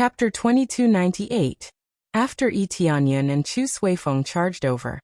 Chapter 2298. After Yi Tianyun and Chu Suifeng charged over,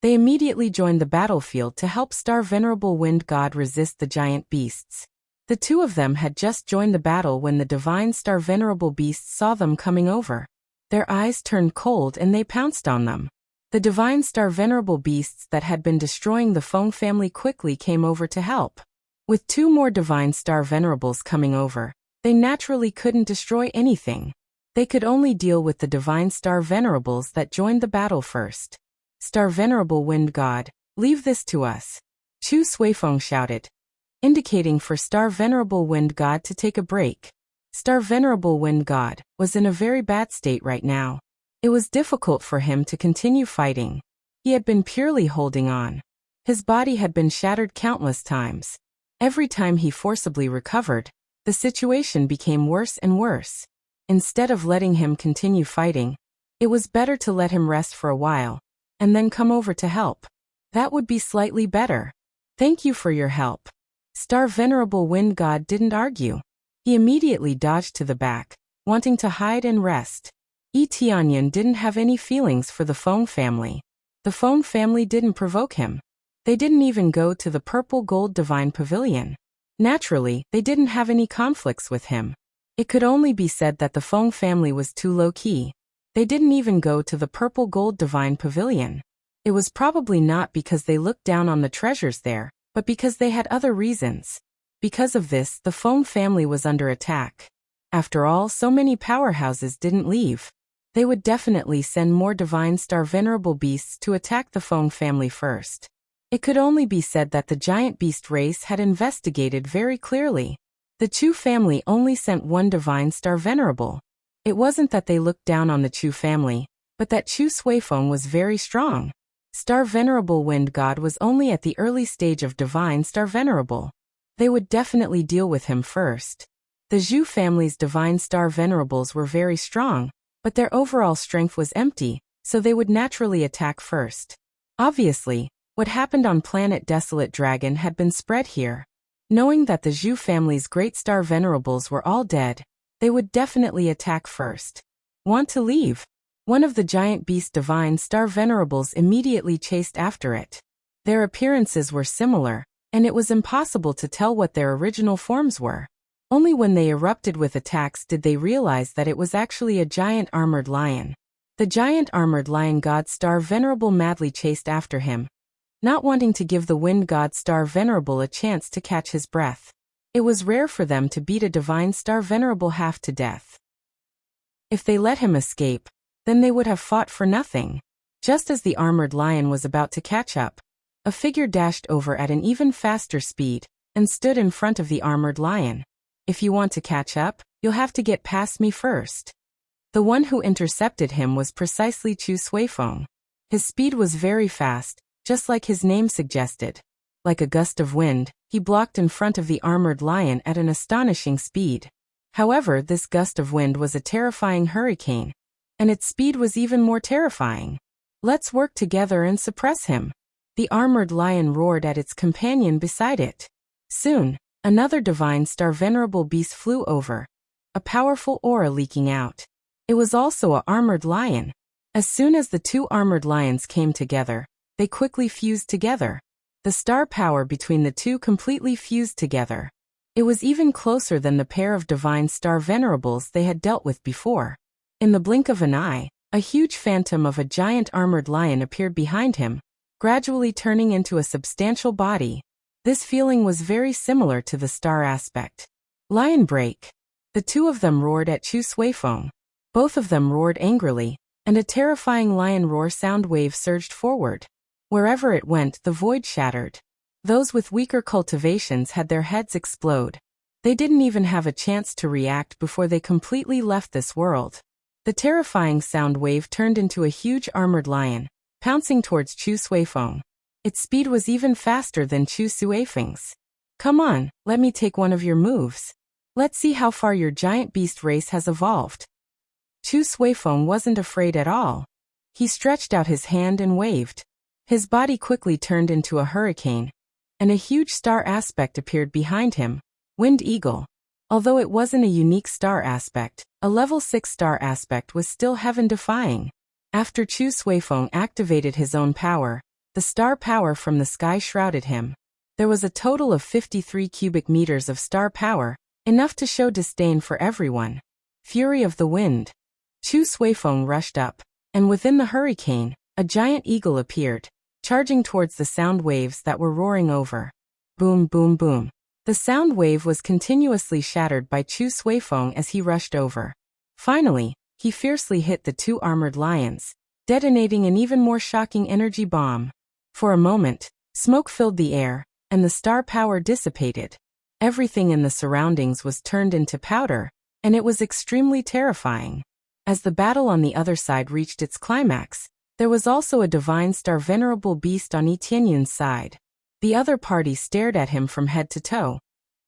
they immediately joined the battlefield to help Star Venerable Wind God resist the giant beasts. The two of them had just joined the battle when the divine Star Venerable beasts saw them coming over. Their eyes turned cold and they pounced on them. The divine Star Venerable beasts that had been destroying the Feng family quickly came over to help. With two more divine Star Venerables coming over, they naturally couldn't destroy anything. They could only deal with the divine Star Venerables that joined the battle first. Star Venerable Wind God, leave this to us, Chu Suifeng shouted, indicating for Star Venerable Wind God to take a break. Star Venerable Wind God was in a very bad state right now. It was difficult for him to continue fighting. He had been purely holding on. His body had been shattered countless times. Every time he forcibly recovered, the situation became worse and worse. Instead of letting him continue fighting, it was better to let him rest for a while, and then come over to help. That would be slightly better. Thank you for your help. Star Venerable Wind God didn't argue. He immediately dodged to the back, wanting to hide and rest. Yi Tianyun didn't have any feelings for the Feng family. The Feng family didn't provoke him. They didn't even go to the Purple Gold Divine Pavilion. Naturally, they didn't have any conflicts with him. It could only be said that the Feng family was too low-key. They didn't even go to the Purple Gold Divine Pavilion. It was probably not because they looked down on the treasures there, but because they had other reasons. Because of this, the Feng family was under attack. After all, so many powerhouses didn't leave. They would definitely send more divine Star Venerable beasts to attack the Feng family first. It could only be said that the giant beast race had investigated very clearly. The Chu family only sent one divine Star Venerable. It wasn't that they looked down on the Chu family, but that Chu Suifeng was very strong. Star Venerable Wind God was only at the early stage of divine Star Venerable. They would definitely deal with him first. The Zhu family's divine Star Venerables were very strong, but their overall strength was empty, so they would naturally attack first. Obviously, what happened on planet Desolate Dragon had been spread here. Knowing that the Zhu family's great Star Venerables were all dead, they would definitely attack first. Want to leave? One of the giant beast divine Star Venerables immediately chased after it. Their appearances were similar, and it was impossible to tell what their original forms were. Only when they erupted with attacks did they realize that it was actually a giant armored lion. The giant armored lion god Star Venerable madly chased after him, not wanting to give the wind god Star Venerable a chance to catch his breath. It was rare for them to beat a divine Star Venerable half to death. If they let him escape, then they would have fought for nothing. Just as the armored lion was about to catch up, a figure dashed over at an even faster speed, and stood in front of the armored lion. If you want to catch up, you'll have to get past me first. The one who intercepted him was precisely Chu Suifeng. His speed was very fast, just like his name suggested. Like a gust of wind, he blocked in front of the armored lion at an astonishing speed. However, this gust of wind was a terrifying hurricane, and its speed was even more terrifying. Let's work together and suppress him. The armored lion roared at its companion beside it. Soon, another divine Star Venerable beast flew over, a powerful aura leaking out. It was also an armored lion. As soon as the two armored lions came together, they quickly fused together. The star power between the two completely fused together. It was even closer than the pair of divine Star Venerables they had dealt with before. In the blink of an eye, a huge phantom of a giant armored lion appeared behind him, gradually turning into a substantial body. This feeling was very similar to the star aspect. Lion break. The two of them roared at Chu Suifeng. Both of them roared angrily, and a terrifying lion roar sound wave surged forward. Wherever it went, the void shattered. Those with weaker cultivations had their heads explode. They didn't even have a chance to react before they completely left this world. The terrifying sound wave turned into a huge armored lion, pouncing towards Chu Suifeng. Its speed was even faster than Chu Suifeng's. Come on, let me take one of your moves. Let's see how far your giant beast race has evolved. Chu Suifeng wasn't afraid at all. He stretched out his hand and waved. His body quickly turned into a hurricane, and a huge star aspect appeared behind him, Wind Eagle. Although it wasn't a unique star aspect, a level 6 star aspect was still heaven-defying. After Chu Suifeng activated his own power, the star power from the sky shrouded him. There was a total of 53 cubic meters of star power, enough to show disdain for everyone. Fury of the wind. Chu Suifeng rushed up, and within the hurricane, a giant eagle appeared, charging towards the sound waves that were roaring over. Boom, boom, boom. The sound wave was continuously shattered by Chu Suifeng as he rushed over. Finally, he fiercely hit the two armored lions, detonating an even more shocking energy bomb. For a moment, smoke filled the air, and the star power dissipated. Everything in the surroundings was turned into powder, and it was extremely terrifying. As the battle on the other side reached its climax, there was also a divine star venerable beast on Yi Tianyun's side. The other party stared at him from head to toe,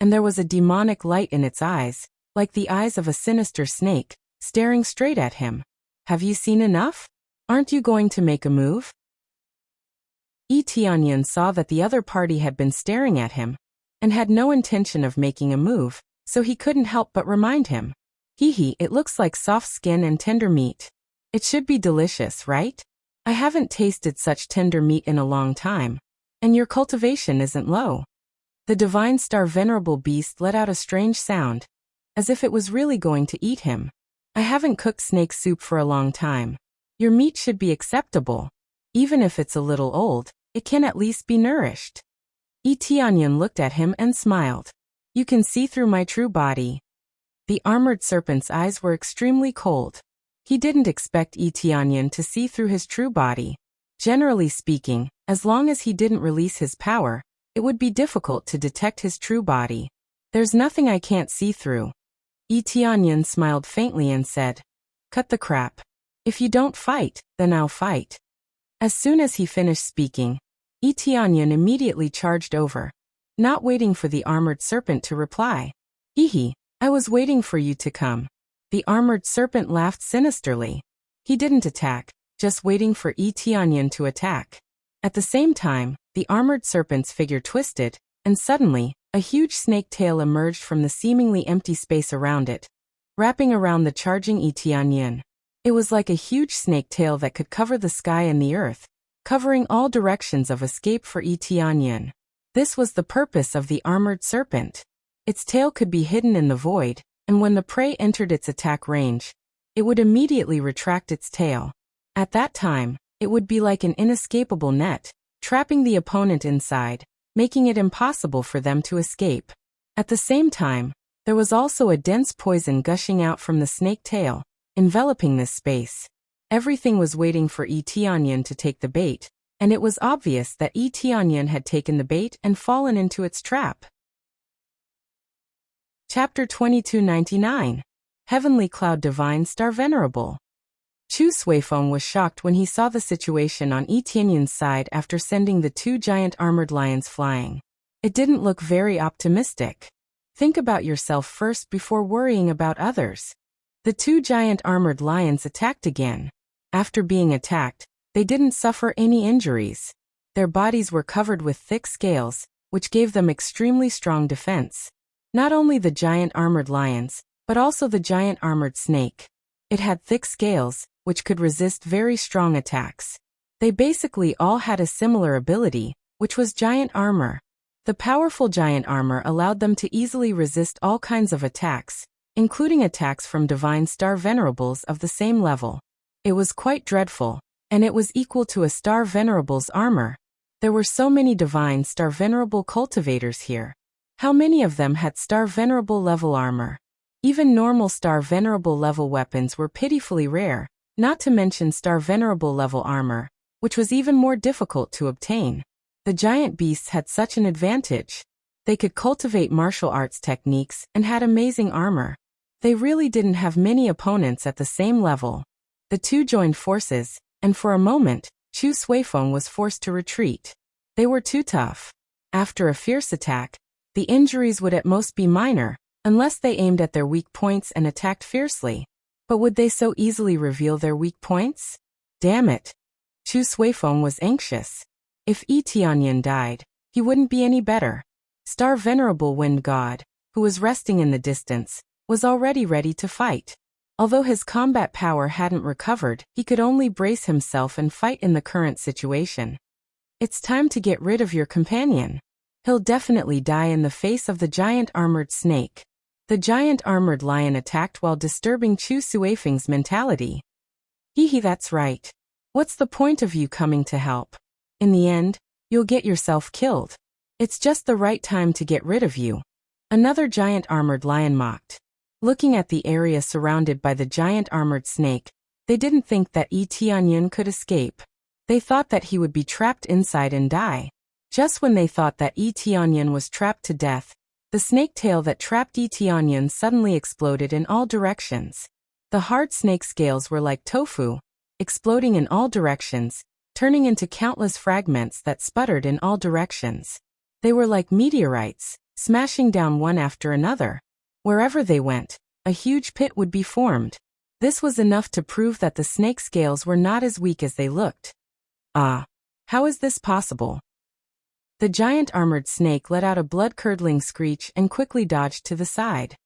and there was a demonic light in its eyes, like the eyes of a sinister snake, staring straight at him. Have you seen enough? Aren't you going to make a move? Yi Tianyun saw that the other party had been staring at him, and had no intention of making a move, so he couldn't help but remind him. Hee, it looks like soft skin and tender meat. It should be delicious, right? I haven't tasted such tender meat in a long time. And your cultivation isn't low. The divine star venerable beast let out a strange sound, as if it was really going to eat him. I haven't cooked snake soup for a long time. Your meat should be acceptable. Even if it's a little old, it can at least be nourished. Yi Tianyun looked at him and smiled. You can see through my true body. The armored serpent's eyes were extremely cold. He didn't expect Yi Tianyun to see through his true body. Generally speaking, as long as he didn't release his power, it would be difficult to detect his true body. There's nothing I can't see through. Yi Tianyun smiled faintly and said, Cut the crap. If you don't fight, then I'll fight. As soon as he finished speaking, Yi Tianyun immediately charged over, not waiting for the armored serpent to reply. Hee, I was waiting for you to come. The armored serpent laughed sinisterly. He didn't attack, just waiting for Yi Tianyun to attack. At the same time, the armored serpent's figure twisted, and suddenly, a huge snake tail emerged from the seemingly empty space around it, wrapping around the charging Yi Tianyun. It was like a huge snake tail that could cover the sky and the earth, covering all directions of escape for Yi Tianyun. This was the purpose of the armored serpent. Its tail could be hidden in the void, and when the prey entered its attack range, it would immediately retract its tail. At that time, it would be like an inescapable net, trapping the opponent inside, making it impossible for them to escape. At the same time, there was also a dense poison gushing out from the snake tail, enveloping this space. Everything was waiting for Yi Tianyun to take the bait, and it was obvious that Yi Tianyun had taken the bait and fallen into its trap. Chapter 2299. Heavenly Cloud Divine Star Venerable. Chu Suifeng was shocked when he saw the situation on Yi Tianyun's side after sending the two giant armored lions flying. It didn't look very optimistic. Think about yourself first before worrying about others. The two giant armored lions attacked again. After being attacked, they didn't suffer any injuries. Their bodies were covered with thick scales, which gave them extremely strong defense. Not only the giant armored lions, but also the giant armored snake. It had thick scales, which could resist very strong attacks. They basically all had a similar ability, which was giant armor. The powerful giant armor allowed them to easily resist all kinds of attacks, including attacks from divine star venerables of the same level. It was quite dreadful, and it was equal to a star venerable's armor. There were so many divine star venerable cultivators here. How many of them had star venerable level armor? Even normal star venerable level weapons were pitifully rare, not to mention star venerable level armor, which was even more difficult to obtain. The giant beasts had such an advantage. They could cultivate martial arts techniques and had amazing armor. They really didn't have many opponents at the same level. The two joined forces, and for a moment, Chu Suifeng was forced to retreat. They were too tough. After a fierce attack, the injuries would at most be minor, unless they aimed at their weak points and attacked fiercely. But would they so easily reveal their weak points? Damn it! Chu Suifeng was anxious. If Yi Tianyun died, he wouldn't be any better. Star Venerable Wind God, who was resting in the distance, was already ready to fight. Although his combat power hadn't recovered, he could only brace himself and fight in the current situation. It's time to get rid of your companion. He'll definitely die in the face of the giant armored snake. The giant armored lion attacked while disturbing Chu Suifeng's mentality. Hee, that's right. What's the point of you coming to help? In the end, you'll get yourself killed. It's just the right time to get rid of you. Another giant armored lion mocked. Looking at the area surrounded by the giant armored snake, they didn't think that Yi Tianyun could escape. They thought that he would be trapped inside and die. Just when they thought that Yi Tianyun was trapped to death, the snake tail that trapped Yi Tianyun suddenly exploded in all directions. The hard snake scales were like tofu, exploding in all directions, turning into countless fragments that sputtered in all directions. They were like meteorites, smashing down one after another. Wherever they went, a huge pit would be formed. This was enough to prove that the snake scales were not as weak as they looked. Ah, how is this possible? The giant armored snake let out a blood-curdling screech and quickly dodged to the side.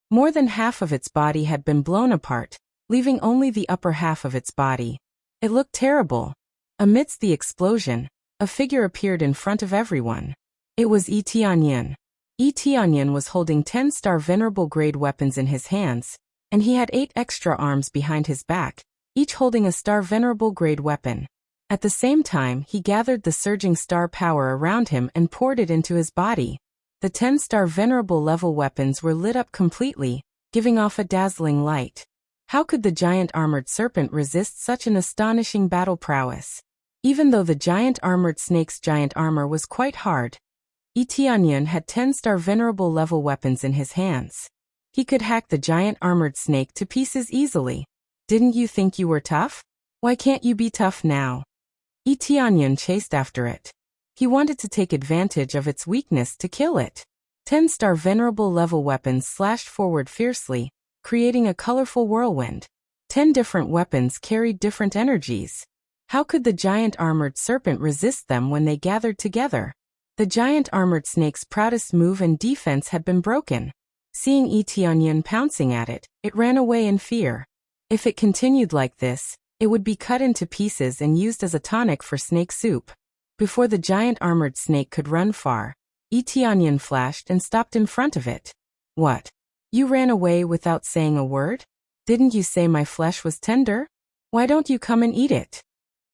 More than half of its body had been blown apart, leaving only the upper half of its body. It looked terrible. Amidst the explosion, a figure appeared in front of everyone. It was Yi Tianyun. Yi Tianyun was holding 10-star venerable grade weapons in his hands, and he had 8 extra arms behind his back, each holding a star venerable grade weapon. At the same time, he gathered the surging star power around him and poured it into his body. The 10-star venerable level weapons were lit up completely, giving off a dazzling light. How could the giant armored serpent resist such an astonishing battle prowess? Even though the giant armored snake's giant armor was quite hard, Yi Tianyun had 10-star venerable level weapons in his hands. He could hack the giant armored snake to pieces easily. Didn't you think you were tough? Why can't you be tough now? Yi Tianyun chased after it. He wanted to take advantage of its weakness to kill it. 10-star venerable level weapons slashed forward fiercely, creating a colorful whirlwind. 10 different weapons carried different energies. How could the giant armored serpent resist them when they gathered together? The giant armored snake's proudest move and defense had been broken. Seeing Yi Tianyun pouncing at it, it ran away in fear. If it continued like this, it would be cut into pieces and used as a tonic for snake soup. Before the giant armored snake could run far, Yi Tianyun flashed and stopped in front of it. What? You ran away without saying a word? Didn't you say my flesh was tender? Why don't you come and eat it?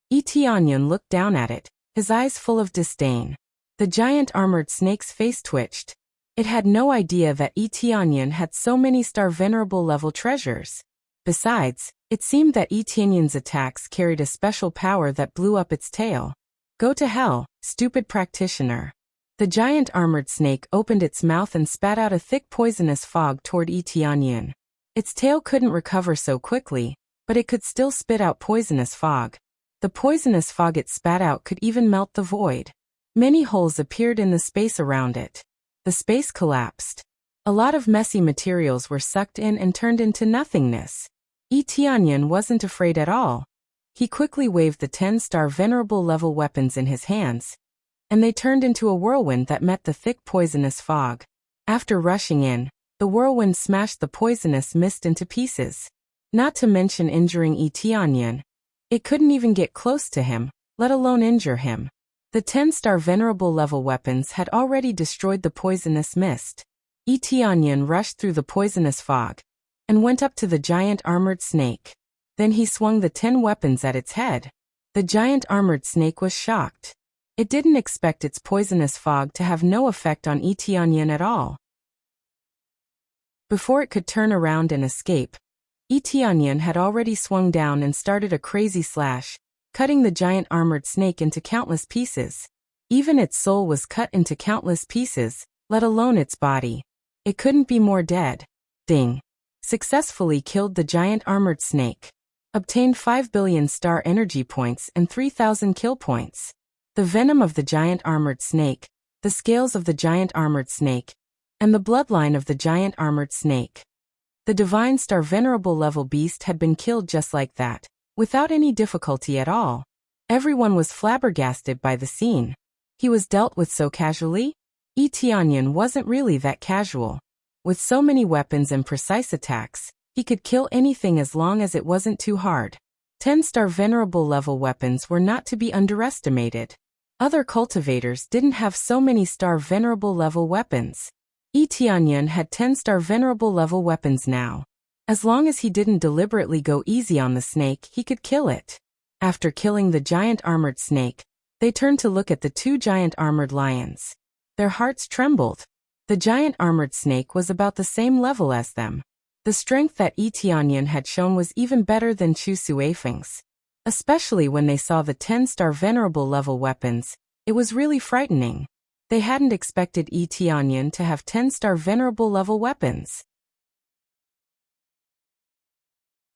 Yi Tianyun looked down at it, his eyes full of disdain. The giant armored snake's face twitched. It had no idea that Yi Tianyun had so many star venerable level treasures. Besides, it seemed that Yi Tianyun's attacks carried a special power that blew up its tail. Go to hell, stupid practitioner. The giant armored snake opened its mouth and spat out a thick poisonous fog toward Yi Tianyun. Its tail couldn't recover so quickly, but it could still spit out poisonous fog. The poisonous fog it spat out could even melt the void. Many holes appeared in the space around it. The space collapsed. A lot of messy materials were sucked in and turned into nothingness. Yi Tianyun wasn't afraid at all. He quickly waved the 10-star venerable level weapons in his hands, and they turned into a whirlwind that met the thick poisonous fog. After rushing in, the whirlwind smashed the poisonous mist into pieces. Not to mention injuring Yi Tianyun. It couldn't even get close to him, let alone injure him. The 10-star venerable level weapons had already destroyed the poisonous mist. Yi Tianyun rushed through the poisonous fog and went up to the giant armored snake. Then he swung the 10 weapons at its head. The giant armored snake was shocked. It didn't expect its poisonous fog to have no effect on Yi Tianyun at all. Before it could turn around and escape, Yi Tianyun had already swung down and started a crazy slash, cutting the giant armored snake into countless pieces. Even its soul was cut into countless pieces, let alone its body. It couldn't be more dead. Ding. Successfully killed the giant armored snake. Obtained 5 billion star energy points and 3,000 kill points. The venom of the giant armored snake, the scales of the giant armored snake, and the bloodline of the giant armored snake. The divine star venerable level beast had been killed just like that, without any difficulty at all. Everyone was flabbergasted by the scene. He was dealt with so casually? Yi Tianyan wasn't really that casual. With so many weapons and precise attacks, he could kill anything as long as it wasn't too hard. 10-star venerable level weapons were not to be underestimated. Other cultivators didn't have so many star venerable level weapons. Yi Tianyan had 10-star venerable level weapons now. As long as he didn't deliberately go easy on the snake, he could kill it. After killing the giant armored snake, they turned to look at the two giant armored lions. Their hearts trembled. The giant armored snake was about the same level as them. The strength that Yi Tianyan had shown was even better than Chu Suifeng's. Especially when they saw the 10-star venerable level weapons, it was really frightening. They hadn't expected Yi Tianyan to have 10-star venerable level weapons.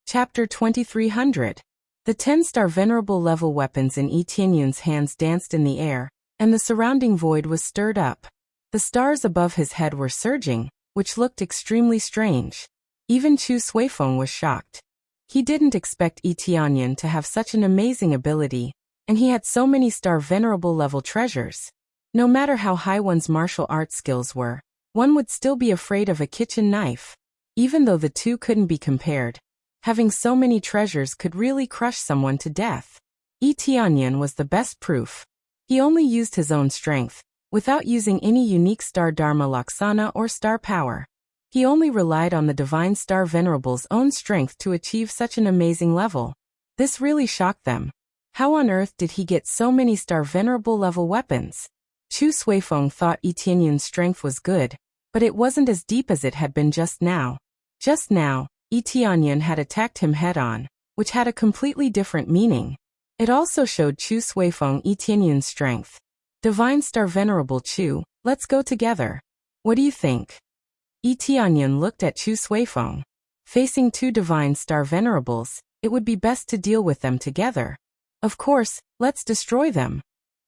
Chapter 2300. The 10-star venerable level weapons in Yi Tianyan's hands danced in the air, and the surrounding void was stirred up. The stars above his head were surging, which looked extremely strange. Even Chu Suifeng was shocked. He didn't expect Yi Tianyan to have such an amazing ability, and he had so many star venerable level treasures. No matter how high one's martial arts skills were, one would still be afraid of a kitchen knife. Even though the two couldn't be compared, having so many treasures could really crush someone to death. Yi Tianyan was the best proof. He only used his own strength, without using any unique star Dharma Laksana or star power. He only relied on the Divine Star Venerable's own strength to achieve such an amazing level. This really shocked them. How on earth did he get so many star venerable level weapons? Chu Suifeng thought Yi Tianyan's strength was good, but it wasn't as deep as it had been just now. Just now, Yi Tianyan had attacked him head-on, which had a completely different meaning. It also showed Chu Suifeng Yi Tianyan's strength. Divine Star Venerable Chu, let's go together. What do you think? Yi Tianyan looked at Chu Suifeng. Facing two Divine Star Venerables, it would be best to deal with them together. Of course, let's destroy them.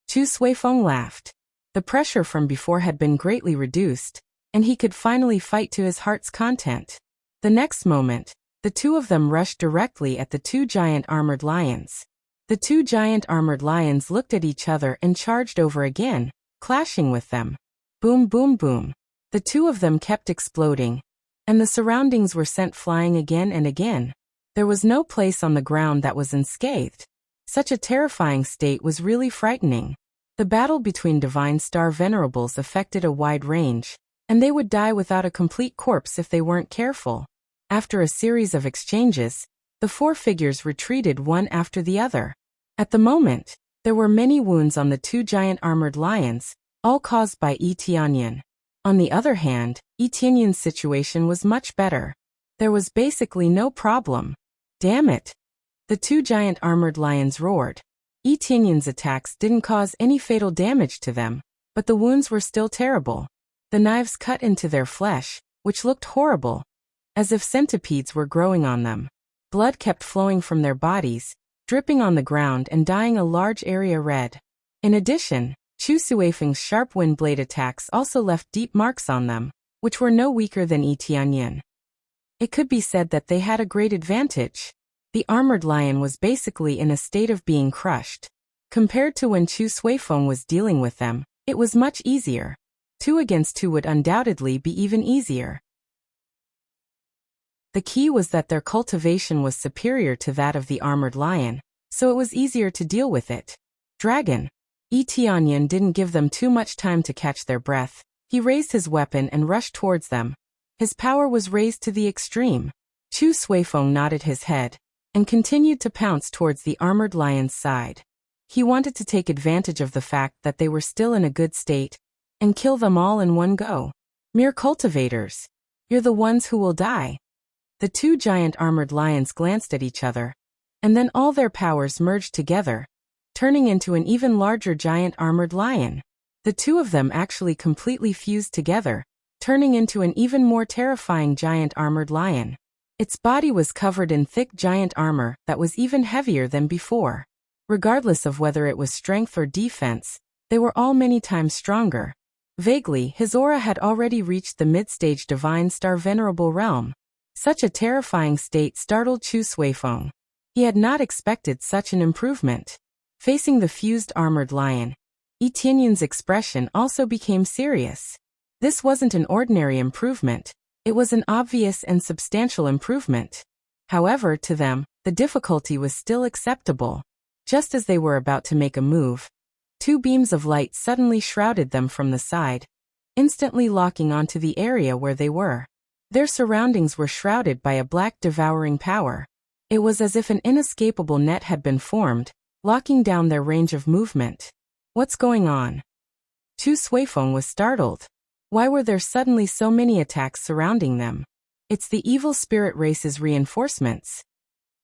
Chu Suifeng laughed. The pressure from before had been greatly reduced, and he could finally fight to his heart's content. The next moment, the two of them rushed directly at the two giant armored lions. The two giant armored lions looked at each other and charged over again, clashing with them. Boom, boom, boom. The two of them kept exploding, and the surroundings were sent flying again and again. There was no place on the ground that was unscathed. Such a terrifying state was really frightening. The battle between Divine Star Venerables affected a wide range, and they would die without a complete corpse if they weren't careful. After a series of exchanges, the four figures retreated one after the other. At the moment, there were many wounds on the two giant armored lions, all caused by Yi Tianyan. On the other hand, Yi Tianyan's situation was much better. There was basically no problem. Damn it! The two giant armored lions roared. Yi Tianyan's attacks didn't cause any fatal damage to them, but the wounds were still terrible. The knives cut into their flesh, which looked horrible, as if centipedes were growing on them. Blood kept flowing from their bodies, dripping on the ground and dyeing a large area red. In addition, Chu Suifeng's sharp wind blade attacks also left deep marks on them, which were no weaker than Yi Tianyan. It could be said that they had a great advantage. The armored lion was basically in a state of being crushed. Compared to when Chu Suifeng was dealing with them, it was much easier. 2 against 2 would undoubtedly be even easier. The key was that their cultivation was superior to that of the armored lion, so it was easier to deal with it. Dragon. Yi Tianyan didn't give them too much time to catch their breath. He raised his weapon and rushed towards them. His power was raised to the extreme. Chu Suifeng nodded his head and continued to pounce towards the armored lion's side. He wanted to take advantage of the fact that they were still in a good state and kill them all in one go. Mere cultivators. You're the ones who will die. The two giant armored lions glanced at each other, and then all their powers merged together, turning into an even larger giant armored lion. The two of them actually completely fused together, turning into an even more terrifying giant armored lion. Its body was covered in thick giant armor that was even heavier than before. Regardless of whether it was strength or defense, they were all many times stronger. Vaguely, his aura had already reached the mid-stage Divine Star Venerable realm. Such a terrifying state startled Chu Suifeng. He had not expected such an improvement. Facing the fused armored lion, Etienne's expression also became serious. This wasn't an ordinary improvement. It was an obvious and substantial improvement. However, to them, the difficulty was still acceptable. Just as they were about to make a move, two beams of light suddenly shrouded them from the side, instantly locking onto the area where they were. Their surroundings were shrouded by a black devouring power. It was as if an inescapable net had been formed, locking down their range of movement. What's going on? Chu Suifeng was startled. Why were there suddenly so many attacks surrounding them? It's the evil spirit race's reinforcements.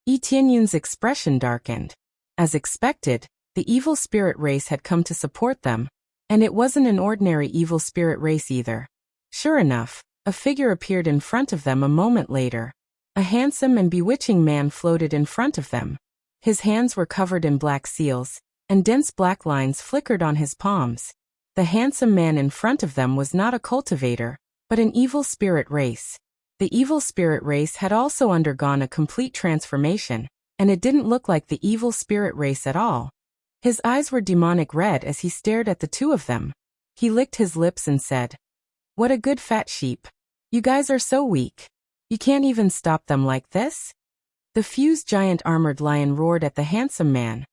Etienne's expression darkened. As expected, the evil spirit race had come to support them, and it wasn't an ordinary evil spirit race either. Sure enough, a figure appeared in front of them a moment later. A handsome and bewitching man floated in front of them. His hands were covered in black seals, and dense black lines flickered on his palms. The handsome man in front of them was not a cultivator, but an evil spirit race. The evil spirit race had also undergone a complete transformation, and it didn't look like the evil spirit race at all. His eyes were demonic red as he stared at the two of them. He licked his lips and said, "What a good fat sheep. You guys are so weak. You can't even stop them like this?" The fused giant armored lion roared at the handsome man.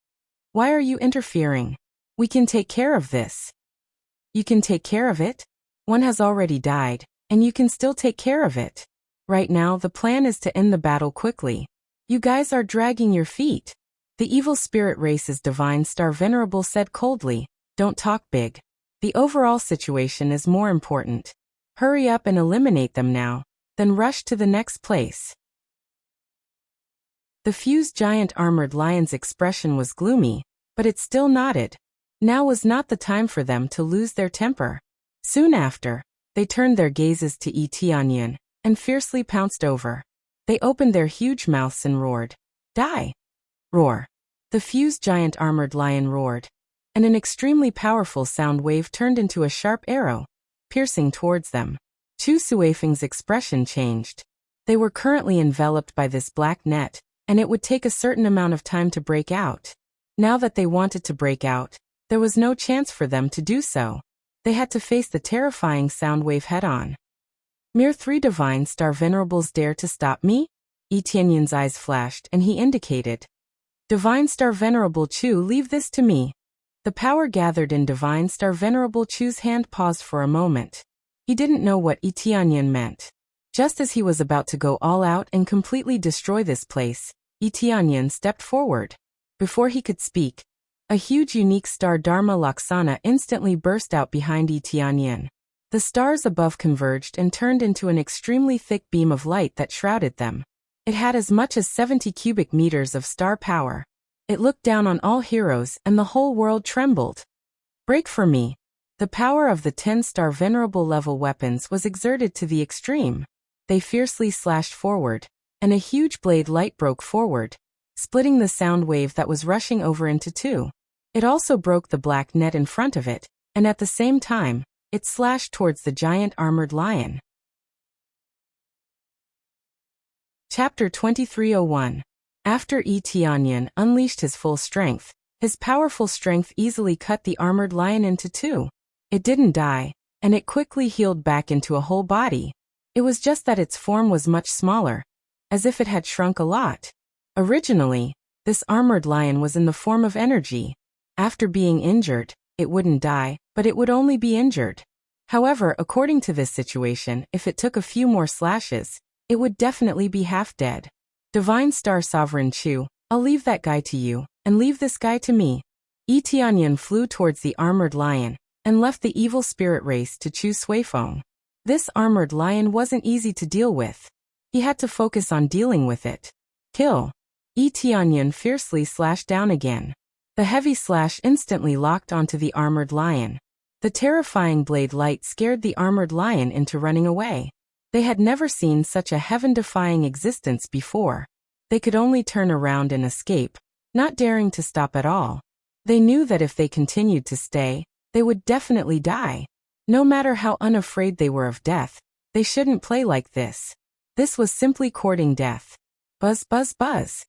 "Why are you interfering? We can take care of this." "You can take care of it? One has already died, and you can still take care of it. Right now the plan is to end the battle quickly. You guys are dragging your feet." The evil spirit race's divine star venerable said coldly, "Don't talk big. The overall situation is more important. Hurry up and eliminate them now, then rush to the next place." The fused giant armored lion's expression was gloomy, but it still nodded. Now was not the time for them to lose their temper. Soon after, they turned their gazes to Etienne and fiercely pounced over. They opened their huge mouths and roared. "Die!" Roar. The fused giant armored lion roared, and an extremely powerful sound wave turned into a sharp arrow, piercing towards them. Chu Suifeng's expression changed. They were currently enveloped by this black net, and it would take a certain amount of time to break out. Now that they wanted to break out, there was no chance for them to do so. They had to face the terrifying sound wave head-on. "Mere 3 divine star venerables dare to stop me?" Etienne's eyes flashed and he indicated. "Divine star venerable Chu, leave this to me." The power gathered in divine star venerable Chu's hand paused for a moment. He didn't know what Etienne meant. Just as he was about to go all out and completely destroy this place, Etienne stepped forward. Before he could speak, a huge unique star Dharma Laksana instantly burst out behind Etienne. The stars above converged and turned into an extremely thick beam of light that shrouded them. It had as much as 70 cubic meters of star power. It looked down on all heroes and the whole world trembled. "Break for me." The power of the 10-star venerable level weapons was exerted to the extreme. They fiercely slashed forward, and a huge blade light broke forward, splitting the sound wave that was rushing over into two. It also broke the black net in front of it, and at the same time, it slashed towards the giant armored lion. Chapter 2301. After Etienne unleashed his full strength, his powerful strength easily cut the armored lion into two. It didn't die, and it quickly healed back into a whole body. It was just that its form was much smaller, as if it had shrunk a lot. Originally, this armored lion was in the form of energy. After being injured, it wouldn't die, but it would only be injured. However, according to this situation, if it took a few more slashes, it would definitely be half dead. "Divine Star Sovereign Chu, I'll leave that guy to you, and leave this guy to me." Etienne flew towards the armored lion, and left the evil spirit race to Chu Suifeng. This armored lion wasn't easy to deal with. He had to focus on dealing with it. "Kill." Etienne fiercely slashed down again. The heavy slash instantly locked onto the armored lion. The terrifying blade light scared the armored lion into running away. They had never seen such a heaven-defying existence before. They could only turn around and escape, not daring to stop at all. They knew that if they continued to stay, they would definitely die. No matter how unafraid they were of death, they shouldn't play like this. This was simply courting death. Buzz, buzz, buzz.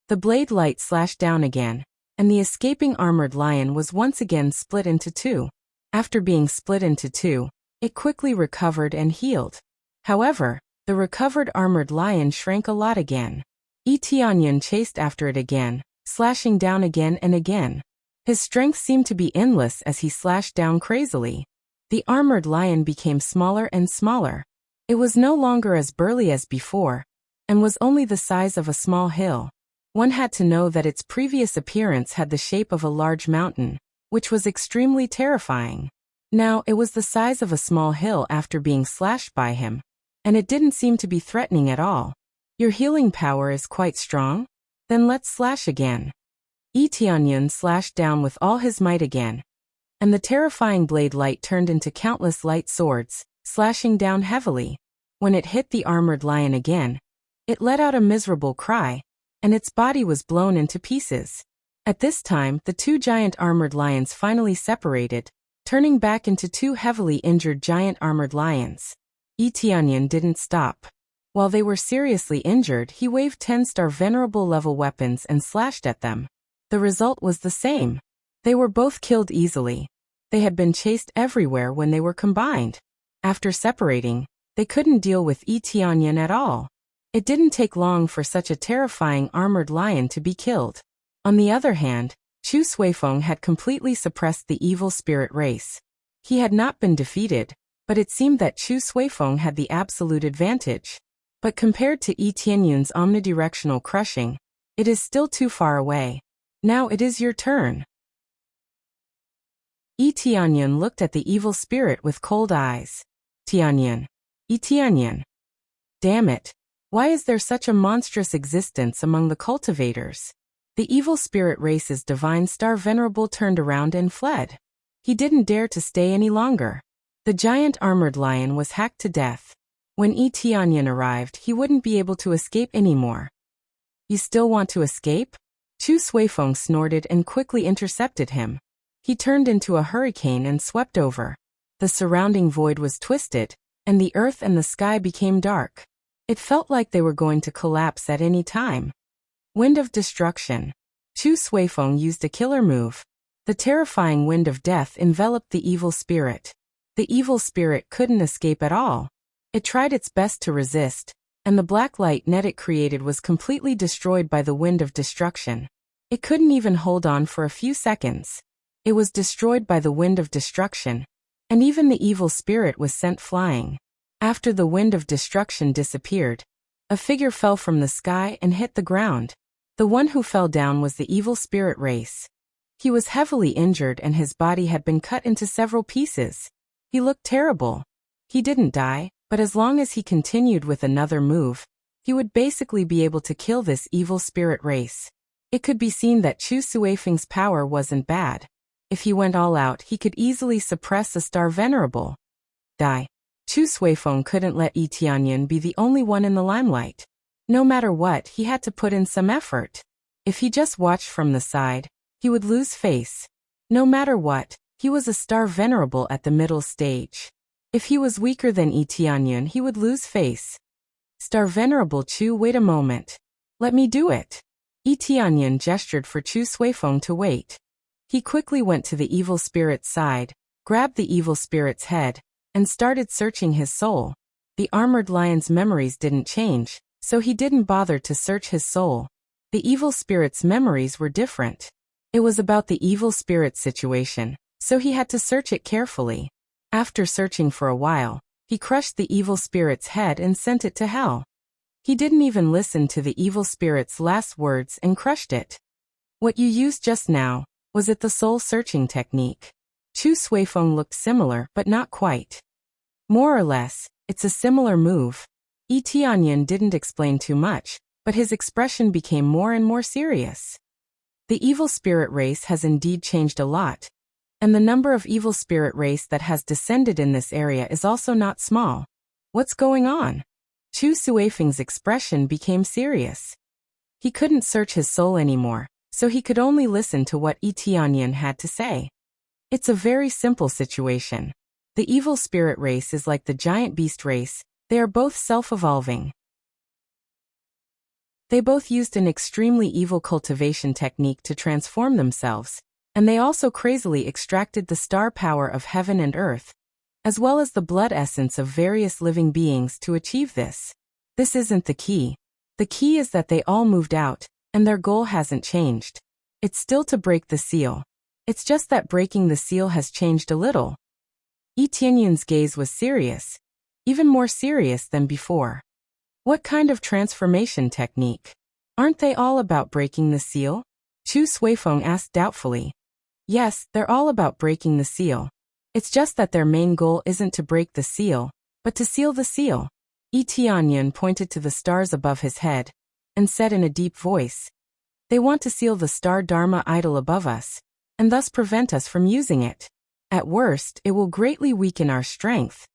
The blade light slashed down again, and the escaping armored lion was once again split into two. After being split into two, it quickly recovered and healed. However, the recovered armored lion shrank a lot again. Tianyan chased after it again, slashing down again and again. His strength seemed to be endless as he slashed down crazily. The armored lion became smaller and smaller. It was no longer as burly as before, and was only the size of a small hill. One had to know that its previous appearance had the shape of a large mountain, which was extremely terrifying. Now it was the size of a small hill after being slashed by him, and it didn't seem to be threatening at all. Your healing power is quite strong? Then let's slash again. Tianyan slashed down with all his might again, and the terrifying blade light turned into countless light swords, slashing down heavily. When it hit the armored lion again, it let out a miserable cry, and its body was blown into pieces. At this time, the two giant armored lions finally separated, turning back into two heavily injured giant armored lions. Tianyan didn't stop. While they were seriously injured, he waved 10-star venerable level weapons and slashed at them. The result was the same. They were both killed easily. They had been chased everywhere when they were combined. After separating, they couldn't deal with Tianyan at all. It didn't take long for such a terrifying armored lion to be killed. On the other hand, Chu Suifeng had completely suppressed the evil spirit race. He had not been defeated, but it seemed that Chu Suifeng had the absolute advantage. But compared to Tianyan's omnidirectional crushing, it is still too far away. Now it is your turn. Tianyan looked at the evil spirit with cold eyes. Tianyan. Tianyan. Damn it. Why is there such a monstrous existence among the cultivators? The evil spirit race's divine star venerable turned around and fled. He didn't dare to stay any longer. The giant armored lion was hacked to death. When Tianyan arrived, he wouldn't be able to escape anymore. You still want to escape? Chu Suifeng snorted and quickly intercepted him. He turned into a hurricane and swept over. The surrounding void was twisted, and the earth and the sky became dark. It felt like they were going to collapse at any time. Wind of destruction. Chu Suifeng used a killer move. The terrifying wind of death enveloped the evil spirit. The evil spirit couldn't escape at all. It tried its best to resist, and the black light net it created was completely destroyed by the wind of destruction. It couldn't even hold on for a few seconds. It was destroyed by the wind of destruction, and even the evil spirit was sent flying. After the wind of destruction disappeared, a figure fell from the sky and hit the ground. The one who fell down was the evil spirit race. He was heavily injured and his body had been cut into several pieces. He looked terrible. He didn't die, but as long as he continued with another move, he would basically be able to kill this evil spirit race. It could be seen that Chu Suifeng's power wasn't bad. If he went all out, he could easily suppress a star venerable. Die. Chu Suifeng couldn't let Tianyan be the only one in the limelight. No matter what, he had to put in some effort. If he just watched from the side, he would lose face. No matter what, he was a star venerable at the middle stage. If he was weaker than Tianyan, he would lose face. Star venerable Chu, wait a moment. Let me do it. Tianyan gestured for Chu Suifeng to wait. He quickly went to the evil spirit's side, grabbed the evil spirit's head, and started searching his soul. The armored lion's memories didn't change, so he didn't bother to search his soul. The evil spirit's memories were different. It was about the evil spirit's situation, so he had to search it carefully. After searching for a while, he crushed the evil spirit's head and sent it to hell. He didn't even listen to the evil spirit's last words and crushed it. What you used just now, was it the soul-searching technique? Chu Suifeng looked similar but not quite. More or less, it's a similar move. Tianyan didn't explain too much, but his expression became more and more serious. The evil spirit race has indeed changed a lot, and the number of evil spirit race that has descended in this area is also not small. What's going on? Chu Suifeng's expression became serious. He couldn't search his soul anymore, so he could only listen to what Tianyan had to say. It's a very simple situation. The evil spirit race is like the giant beast race, they are both self-evolving. They both used an extremely evil cultivation technique to transform themselves, and they also crazily extracted the star power of heaven and earth, as well as the blood essence of various living beings to achieve this. This isn't the key. The key is that they all moved out, and their goal hasn't changed. It's still to break the seal. It's just that breaking the seal has changed a little. Yi Tianyun's gaze was serious, even more serious than before. What kind of transformation technique? Aren't they all about breaking the seal? Chu Suifeng asked doubtfully. Yes, they're all about breaking the seal. It's just that their main goal isn't to break the seal, but to seal the seal. Yi Tianyun pointed to the stars above his head, and said in a deep voice, "They want to seal the star Dharma idol above us, and thus prevent us from using it. At worst, it will greatly weaken our strength.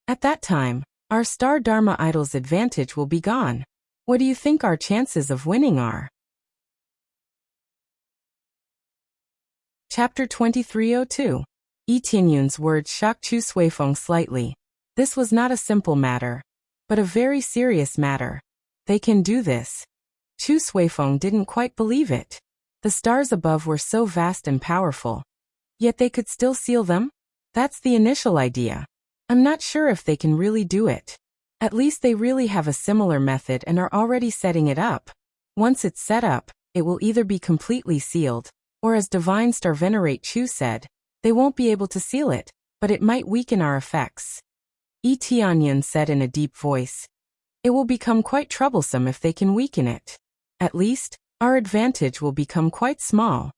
At that time, our star Dharma idol's advantage will be gone. What do you think our chances of winning are?" Chapter 2302. Yi Tianyun's words shocked Chu Suifeng slightly. This was not a simple matter, but a very serious matter. They can do this. Chu Suifeng didn't quite believe it. The stars above were so vast and powerful. Yet they could still seal them? That's the initial idea. I'm not sure if they can really do it. At least they really have a similar method and are already setting it up. Once it's set up, it will either be completely sealed, or as Divine Star Venerate Chu said, they won't be able to seal it, but it might weaken our effects. Yi Tianyun said in a deep voice, "It will become quite troublesome if they can weaken it. At least, our advantage will become quite small.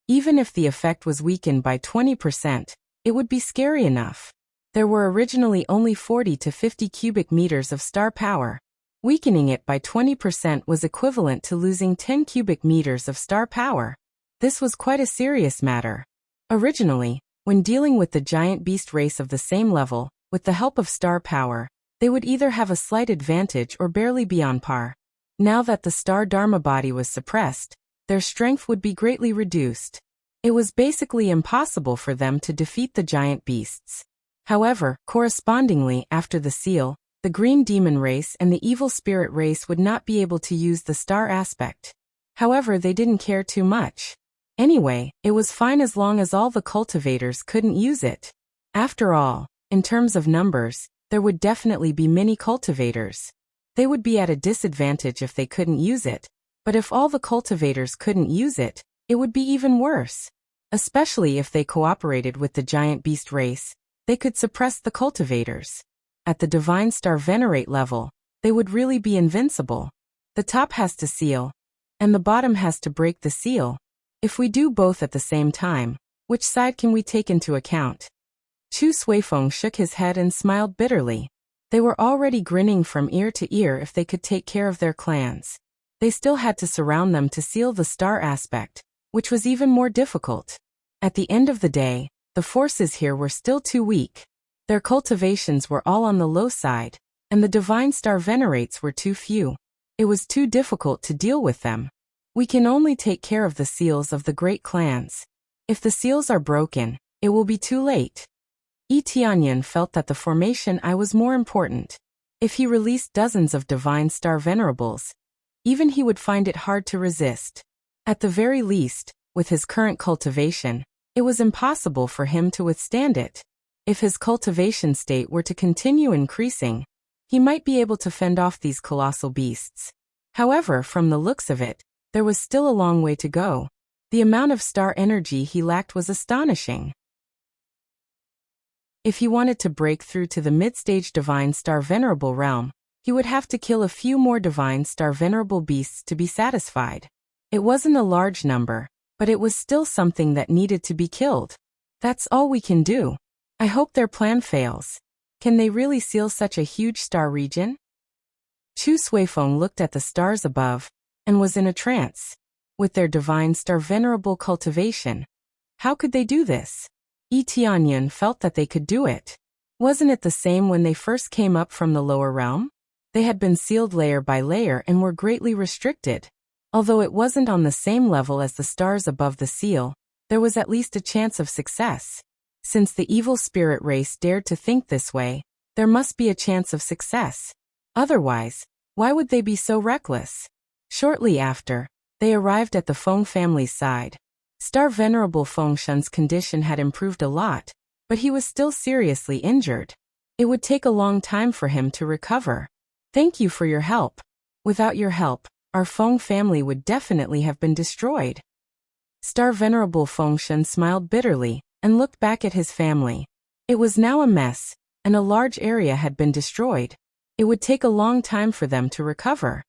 Even if the effect was weakened by 20%, it would be scary enough. There were originally only 40 to 50 cubic meters of star power. Weakening it by 20% was equivalent to losing 10 cubic meters of star power. This was quite a serious matter. Originally, when dealing with the giant beast race of the same level, with the help of star power, they would either have a slight advantage or barely be on par. Now that the star Dharma body was suppressed, their strength would be greatly reduced. It was basically impossible for them to defeat the giant beasts. However, correspondingly, after the seal, the green demon race and the evil spirit race would not be able to use the star aspect. However, they didn't care too much. Anyway, it was fine as long as all the cultivators couldn't use it. After all, in terms of numbers, there would definitely be many cultivators. They would be at a disadvantage if they couldn't use it, but if all the cultivators couldn't use it, it would be even worse. Especially if they cooperated with the giant beast race, they could suppress the cultivators. At the Divine Star Venerate level, they would really be invincible. The top has to seal, and the bottom has to break the seal. If we do both at the same time, which side can we take into account? Chu Suifeng shook his head and smiled bitterly. They were already grinning from ear to ear if they could take care of their clans. They still had to surround them to seal the star aspect, which was even more difficult. At the end of the day, the forces here were still too weak. Their cultivations were all on the low side, and the Divine Star Venerates were too few. It was too difficult to deal with them. We can only take care of the seals of the great clans. If the seals are broken, it will be too late. Yi Tianyun felt that the formation I was more important. If he released dozens of Divine Star Venerables, even he would find it hard to resist. At the very least, with his current cultivation, it was impossible for him to withstand it. If his cultivation state were to continue increasing, he might be able to fend off these colossal beasts. However, from the looks of it, there was still a long way to go. The amount of star energy he lacked was astonishing. If he wanted to break through to the mid-stage Divine Star Venerable realm, he would have to kill a few more Divine Star Venerable beasts to be satisfied. It wasn't a large number, but it was still something that needed to be killed. That's all we can do. I hope their plan fails. Can they really seal such a huge star region? Chu Suifeng looked at the stars above, and was in a trance. With their Divine Star Venerable cultivation, how could they do this? Yi Tianyun felt that they could do it. Wasn't it the same when they first came up from the lower realm? They had been sealed layer by layer and were greatly restricted. Although it wasn't on the same level as the stars above the seal, there was at least a chance of success. Since the evil spirit race dared to think this way, there must be a chance of success. Otherwise, why would they be so reckless? Shortly after, they arrived at the Feng family's side. Star Venerable Feng Shun's condition had improved a lot, but he was still seriously injured. It would take a long time for him to recover. Thank you for your help. Without your help, our Feng family would definitely have been destroyed. Star Venerable Feng Shun smiled bitterly and looked back at his family. It was now a mess, and a large area had been destroyed. It would take a long time for them to recover.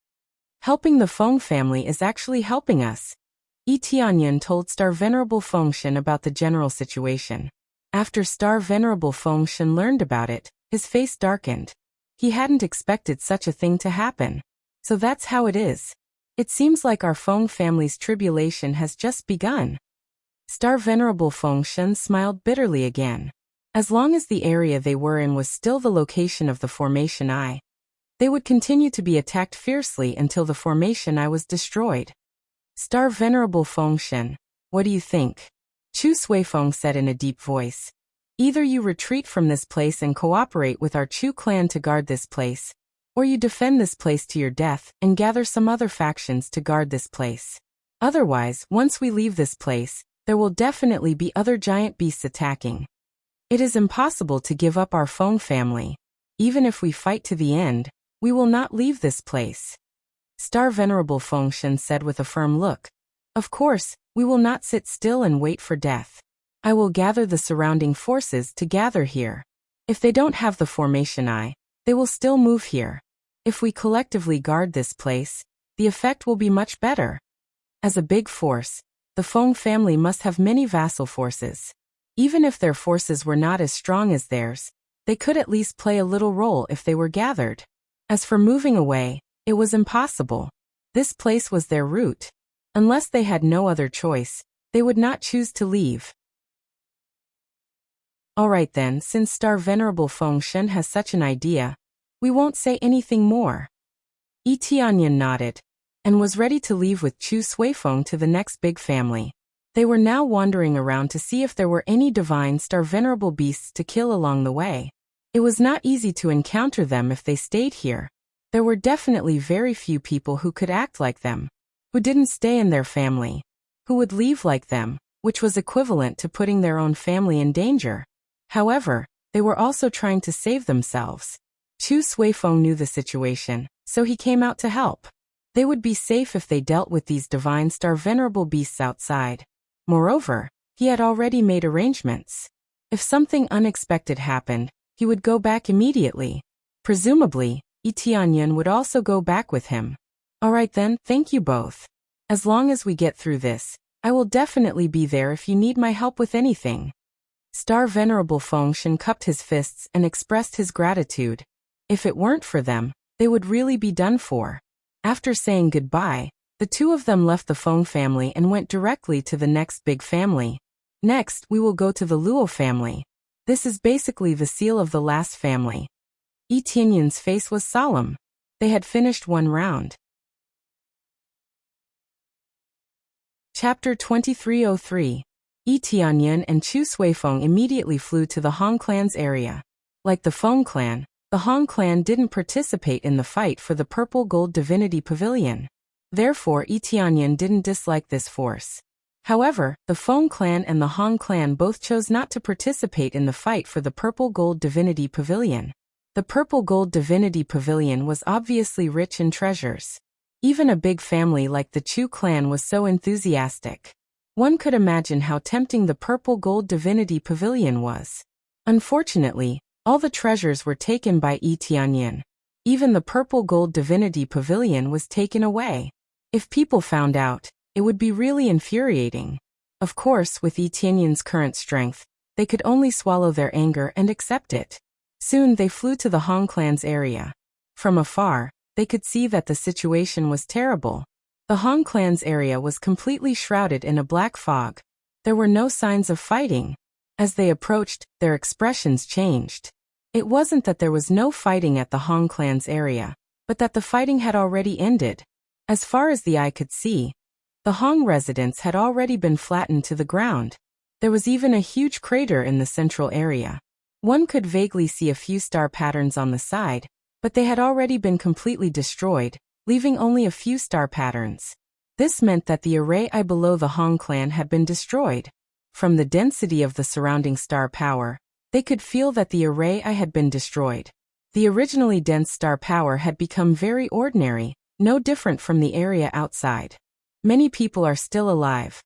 Helping the Feng family is actually helping us. Yi Tianyan told Star Venerable Feng Shun about the general situation. After Star Venerable Feng Shun learned about it, his face darkened. He hadn't expected such a thing to happen. So that's how it is. It seems like our Feng family's tribulation has just begun. Star Venerable Feng Shun smiled bitterly again. As long as the area they were in was still the location of the Formation Eye, they would continue to be attacked fiercely until the Formation Eye was destroyed. Star Venerable Feng Shun, what do you think? Chu Suifeng said in a deep voice. Either you retreat from this place and cooperate with our Chu clan to guard this place, or you defend this place to your death and gather some other factions to guard this place. Otherwise, once we leave this place, there will definitely be other giant beasts attacking. It is impossible to give up our Feng family. Even if we fight to the end, we will not leave this place. Star Venerable Feng Shun said with a firm look. Of course, we will not sit still and wait for death. I will gather the surrounding forces to gather here. If they don't have the Formation Eye, they will still move here. If we collectively guard this place, the effect will be much better. As a big force, the Feng family must have many vassal forces. Even if their forces were not as strong as theirs, they could at least play a little role if they were gathered. As for moving away, it was impossible. This place was their route. Unless they had no other choice, they would not choose to leave. Alright then, since Star Venerable Feng Shun has such an idea, we won't say anything more. Yi Tianyan nodded, and was ready to leave with Chu Suifeng to the next big family. They were now wandering around to see if there were any divine Star Venerable beasts to kill along the way. It was not easy to encounter them if they stayed here. There were definitely very few people who could act like them, who didn't stay in their family, who would leave like them, which was equivalent to putting their own family in danger. However, they were also trying to save themselves. Chu Suifeng knew the situation, so he came out to help. They would be safe if they dealt with these divine Star Venerable beasts outside. Moreover, he had already made arrangements. If something unexpected happened, he would go back immediately. Presumably, Yi Tianyan would also go back with him. Alright then, thank you both. As long as we get through this, I will definitely be there if you need my help with anything. Star Venerable Feng Shun cupped his fists and expressed his gratitude. If it weren't for them, they would really be done for. After saying goodbye, the two of them left the Feng family and went directly to the next big family. Next, we will go to the Luo family. This is basically the seal of the last family. Yi Tianyan's face was solemn. They had finished one round. Chapter 2303. Yi Tianyan and Chu Suifeng immediately flew to the Hong clan's area. Like the Feng clan, the Hong clan didn't participate in the fight for the Purple Gold Divinity Pavilion. Therefore, Yi Tianyan didn't dislike this force. However, the Feng clan and the Hong clan both chose not to participate in the fight for the Purple Gold Divinity Pavilion. The Purple Gold Divinity Pavilion was obviously rich in treasures. Even a big family like the Chu clan was so enthusiastic. One could imagine how tempting the Purple Gold Divinity Pavilion was. Unfortunately, all the treasures were taken by Yi Tianyan. Even the Purple Gold Divinity Pavilion was taken away. If people found out, it would be really infuriating. Of course, with Yi Tianyan's current strength, they could only swallow their anger and accept it. Soon they flew to the Hong clan's area. From afar, they could see that the situation was terrible. The Hong clan's area was completely shrouded in a black fog. There were no signs of fighting. As they approached, their expressions changed. It wasn't that there was no fighting at the Hong clan's area, but that the fighting had already ended. As far as the eye could see, the Hong residents had already been flattened to the ground. There was even a huge crater in the central area. One could vaguely see a few star patterns on the side, but they had already been completely destroyed, leaving only a few star patterns. This meant that the array I below the Hong clan had been destroyed. From the density of the surrounding star power, they could feel that the array I had been destroyed. The originally dense star power had become very ordinary, no different from the area outside. Many people are still alive.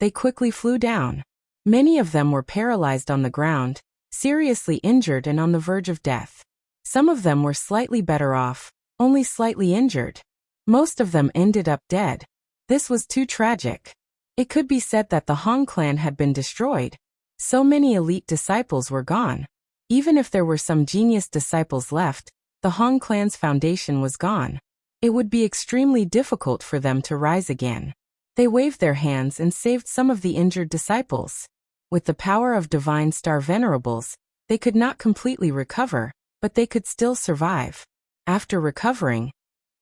They quickly flew down. Many of them were paralyzed on the ground, seriously injured and on the verge of death. Some of them were slightly better off, only slightly injured. Most of them ended up dead. This was too tragic. It could be said that the Hong clan had been destroyed. So many elite disciples were gone. Even if there were some genius disciples left, the Hong clan's foundation was gone. It would be extremely difficult for them to rise again. They waved their hands and saved some of the injured disciples. With the power of divine star venerables, they could not completely recover, but they could still survive. After recovering,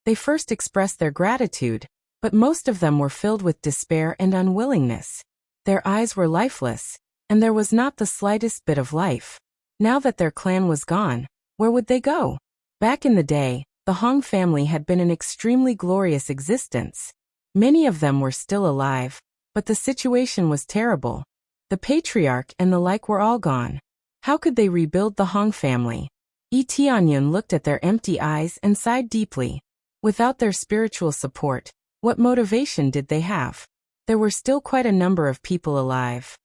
they first expressed their gratitude, but most of them were filled with despair and unwillingness. Their eyes were lifeless, and there was not the slightest bit of life. Now that their clan was gone, where would they go? Back in the day, the Hong family had been an extremely glorious existence. Many of them were still alive, but the situation was terrible. The patriarch and the like were all gone. How could they rebuild the Hong family? Tianyun looked at their empty eyes and sighed deeply. Without their spiritual support, what motivation did they have? There were still quite a number of people alive.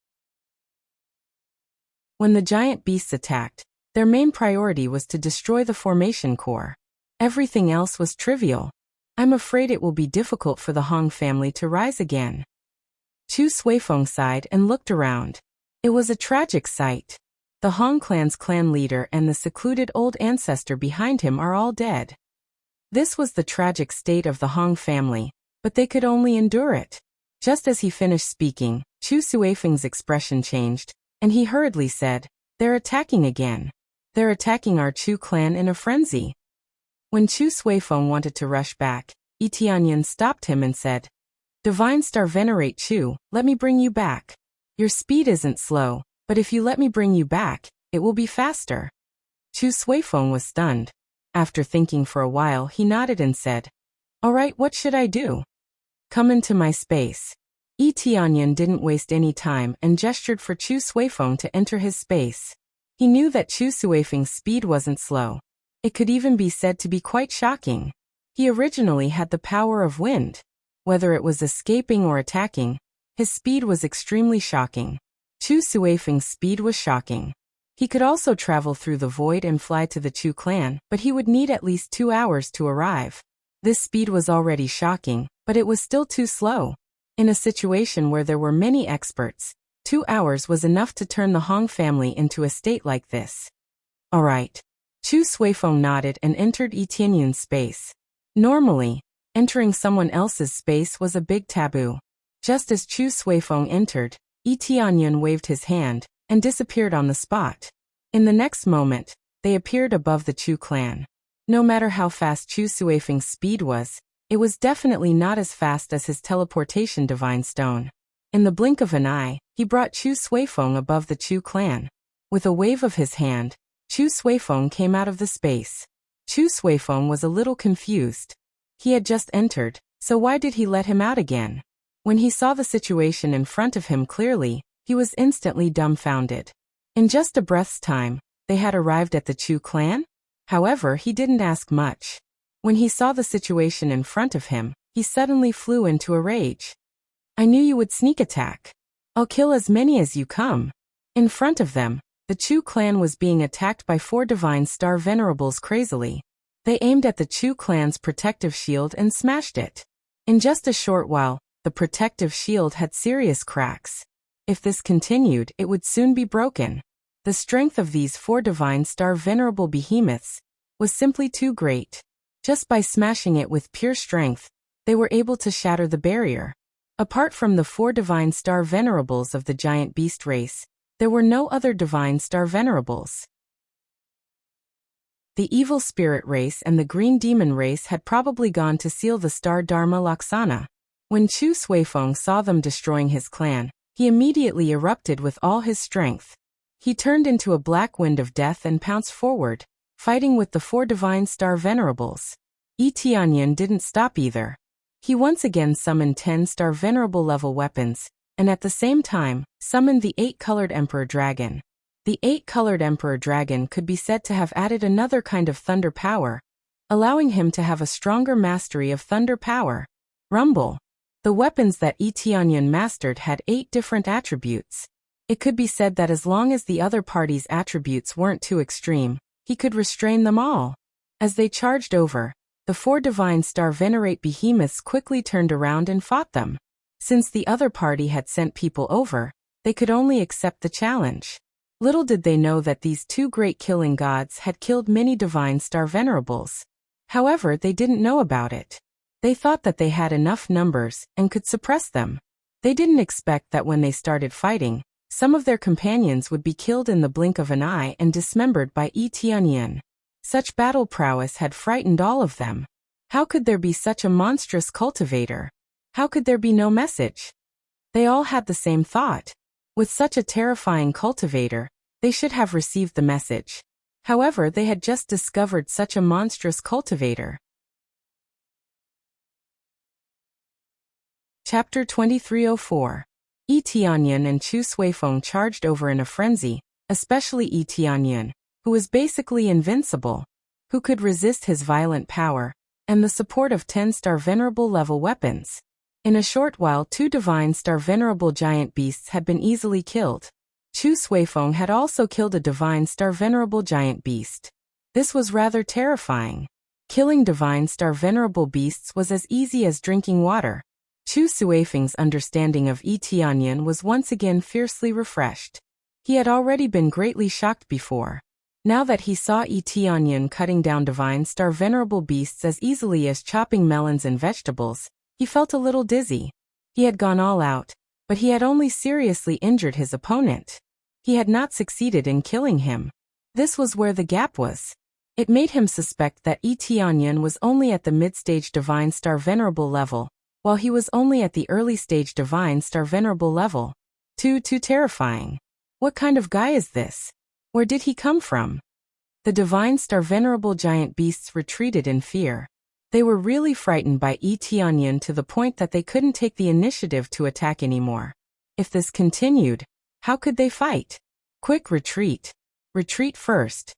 When the giant beasts attacked, their main priority was to destroy the formation core. Everything else was trivial. I'm afraid it will be difficult for the Hong family to rise again. Chu Suifeng sighed and looked around. It was a tragic sight. The Hong clan's clan leader and the secluded old ancestor behind him are all dead. This was the tragic state of the Hong family, but they could only endure it. Just as he finished speaking, Chu Suifeng's expression changed, and he hurriedly said, "They're attacking again. They're attacking our Chu clan in a frenzy." When Chu Suifeng wanted to rush back, Tianyun stopped him and said, "Divine Star Venerate Chu, let me bring you back. Your speed isn't slow, but if you let me bring you back, it will be faster." Chu Suifeng was stunned. After thinking for a while, he nodded and said, "All right, what should I do?" "Come into my space." Tianyun didn't waste any time and gestured for Chu Suifeng to enter his space. He knew that Chu Suifeng's speed wasn't slow. It could even be said to be quite shocking. He originally had the power of wind. Whether it was escaping or attacking, his speed was extremely shocking. Chu Suifeng's speed was shocking. He could also travel through the void and fly to the Chu clan, but he would need at least 2 hours to arrive. This speed was already shocking, but it was still too slow. In a situation where there were many experts, 2 hours was enough to turn the Hong family into a state like this. All right. Chu Suifeng nodded and entered Tianyun's space. Normally, entering someone else's space was a big taboo. Just as Chu Suifeng entered, Tianyun waved his hand and disappeared on the spot. In the next moment, they appeared above the Chu clan. No matter how fast Chu Suifeng's speed was, it was definitely not as fast as his teleportation divine stone. In the blink of an eye, he brought Chu Suifeng above the Chu clan. With a wave of his hand, Chu Suifeng came out of the space. Chu Suifeng was a little confused. He had just entered, so why did he let him out again? When he saw the situation in front of him clearly, he was instantly dumbfounded. In just a breath's time, they had arrived at the Chu clan? However, he didn't ask much. When he saw the situation in front of him, he suddenly flew into a rage. "I knew you would sneak attack. I'll kill as many as you come." In front of them, the Chu clan was being attacked by 4 divine star venerables crazily. They aimed at the Chu clan's protective shield and smashed it. In just a short while, the protective shield had serious cracks. If this continued, it would soon be broken. The strength of these 4 divine star venerable behemoths was simply too great. Just by smashing it with pure strength, they were able to shatter the barrier. Apart from the 4 divine star venerables of the giant beast race, there were no other divine star venerables. The evil spirit race and the green demon race had probably gone to seal the star Dharma Laksana. When Chu Suifeng saw them destroying his clan, he immediately erupted with all his strength. He turned into a black wind of death and pounced forward, fighting with the 4 divine star venerables. Yi Tianyan didn't stop either. He once again summoned 10-star venerable level weapons, and at the same time, summoned the 8-colored Emperor Dragon. The 8-colored Emperor Dragon could be said to have added another kind of thunder power, allowing him to have a stronger mastery of thunder power. Rumble. The weapons that Yi Tianyan mastered had 8 different attributes. It could be said that as long as the other party's attributes weren't too extreme, he could restrain them all. As they charged over, the 4 Divine Star Venerate behemoths quickly turned around and fought them. Since the other party had sent people over, they could only accept the challenge. Little did they know that these 2 great killing gods had killed many Divine Star Venerables. However, they didn't know about it. They thought that they had enough numbers and could suppress them. They didn't expect that when they started fighting, some of their companions would be killed in the blink of an eye and dismembered by Yi Tianyan. Such battle prowess had frightened all of them. How could there be such a monstrous cultivator? How could there be no message? They all had the same thought. With such a terrifying cultivator, they should have received the message. However, they had just discovered such a monstrous cultivator. Chapter 2304. Yi Tianyan and Chu Suifeng charged over in a frenzy, especially Yi Tianyan, who was basically invincible, who could resist his violent power, and the support of 10-star venerable level weapons. In a short while 2 Divine Star Venerable Giant Beasts had been easily killed. Chu Suifeng had also killed a Divine Star Venerable Giant Beast. This was rather terrifying. Killing Divine Star Venerable Beasts was as easy as drinking water. Chu Suifeng's understanding of Yi Tianyan was once again fiercely refreshed. He had already been greatly shocked before. Now that he saw Yi Tianyan cutting down Divine Star Venerable Beasts as easily as chopping melons and vegetables, he felt a little dizzy. He had gone all out, but he had only seriously injured his opponent. He had not succeeded in killing him. This was where the gap was. It made him suspect that Yi Tianyan was only at the mid-stage Divine Star Venerable level, while he was only at the early-stage Divine Star Venerable level. Too terrifying. What kind of guy is this? Where did he come from? The Divine Star Venerable Giant Beasts retreated in fear. They were really frightened by Yi Tianyan to the point that they couldn't take the initiative to attack anymore. If this continued, how could they fight? Quick retreat. Retreat first.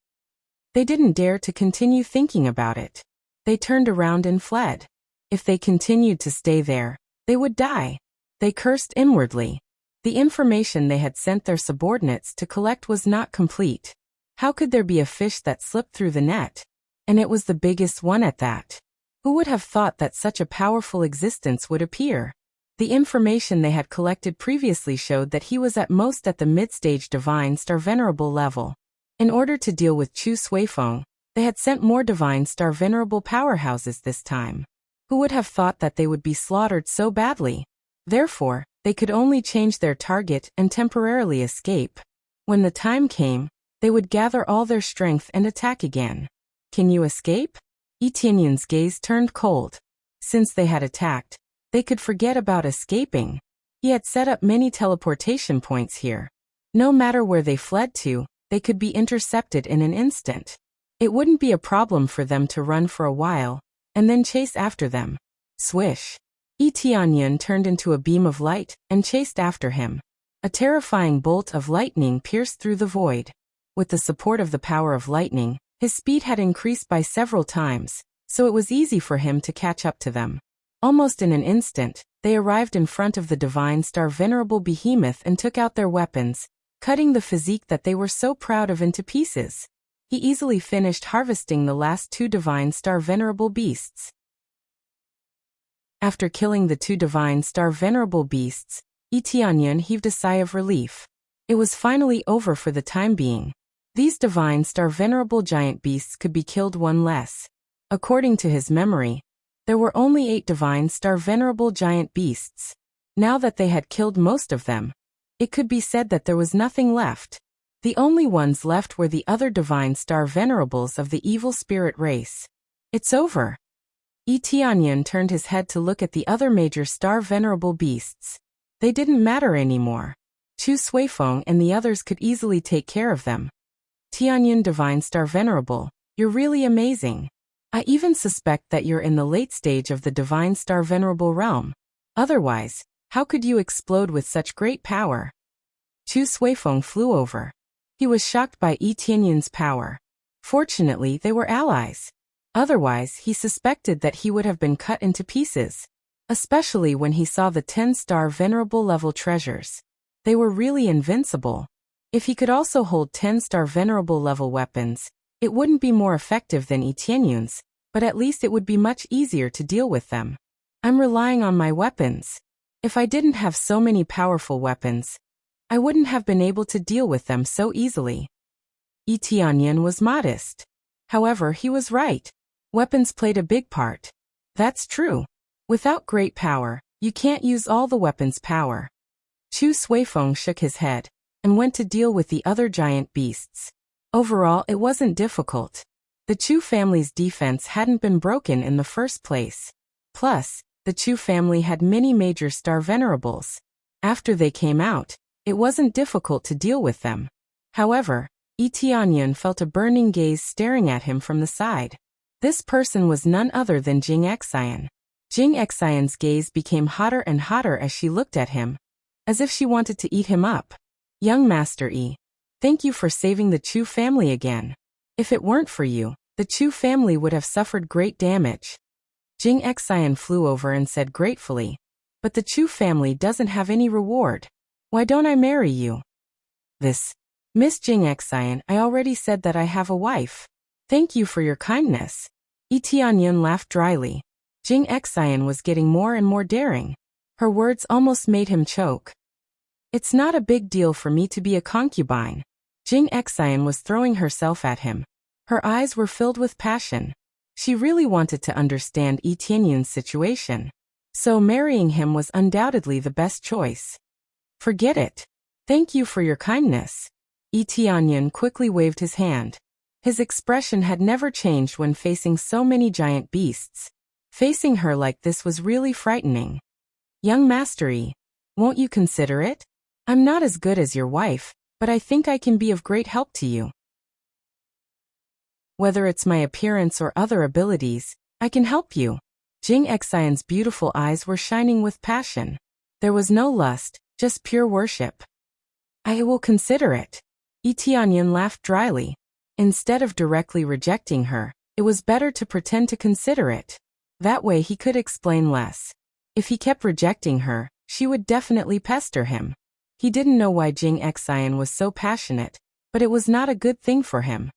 They didn't dare to continue thinking about it. They turned around and fled. If they continued to stay there, they would die. They cursed inwardly. The information they had sent their subordinates to collect was not complete. How could there be a fish that slipped through the net? And it was the biggest one at that. Who would have thought that such a powerful existence would appear? The information they had collected previously showed that he was at most at the mid-stage Divine Star Venerable level. In order to deal with Chu Suifeng, they had sent more Divine Star Venerable powerhouses this time. Who would have thought that they would be slaughtered so badly? Therefore, they could only change their target and temporarily escape. When the time came, they would gather all their strength and attack again. Can you escape? Yi Tianyan's gaze turned cold. Since they had attacked, they could forget about escaping. He had set up many teleportation points here. No matter where they fled to, they could be intercepted in an instant. It wouldn't be a problem for them to run for a while, and then chase after them. Swish. Yi Tianyan turned into a beam of light and chased after him. A terrifying bolt of lightning pierced through the void. With the support of the power of lightning, his speed had increased by several times, so it was easy for him to catch up to them. Almost in an instant, they arrived in front of the Divine Star Venerable Behemoth and took out their weapons, cutting the physique that they were so proud of into pieces. He easily finished harvesting the last 2 Divine Star Venerable Beasts. After killing the 2 Divine Star Venerable Beasts, Yi Tianyan heaved a sigh of relief. It was finally over for the time being. These Divine Star Venerable Giant Beasts could be killed one less. According to his memory, there were only 8 Divine Star Venerable Giant Beasts. Now that they had killed most of them, it could be said that there was nothing left. The only ones left were the other Divine Star Venerables of the evil spirit race. It's over. Yi Tianyan turned his head to look at the other major Star Venerable Beasts. They didn't matter anymore. Chu Suifeng and the others could easily take care of them. Tianyan Divine Star Venerable, you're really amazing. I even suspect that you're in the late stage of the Divine Star Venerable realm. Otherwise, how could you explode with such great power? Chu Suifeng flew over. He was shocked by Yi Tianyun's power. Fortunately, they were allies. Otherwise, he suspected that he would have been cut into pieces. Especially when he saw the 10-star Venerable level treasures. They were really invincible. If he could also hold 10-star Venerable level weapons, it wouldn't be more effective than Yi Tianyun's, but at least it would be much easier to deal with them. I'm relying on my weapons. If I didn't have so many powerful weapons, I wouldn't have been able to deal with them so easily. Yi Tianyun was modest. However, he was right. Weapons played a big part. That's true. Without great power, you can't use all the weapon's power. Chu Suifeng shook his head and went to deal with the other giant beasts. Overall, it wasn't difficult. The Chu family's defense hadn't been broken in the first place. Plus, the Chu family had many major star venerables. After they came out, it wasn't difficult to deal with them. However, Yi Tianyun felt a burning gaze staring at him from the side. This person was none other than Jing Xian. Jing Xian's gaze became hotter and hotter as she looked at him, as if she wanted to eat him up. Young Master Yi, thank you for saving the Chu family again. If it weren't for you, the Chu family would have suffered great damage. Jing Xian flew over and said gratefully, but the Chu family doesn't have any reward. Why don't I marry you? Miss Jing Xian, I already said that I have a wife. Thank you for your kindness. Yi Tianyun laughed dryly. Jing Xian was getting more and more daring. Her words almost made him choke. It's not a big deal for me to be a concubine. Jing Xian was throwing herself at him. Her eyes were filled with passion. She really wanted to understand Yi Tianyun's situation. So marrying him was undoubtedly the best choice. Forget it. Thank you for your kindness. Yi Tianyun quickly waved his hand. His expression had never changed when facing so many giant beasts. Facing her like this was really frightening. Young Master Yi, won't you consider it? I'm not as good as your wife, but I think I can be of great help to you. Whether it's my appearance or other abilities, I can help you. Jing Xian's beautiful eyes were shining with passion. There was no lust, just pure worship. I will consider it. Yi Tianyun laughed dryly. Instead of directly rejecting her, it was better to pretend to consider it. That way he could explain less. If he kept rejecting her, she would definitely pester him. He didn't know why Jing Xian was so passionate, but it was not a good thing for him.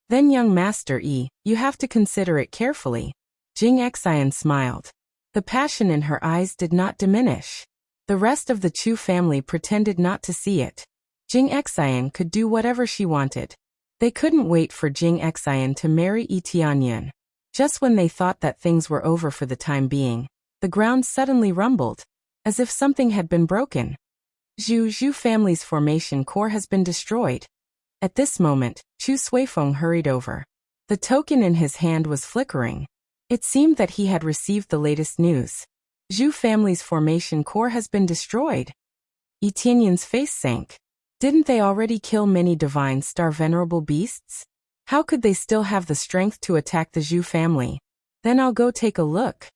Then young Master Yi, you have to consider it carefully. Jing Xian smiled. The passion in her eyes did not diminish. The rest of the Chu family pretended not to see it. Jing Xian could do whatever she wanted. They couldn't wait for Jing Xian to marry Yi Tianyun. Just when they thought that things were over for the time being, the ground suddenly rumbled, as if something had been broken. Zhu family's formation core has been destroyed. At this moment, Chu Suifeng hurried over. The token in his hand was flickering. It seemed that he had received the latest news. Zhu family's formation core has been destroyed. Yi Tianyun's face sank. Didn't they already kill many divine star venerable beasts? How could they still have the strength to attack the Zhu family? Then I'll go take a look.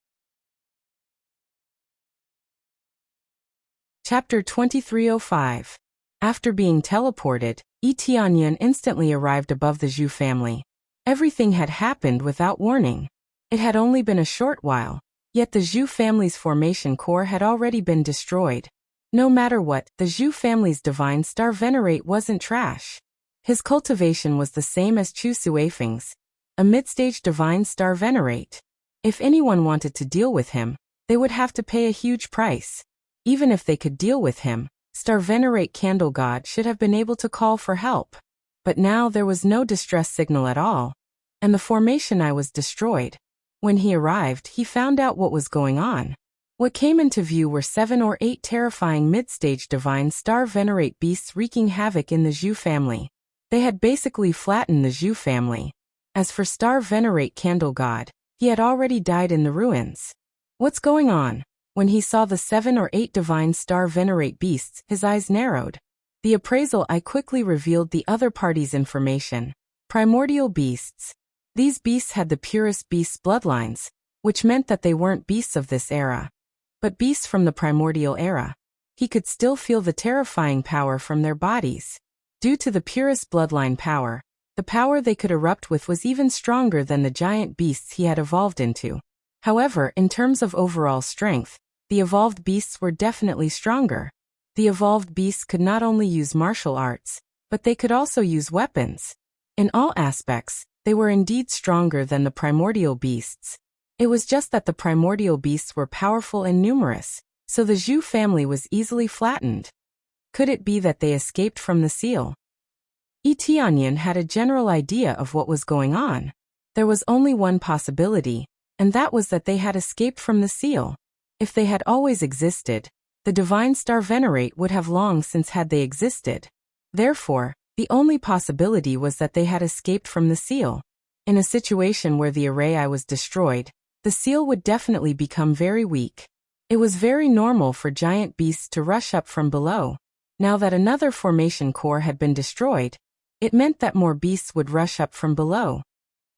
Chapter 2305. After being teleported, Yi Tianyun instantly arrived above the Zhu family. Everything had happened without warning. It had only been a short while, yet the Zhu family's formation core had already been destroyed. No matter what, the Zhu family's divine star venerate wasn't trash. His cultivation was the same as Chu Suifeng's, a mid-stage divine star venerate. If anyone wanted to deal with him, they would have to pay a huge price. Even if they could deal with him, Star Venerate Candle God should have been able to call for help. But now there was no distress signal at all, and the formation eye was destroyed. When he arrived, he found out what was going on. What came into view were 7 or 8 terrifying mid-stage divine star venerate beasts wreaking havoc in the Zhu family. They had basically flattened the Zhu family. As for Star Venerate Candle God, he had already died in the ruins. What's going on? When he saw the 7 or 8 divine star venerate beasts, his eyes narrowed. The appraisal eye quickly revealed the other party's information. Primordial beasts. These beasts had the purest beasts' bloodlines, which meant that they weren't beasts of this era, but beasts from the primordial era. He could still feel the terrifying power from their bodies. Due to the purest bloodline power, the power they could erupt with was even stronger than the giant beasts he had evolved into. However, in terms of overall strength, the evolved beasts were definitely stronger. The evolved beasts could not only use martial arts, but they could also use weapons. In all aspects, they were indeed stronger than the primordial beasts. It was just that the primordial beasts were powerful and numerous, so the Zhu family was easily flattened. Could it be that they escaped from the seal? Tianyan had a general idea of what was going on. There was only one possibility, and that was that they had escaped from the seal. If they had always existed, the divine star venerate would have long since had they existed. Therefore, the only possibility was that they had escaped from the seal. In a situation where the array was destroyed, the seal would definitely become very weak. It was very normal for giant beasts to rush up from below. Now that another formation core had been destroyed, it meant that more beasts would rush up from below.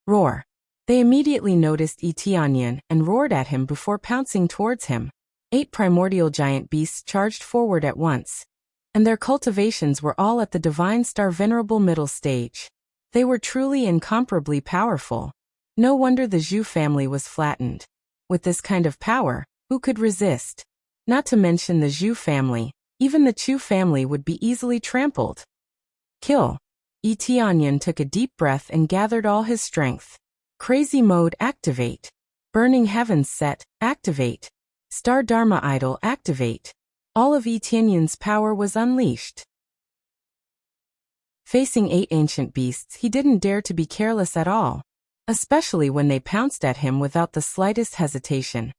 Roar. They immediately noticed Tianyan and roared at him before pouncing towards him. 8 primordial giant beasts charged forward at once, and their cultivations were all at the divine star venerable middle stage. They were truly incomparably powerful. No wonder the Zhu family was flattened. With this kind of power, who could resist? Not to mention the Zhu family, even the Chu family would be easily trampled. Kill. Tianyan took a deep breath and gathered all his strength. Crazy mode activate. Burning heavens set, activate. Star Dharma idol activate. All of Tianyan's power was unleashed. Facing 8 ancient beasts, he didn't dare to be careless at all, especially when they pounced at him without the slightest hesitation.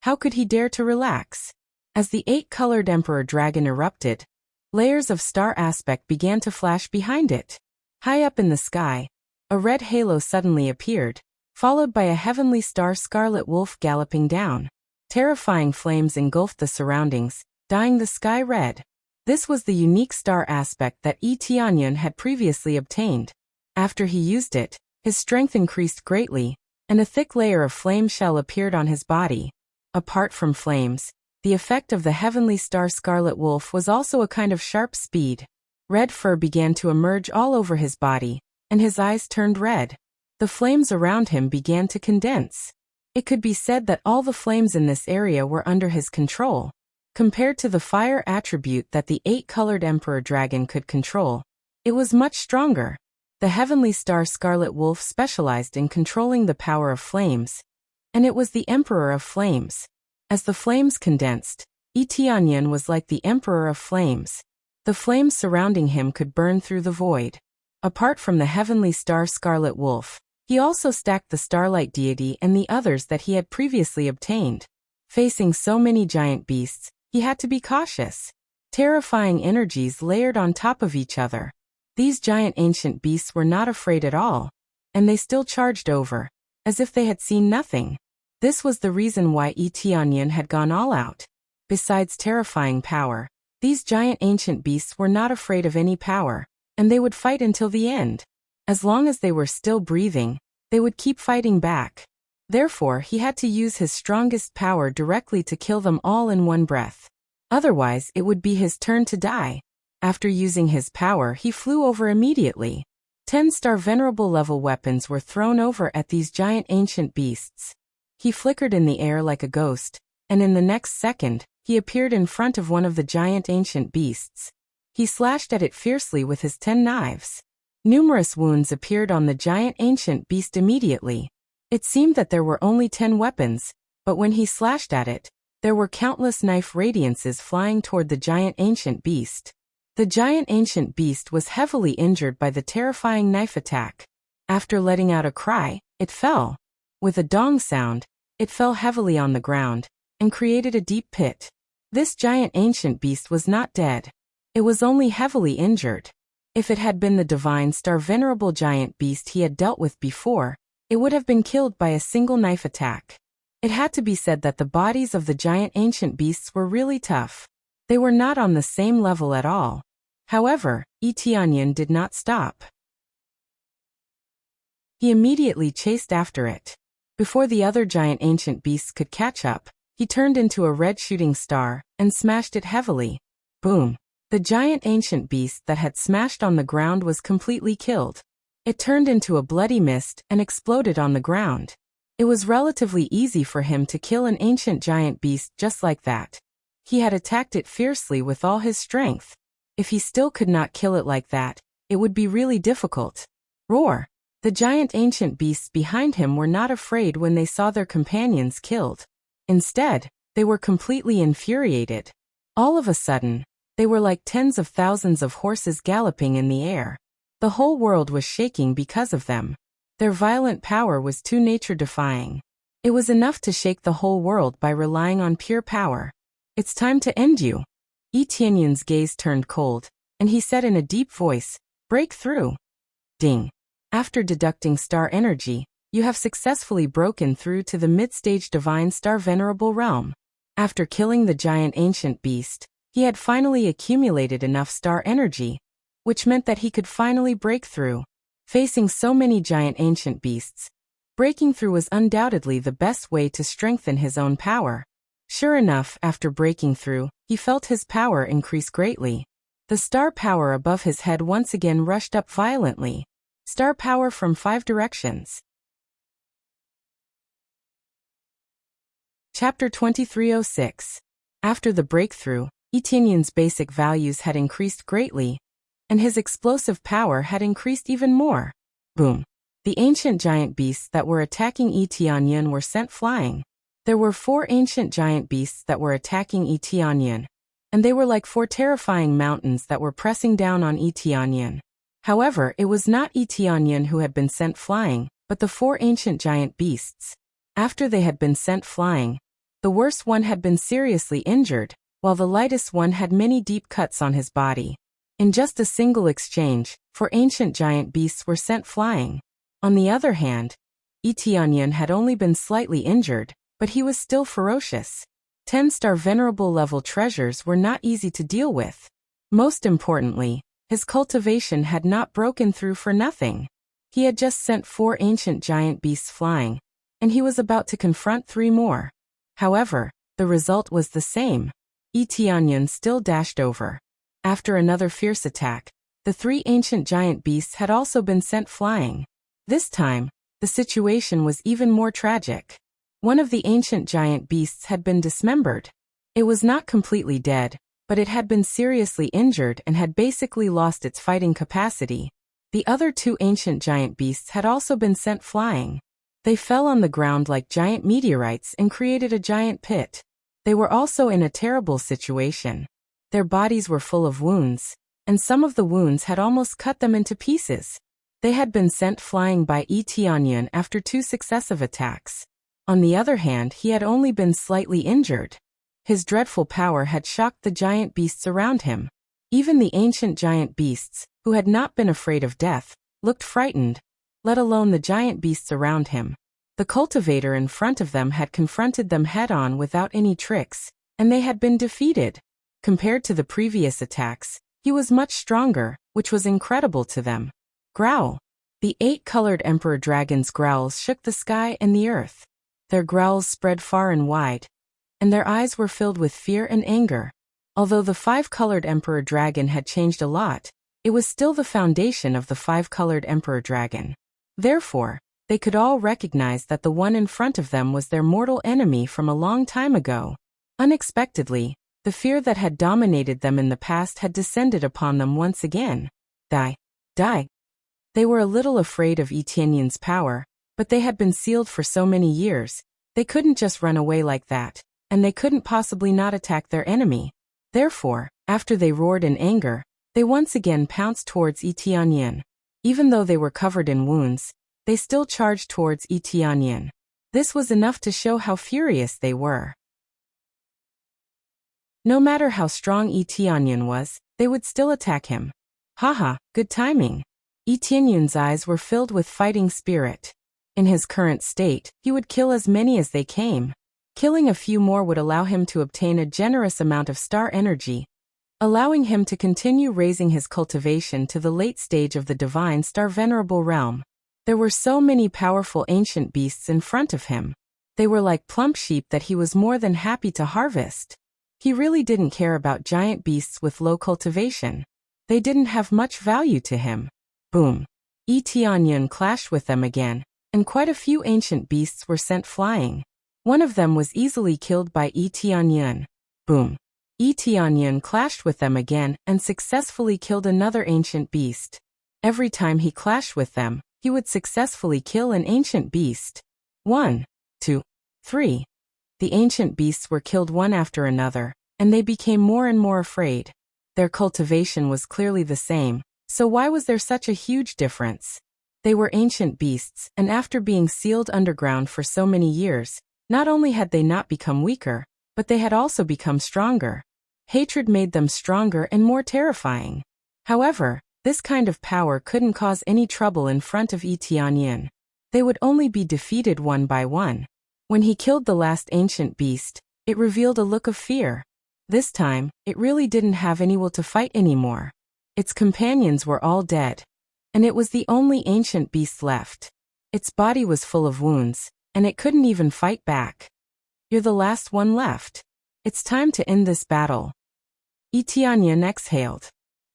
How could he dare to relax? As the 8-colored Emperor Dragon erupted, layers of star aspect began to flash behind it. High up in the sky, a red halo suddenly appeared, followed by a heavenly star Scarlet Wolf galloping down. Terrifying flames engulfed the surroundings, dyeing the sky red. This was the unique star aspect that Tianyan had previously obtained. After he used it, his strength increased greatly, and a thick layer of flame shell appeared on his body. Apart from flames, the effect of the heavenly star Scarlet Wolf was also a kind of sharp speed. Red fur began to emerge all over his body, and his eyes turned red. The flames around him began to condense. It could be said that all the flames in this area were under his control. Compared to the fire attribute that the 8-colored Emperor Dragon could control, it was much stronger. The heavenly star Scarlet Wolf specialized in controlling the power of flames, and it was the Emperor of Flames. As the flames condensed, Tianyan was like the Emperor of Flames. The flames surrounding him could burn through the void. Apart from the heavenly star Scarlet Wolf, he also stacked the Starlight Deity and the others that he had previously obtained. Facing so many giant beasts, he had to be cautious. Terrifying energies layered on top of each other. These giant ancient beasts were not afraid at all, and they still charged over, as if they had seen nothing. This was the reason why Tianyan had gone all out. Besides terrifying power, these giant ancient beasts were not afraid of any power, and they would fight until the end. As long as they were still breathing, they would keep fighting back. Therefore, he had to use his strongest power directly to kill them all in one breath. Otherwise, it would be his turn to die. After using his power, he flew over immediately. 10-star venerable level weapons were thrown over at these giant ancient beasts. He flickered in the air like a ghost, and in the next second, he appeared in front of one of the giant ancient beasts. He slashed at it fiercely with his 10 knives. Numerous wounds appeared on the giant ancient beast immediately. It seemed that there were only 10 weapons, but when he slashed at it, there were countless knife radiances flying toward the giant ancient beast. The giant ancient beast was heavily injured by the terrifying knife attack. After letting out a cry, it fell. With a dong sound, it fell heavily on the ground, and created a deep pit. This giant ancient beast was not dead. It was only heavily injured. If it had been the divine star venerable giant beast he had dealt with before, it would have been killed by a single knife attack. It had to be said that the bodies of the giant ancient beasts were really tough. They were not on the same level at all. However, Tianyan did not stop. He immediately chased after it. Before the other giant ancient beasts could catch up, he turned into a red shooting star and smashed it heavily. Boom! The giant ancient beast that had smashed on the ground was completely killed. It turned into a bloody mist and exploded on the ground. It was relatively easy for him to kill an ancient giant beast just like that. He had attacked it fiercely with all his strength. If he still could not kill it like that, it would be really difficult. Roar! The giant ancient beasts behind him were not afraid when they saw their companions killed. Instead, they were completely infuriated. All of a sudden, they were like tens of thousands of horses galloping in the air. The whole world was shaking because of them. Their violent power was too nature-defying. It was enough to shake the whole world by relying on pure power. It's time to end you. Etienne's gaze turned cold, and he said in a deep voice, "Break through." Ding. After deducting star energy, you have successfully broken through to the mid-stage divine star venerable realm. After killing the giant ancient beast, he had finally accumulated enough star energy, which meant that he could finally break through. Facing so many giant ancient beasts, breaking through was undoubtedly the best way to strengthen his own power. Sure enough, after breaking through, he felt his power increase greatly. The star power above his head once again rushed up violently. Star power from 5 directions. Chapter 2306. After the breakthrough, Etienne's basic values had increased greatly, and his explosive power had increased even more. Boom! The ancient giant beasts that were attacking Etienne were sent flying. There were 4 ancient giant beasts that were attacking Etienne, and they were like 4 terrifying mountains that were pressing down on Etienne. However, it was not Etienne who had been sent flying, but the 4 ancient giant beasts. After they had been sent flying, the worst one had been seriously injured, while the lightest one had many deep cuts on his body. In just a single exchange, 4 ancient giant beasts were sent flying. On the other hand, Etienne had only been slightly injured, but he was still ferocious. 10-star venerable level treasures were not easy to deal with. Most importantly, his cultivation had not broken through for nothing. He had just sent 4 ancient giant beasts flying, and he was about to confront 3 more. However, the result was the same. Etienne still dashed over. After another fierce attack, the 3 ancient giant beasts had also been sent flying. This time, the situation was even more tragic. One of the ancient giant beasts had been dismembered. It was not completely dead, but it had been seriously injured and had basically lost its fighting capacity. The other 2 ancient giant beasts had also been sent flying. They fell on the ground like giant meteorites and created a giant pit. They were also in a terrible situation. Their bodies were full of wounds, and some of the wounds had almost cut them into pieces. They had been sent flying by Etienne after 2 successive attacks. On the other hand, he had only been slightly injured. His dreadful power had shocked the giant beasts around him. Even the ancient giant beasts, who had not been afraid of death, looked frightened, let alone the giant beasts around him. The cultivator in front of them had confronted them head-on without any tricks, and they had been defeated. Compared to the previous attacks, he was much stronger, which was incredible to them. Growl! The 8-colored emperor dragons' growls shook the sky and the earth. Their growls spread far and wide, and their eyes were filled with fear and anger. Although the 5-colored emperor dragon had changed a lot, it was still the foundation of the 5-colored emperor dragon. Therefore, they could all recognize that the one in front of them was their mortal enemy from a long time ago. Unexpectedly, the fear that had dominated them in the past had descended upon them once again. Die! Die! They were a little afraid of Etienne's power, but they had been sealed for so many years, they couldn't just run away like that, and they couldn't possibly not attack their enemy. Therefore, after they roared in anger, they once again pounced towards Etienne. Even though they were covered in wounds, they still charged towards Etienne. This was enough to show how furious they were. No matter how strong Etienne was, they would still attack him. Haha, good timing. Etienne's eyes were filled with fighting spirit. In his current state, he would kill as many as they came. Killing a few more would allow him to obtain a generous amount of star energy, allowing him to continue raising his cultivation to the late stage of the divine star venerable realm. There were so many powerful ancient beasts in front of him. They were like plump sheep that he was more than happy to harvest. He really didn't care about giant beasts with low cultivation. They didn't have much value to him. Boom! Yi Tianyun clashed with them again, and quite a few ancient beasts were sent flying. One of them was easily killed by Yi Tianyun. Boom! Yi Tianyun clashed with them again and successfully killed another ancient beast. Every time he clashed with them, he would successfully kill an ancient beast. 1, 2, 3. The ancient beasts were killed one after another, and they became more and more afraid. Their cultivation was clearly the same, so why was there such a huge difference? They were ancient beasts, and after being sealed underground for so many years, not only had they not become weaker, but they had also become stronger. Hatred made them stronger and more terrifying. However, this kind of power couldn't cause any trouble in front of Yi Tianyun. They would only be defeated one by one. When he killed the last ancient beast, it revealed a look of fear. This time, it really didn't have any will to fight anymore. Its companions were all dead. And it was the only ancient beast left. Its body was full of wounds, and it couldn't even fight back. You're the last one left. It's time to end this battle. Yi Tianyun exhaled.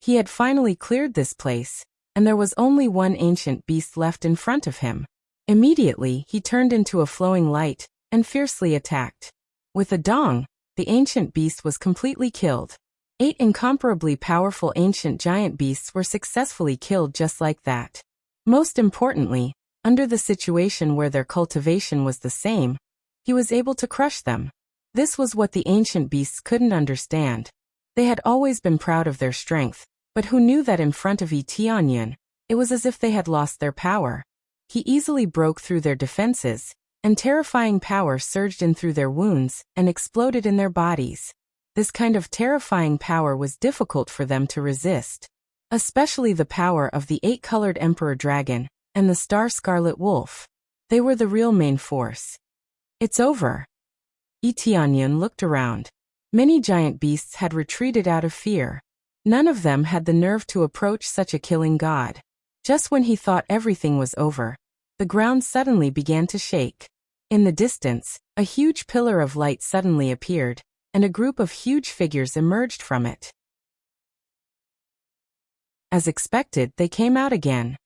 He had finally cleared this place, and there was only one ancient beast left in front of him. Immediately, he turned into a flowing light, and fiercely attacked. With a dong, the ancient beast was completely killed. 8 incomparably powerful ancient giant beasts were successfully killed just like that. Most importantly, under the situation where their cultivation was the same, he was able to crush them. This was what the ancient beasts couldn't understand. They had always been proud of their strength, but who knew that in front of Yi Tianyun, it was as if they had lost their power. He easily broke through their defenses, and terrifying power surged in through their wounds and exploded in their bodies. This kind of terrifying power was difficult for them to resist, especially the power of the 8-colored Emperor Dragon and the Star Scarlet Wolf. They were the real main force. It's over. Yi Tianyun looked around. Many giant beasts had retreated out of fear. None of them had the nerve to approach such a killing god. Just when he thought everything was over, the ground suddenly began to shake. In the distance, a huge pillar of light suddenly appeared, and a group of huge figures emerged from it. As expected, they came out again.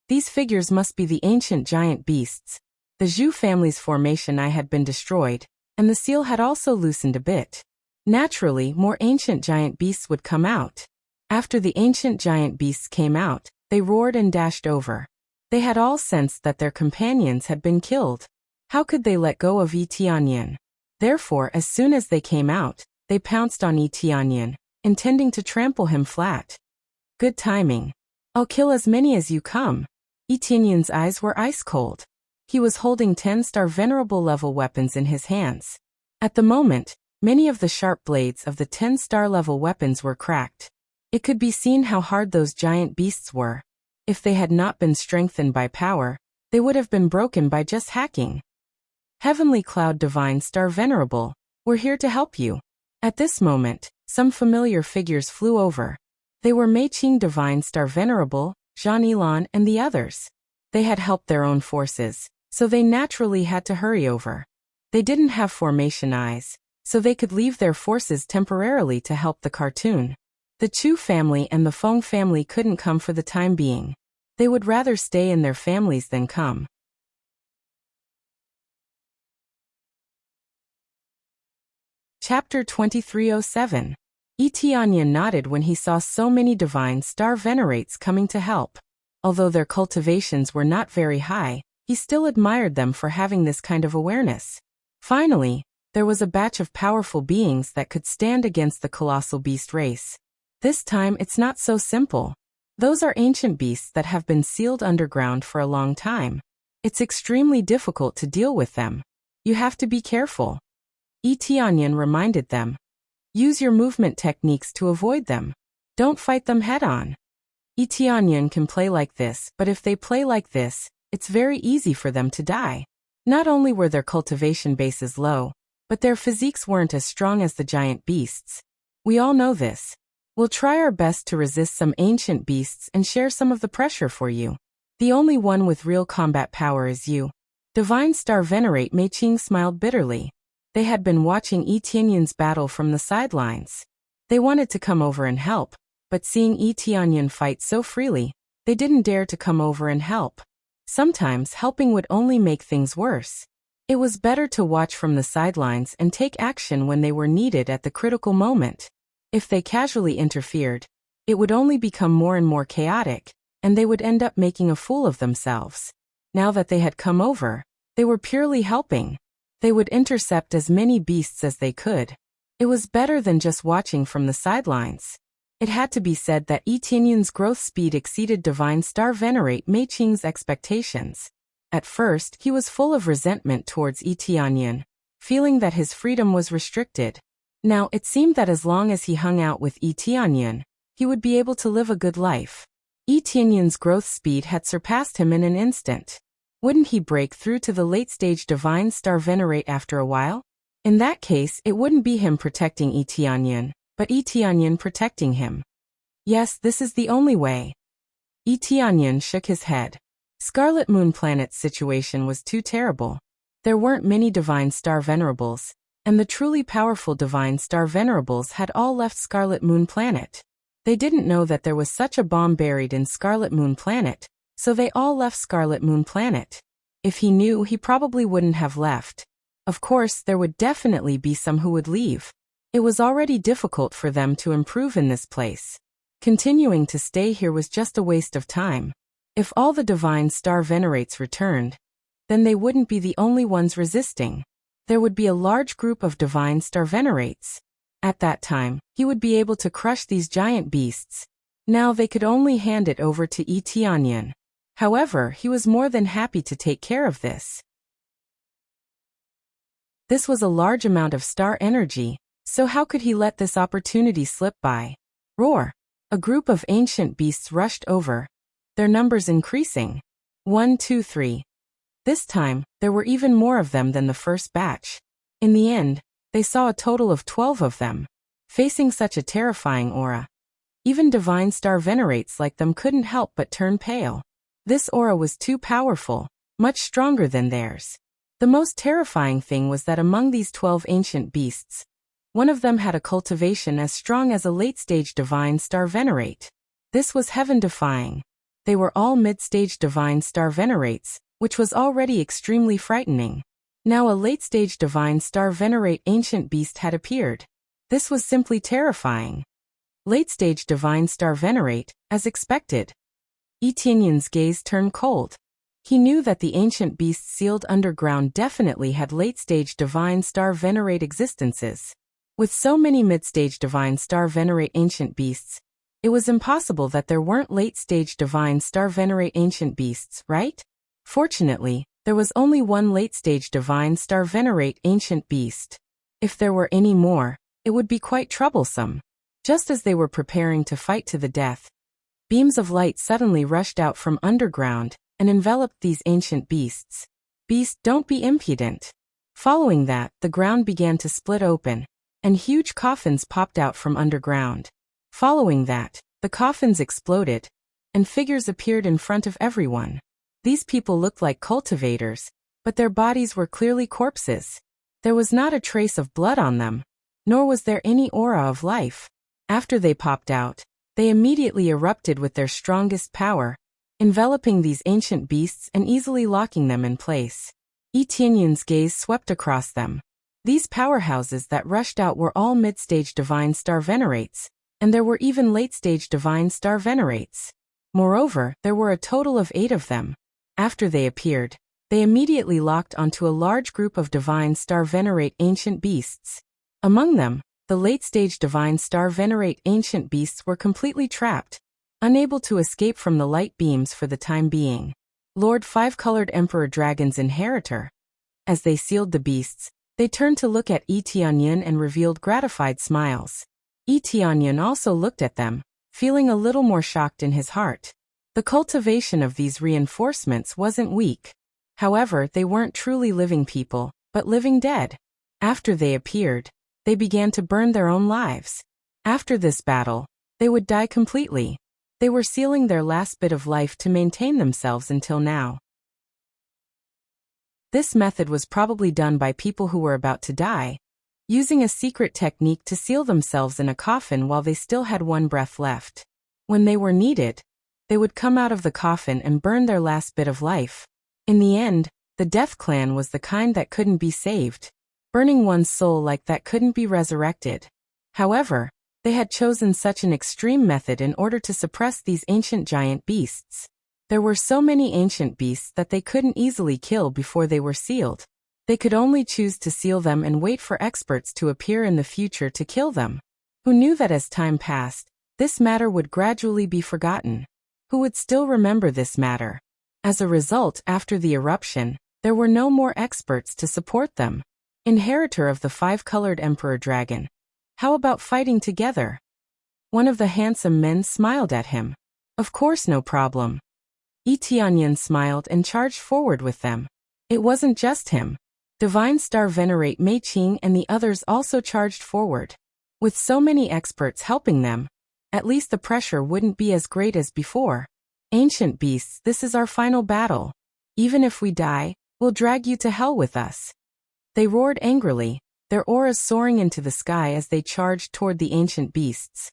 These figures must be the ancient giant beasts. The Zhu family's formation eye had been destroyed, and the seal had also loosened a bit. Naturally, more ancient giant beasts would come out. After the ancient giant beasts came out, they roared and dashed over. They had all sensed that their companions had been killed. How could they let go of Yi Tianyun? Therefore, as soon as they came out, they pounced on Yi Tianyun, intending to trample him flat. Good timing. I'll kill as many as you come. Yi Tianyun's eyes were ice cold. He was holding 10-star venerable level weapons in his hands. At the moment, many of the sharp blades of the 10-star level weapons were cracked. It could be seen how hard those giant beasts were. If they had not been strengthened by power, they would have been broken by just hacking. Heavenly Cloud Divine Star Venerable, we're here to help you. At this moment, some familiar figures flew over. They were Mei Qing Divine Star Venerable, Zhang Yilan, and the others. They had helped their own forces, so they naturally had to hurry over. They didn't have formation eyes, so they could leave their forces temporarily to help the cartoon. The Chu family and the Feng family couldn't come for the time being. They would rather stay in their families than come. Chapter 2307. Yi Tianyun nodded when he saw so many divine star venerates coming to help. Although their cultivations were not very high, he still admired them for having this kind of awareness. Finally, there was a batch of powerful beings that could stand against the colossal beast race. This time it's not so simple. Those are ancient beasts that have been sealed underground for a long time. It's extremely difficult to deal with them. You have to be careful. Yi Tianyun reminded them. Use your movement techniques to avoid them. Don't fight them head-on. Yi Tianyun can play like this, but if they play like this, it's very easy for them to die. Not only were their cultivation bases low, but their physiques weren't as strong as the giant beasts. We all know this. We'll try our best to resist some ancient beasts and share some of the pressure for you. The only one with real combat power is you. Divine Star Venerate Mei Qing smiled bitterly. They had been watching Yi Tianyun's battle from the sidelines. They wanted to come over and help, but seeing Yi Tianyun fight so freely, they didn't dare to come over and help. Sometimes helping would only make things worse. It was better to watch from the sidelines and take action when they were needed at the critical moment. If they casually interfered, it would only become more and more chaotic, and they would end up making a fool of themselves. Now that they had come over, they were purely helping. They would intercept as many beasts as they could. It was better than just watching from the sidelines. It had to be said that Yi Tianyun's growth speed exceeded Divine Star Venerate Mei Qing's expectations. At first, he was full of resentment towards Yi Tianyun, feeling that his freedom was restricted. Now, it seemed that as long as he hung out with Yi Tianyun, he would be able to live a good life. Yi Tianyun's growth speed had surpassed him in an instant. Wouldn't he break through to the late-stage Divine Star Venerate after a while? In that case, it wouldn't be him protecting Yi Tianyun, but Yi Tianyun protecting him. Yes, this is the only way. Yi Tianyun shook his head. Scarlet Moon Planet's situation was too terrible. There weren't many Divine Star Venerables, and the truly powerful Divine Star Venerables had all left Scarlet Moon Planet. They didn't know that there was such a bomb buried in Scarlet Moon Planet, so they all left Scarlet Moon Planet. If he knew, he probably wouldn't have left. Of course, there would definitely be some who would leave. It was already difficult for them to improve in this place. Continuing to stay here was just a waste of time. If all the Divine Star Venerates returned, then they wouldn't be the only ones resisting. There would be a large group of Divine Star Venerates. At that time, he would be able to crush these giant beasts. Now they could only hand it over to Yi Tianyun. However, he was more than happy to take care of this. This was a large amount of star energy, so how could he let this opportunity slip by? Roar! A group of ancient beasts rushed over, their numbers increasing. 1, 2, 3. This time, there were even more of them than the first batch. In the end, they saw a total of 12 of them. Facing such a terrifying aura, even Divine Star Venerates like them couldn't help but turn pale. This aura was too powerful, much stronger than theirs. The most terrifying thing was that among these 12 ancient beasts, one of them had a cultivation as strong as a late-stage Divine Star Venerate. This was heaven-defying. They were all mid-stage Divine Star Venerates, which was already extremely frightening. Now a late-stage Divine Star Venerate ancient beast had appeared. This was simply terrifying. Late-stage Divine Star Venerate, as expected. Yi Tianyun's gaze turned cold. He knew that the ancient beasts sealed underground definitely had late-stage Divine Star Venerate existences. With so many mid-stage Divine Star Venerate ancient beasts, it was impossible that there weren't late-stage Divine Star Venerate ancient beasts, right? Fortunately, there was only one late-stage Divine Star Venerate ancient beast. If there were any more, it would be quite troublesome. Just as they were preparing to fight to the death, beams of light suddenly rushed out from underground and enveloped these ancient beasts. Beast, don't be impudent. Following that, the ground began to split open, and huge coffins popped out from underground. Following that, the coffins exploded, and figures appeared in front of everyone. These people looked like cultivators, but their bodies were clearly corpses. There was not a trace of blood on them, nor was there any aura of life. After they popped out, they immediately erupted with their strongest power, enveloping these ancient beasts and easily locking them in place. Yi Tianyun's gaze swept across them. These powerhouses that rushed out were all mid-stage Divine Star Venerates, and there were even late-stage Divine Star Venerates. Moreover, there were a total of 8 of them. After they appeared, they immediately locked onto a large group of Divine Star Venerate ancient beasts. Among them, the late-stage Divine Star Venerate ancient beasts were completely trapped, unable to escape from the light beams for the time being. Lord Five-Colored Emperor Dragon's inheritor. As they sealed the beasts, they turned to look at Yi Tianyun and revealed gratified smiles. Yi Tianyun also looked at them, feeling a little more shocked in his heart. The cultivation of these reinforcements wasn't weak. However, they weren't truly living people, but living dead. After they appeared, they began to burn their own lives. After this battle, they would die completely. They were sealing their last bit of life to maintain themselves until now. This method was probably done by people who were about to die, using a secret technique to seal themselves in a coffin while they still had one breath left. When they were needed, they would come out of the coffin and burn their last bit of life. In the end, the Death Clan was the kind that couldn't be saved. Burning one's soul like that couldn't be resurrected. However, they had chosen such an extreme method in order to suppress these ancient giant beasts. There were so many ancient beasts that they couldn't easily kill before they were sealed. They could only choose to seal them and wait for experts to appear in the future to kill them. Who knew that as time passed, this matter would gradually be forgotten? Who would still remember this matter? As a result, after the eruption, there were no more experts to support them. Inheritor of the five-colored Emperor Dragon. How about fighting together? One of the handsome men smiled at him. Of course, no problem. Tianyan smiled and charged forward with them. It wasn't just him. Divine Star Venerate Mei Qing and the others also charged forward. With so many experts helping them, at least the pressure wouldn't be as great as before. Ancient beasts, this is our final battle. Even if we die, we'll drag you to hell with us. They roared angrily, their auras soaring into the sky as they charged toward the ancient beasts.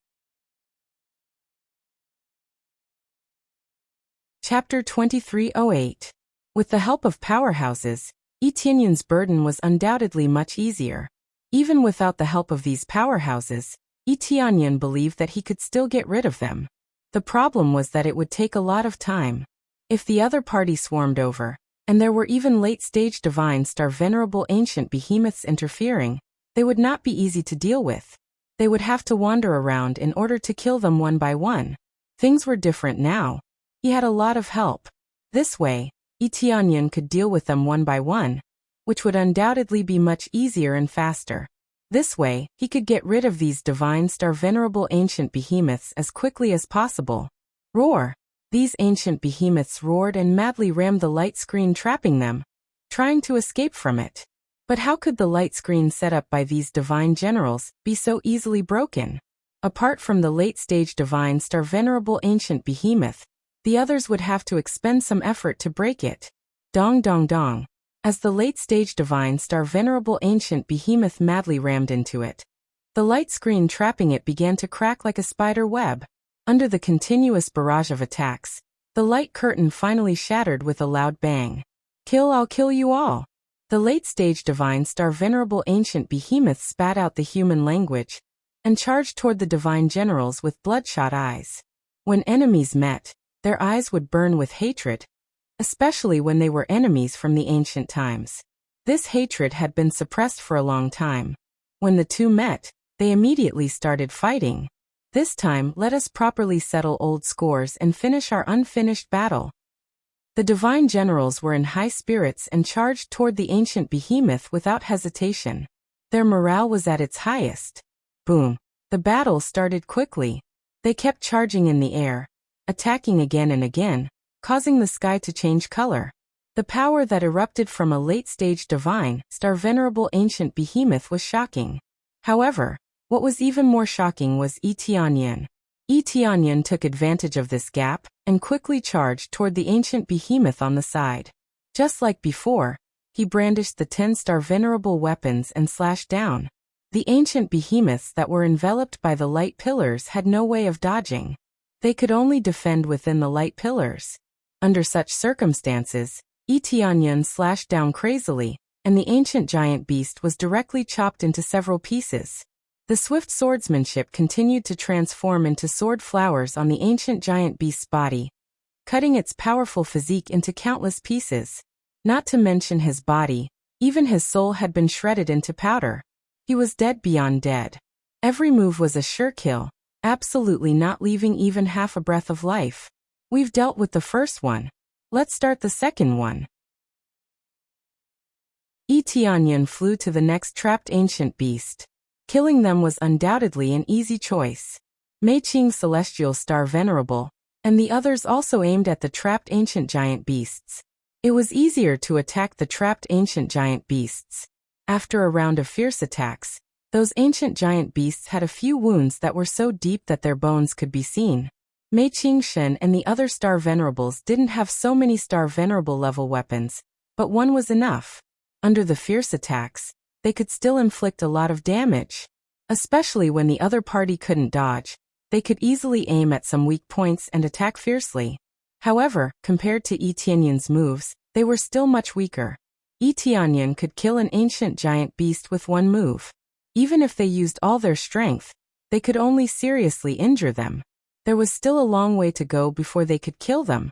Chapter 2308. With the help of powerhouses, Tianyan's burden was undoubtedly much easier. Even without the help of these powerhouses, Tianyan believed that he could still get rid of them. The problem was that it would take a lot of time. If the other party swarmed over, and there were even late-stage Divine Star Venerable Ancient Behemoths interfering, they would not be easy to deal with. They would have to wander around in order to kill them one by one. Things were different now. He had a lot of help. This way, Tianyan could deal with them one by one, which would undoubtedly be much easier and faster. This way, he could get rid of these Divine Star Venerable Ancient Behemoths as quickly as possible. Roar! These ancient behemoths roared and madly rammed the light screen, trapping them, trying to escape from it. But how could the light screen set up by these divine generals be so easily broken? Apart from the late-stage Divine Star Venerable Ancient Behemoth, the others would have to expend some effort to break it. Dong dong dong. As the late-stage Divine Star Venerable Ancient Behemoth madly rammed into it, the light screen trapping it began to crack like a spider web. Under the continuous barrage of attacks, the light curtain finally shattered with a loud bang. I'll kill you all. The late-stage Divine Star Venerable Ancient Behemoth spat out the human language and charged toward the divine generals with bloodshot eyes. When enemies met, their eyes would burn with hatred, especially when they were enemies from the ancient times. This hatred had been suppressed for a long time. When the two met, they immediately started fighting. This time, let us properly settle old scores and finish our unfinished battle. The divine generals were in high spirits and charged toward the ancient behemoth without hesitation. Their morale was at its highest. Boom! The battle started quickly. They kept charging in the air, attacking again and again, causing the sky to change color. The power that erupted from a late-stage Divine Star Venerable Ancient Behemoth was shocking. However, what was even more shocking was Tianyan. Tianyan took advantage of this gap and quickly charged toward the ancient behemoth on the side. Just like before, he brandished the 10-star venerable weapons and slashed down. The ancient behemoths that were enveloped by the light pillars had no way of dodging. They could only defend within the light pillars. Under such circumstances, Tianyan slashed down crazily, and the ancient giant beast was directly chopped into several pieces. The swift swordsmanship continued to transform into sword flowers on the ancient giant beast's body, cutting its powerful physique into countless pieces. Not to mention his body, even his soul had been shredded into powder. He was dead beyond dead. Every move was a sure kill, absolutely not leaving even half a breath of life. We've dealt with the first one. Let's start the second one. Tianyan flew to the next trapped ancient beast. Killing them was undoubtedly an easy choice. Mei Qing's Celestial Star Venerable, and the others also aimed at the trapped ancient giant beasts. It was easier to attack the trapped ancient giant beasts. After a round of fierce attacks, those ancient giant beasts had a few wounds that were so deep that their bones could be seen. Mei Qingsheng and the other Star Venerables didn't have so many Star Venerable level weapons, but one was enough. Under the fierce attacks, they could still inflict a lot of damage. Especially when the other party couldn't dodge, they could easily aim at some weak points and attack fiercely. However, compared to Yi Tianyun's moves, they were still much weaker. Yi Tianyun could kill an ancient giant beast with one move. Even if they used all their strength, they could only seriously injure them. There was still a long way to go before they could kill them.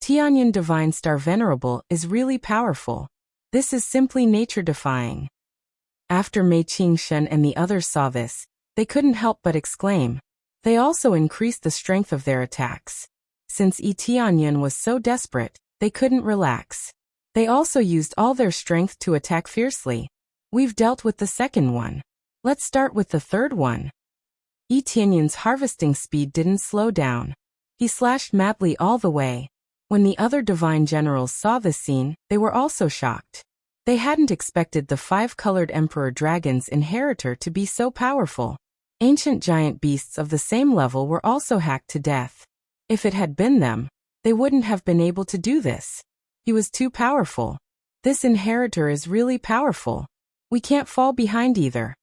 Tianyun Divine Star Venerable is really powerful. This is simply nature-defying. After Mei Qingsheng and the others saw this, they couldn't help but exclaim. They also increased the strength of their attacks. Since Yi Tianyun was so desperate, they couldn't relax. They also used all their strength to attack fiercely. We've dealt with the second one. Let's start with the third one. Yi Tianyun's harvesting speed didn't slow down. He slashed madly all the way. When the other divine generals saw this scene, they were also shocked. They hadn't expected the five-colored Emperor Dragon's inheritor to be so powerful. Ancient giant beasts of the same level were also hacked to death. If it had been them, they wouldn't have been able to do this. He was too powerful. This inheritor is really powerful. We can't fall behind either.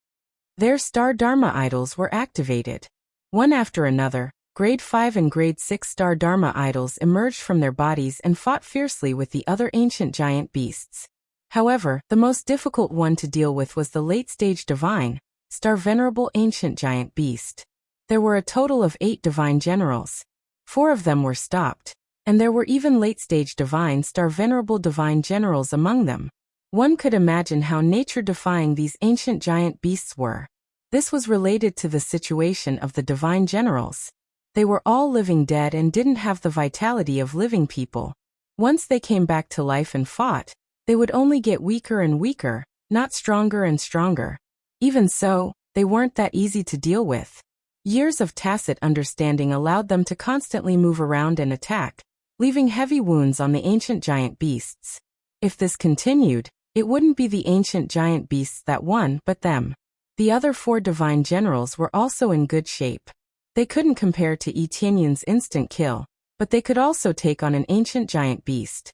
Their Star Dharma idols were activated. One after another, Grade 5 and Grade 6 Star Dharma idols emerged from their bodies and fought fiercely with the other ancient giant beasts. However, the most difficult one to deal with was the late-stage divine, Star Venerable Ancient Giant Beast. There were a total of 8 divine generals. 4 of them were stopped, and there were even late-stage divine Star Venerable divine generals among them. One could imagine how nature-defying these ancient giant beasts were. This was related to the situation of the divine generals. They were all living dead and didn't have the vitality of living people. Once they came back to life and fought, they would only get weaker and weaker, not stronger and stronger. Even so, they weren't that easy to deal with. Years of tacit understanding allowed them to constantly move around and attack, leaving heavy wounds on the ancient giant beasts. If this continued, it wouldn't be the ancient giant beasts that won, but them. The other 4 divine generals were also in good shape. They couldn't compare to Yi Tianyun's instant kill, but they could also take on an ancient giant beast.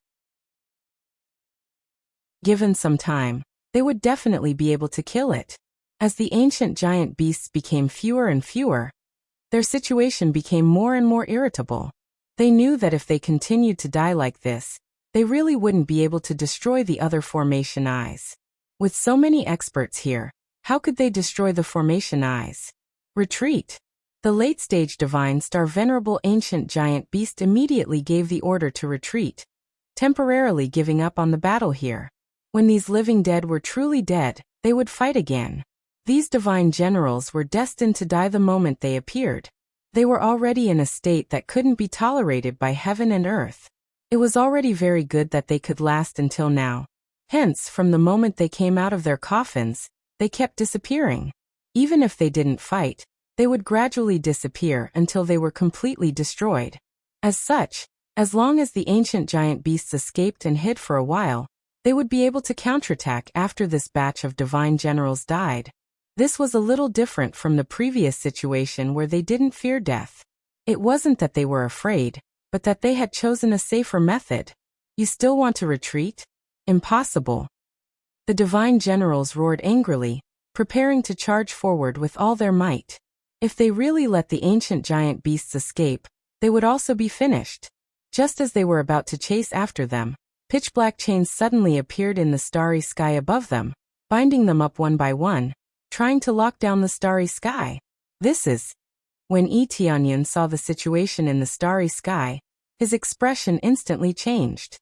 Given some time, they would definitely be able to kill it. As the ancient giant beasts became fewer and fewer, their situation became more and more irritable. They knew that if they continued to die like this, they really wouldn't be able to destroy the other formation eyes. With so many experts here, how could they destroy the formation eyes? Retreat! The late-stage divine Star Venerable Ancient Giant Beast immediately gave the order to retreat, temporarily giving up on the battle here. When these living dead were truly dead, they would fight again. These divine generals were destined to die the moment they appeared. They were already in a state that couldn't be tolerated by heaven and earth. It was already very good that they could last until now. Hence, from the moment they came out of their coffins, they kept disappearing. Even if they didn't fight, they would gradually disappear until they were completely destroyed. As such, as long as the ancient giant beasts escaped and hid for a while, they would be able to counterattack after this batch of divine generals died. This was a little different from the previous situation where they didn't fear death. It wasn't that they were afraid, but that they had chosen a safer method. You still want to retreat? Impossible. The divine generals roared angrily, preparing to charge forward with all their might. If they really let the ancient giant beasts escape, they would also be finished. Just as they were about to chase after them, pitch-black chains suddenly appeared in the starry sky above them, binding them up one by one, trying to lock down the starry sky. This is... When Yi Tianyun saw the situation in the starry sky, his expression instantly changed.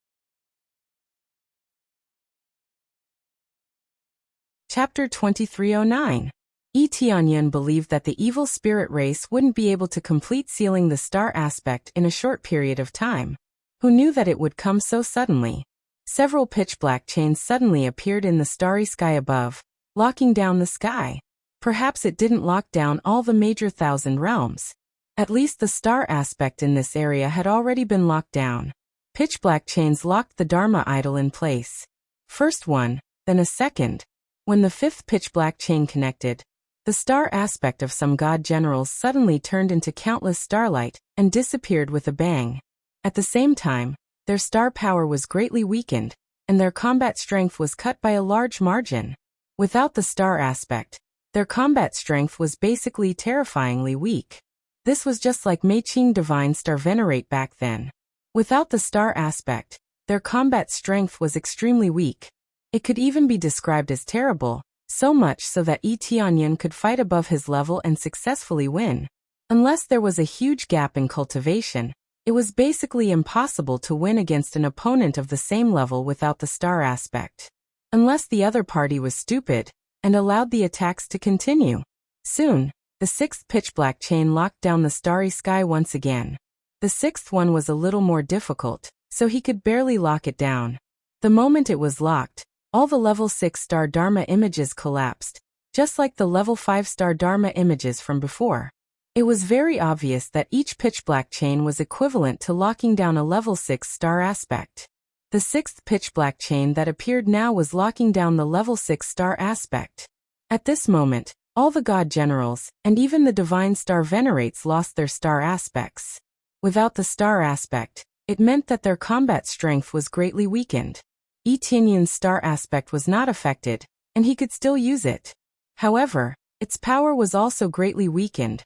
Chapter 2309. Yi Tianyun believed that the evil spirit race wouldn't be able to complete sealing the star aspect in a short period of time. Who knew that it would come so suddenly? Several pitch-black chains suddenly appeared in the starry sky above, locking down the sky. Perhaps it didn't lock down all the major 1,000 realms. At least the star aspect in this area had already been locked down. Pitch-black chains locked the Dharma idol in place. First one, then a second. When the 5th pitch-black chain connected, The star aspect of some god generals suddenly turned into countless starlight and disappeared with a bang. At the same time, their star power was greatly weakened, and their combat strength was cut by a large margin. Without the star aspect, their combat strength was basically terrifyingly weak. This was just like Mei Qing Divine Star Venerate back then. Without the star aspect, their combat strength was extremely weak. It could even be described as terrible, so much so that Yi Tianyan could fight above his level and successfully win. Unless there was a huge gap in cultivation, it was basically impossible to win against an opponent of the same level without the star aspect. Unless the other party was stupid and allowed the attacks to continue. Soon, the sixth pitch-black chain locked down the starry sky once again. The sixth one was a little more difficult, so he could barely lock it down. The moment it was locked, all the level 6 star Dharma images collapsed, just like the level 5 star Dharma images from before. It was very obvious that each pitch-black chain was equivalent to locking down a level 6 star aspect. The sixth pitch-black chain that appeared now was locking down the level 6 star aspect. At this moment, all the god generals, and even the divine star venerates lost their star aspects. Without the star aspect, it meant that their combat strength was greatly weakened. Yi Tianyan's star aspect was not affected, and he could still use it. However, its power was also greatly weakened,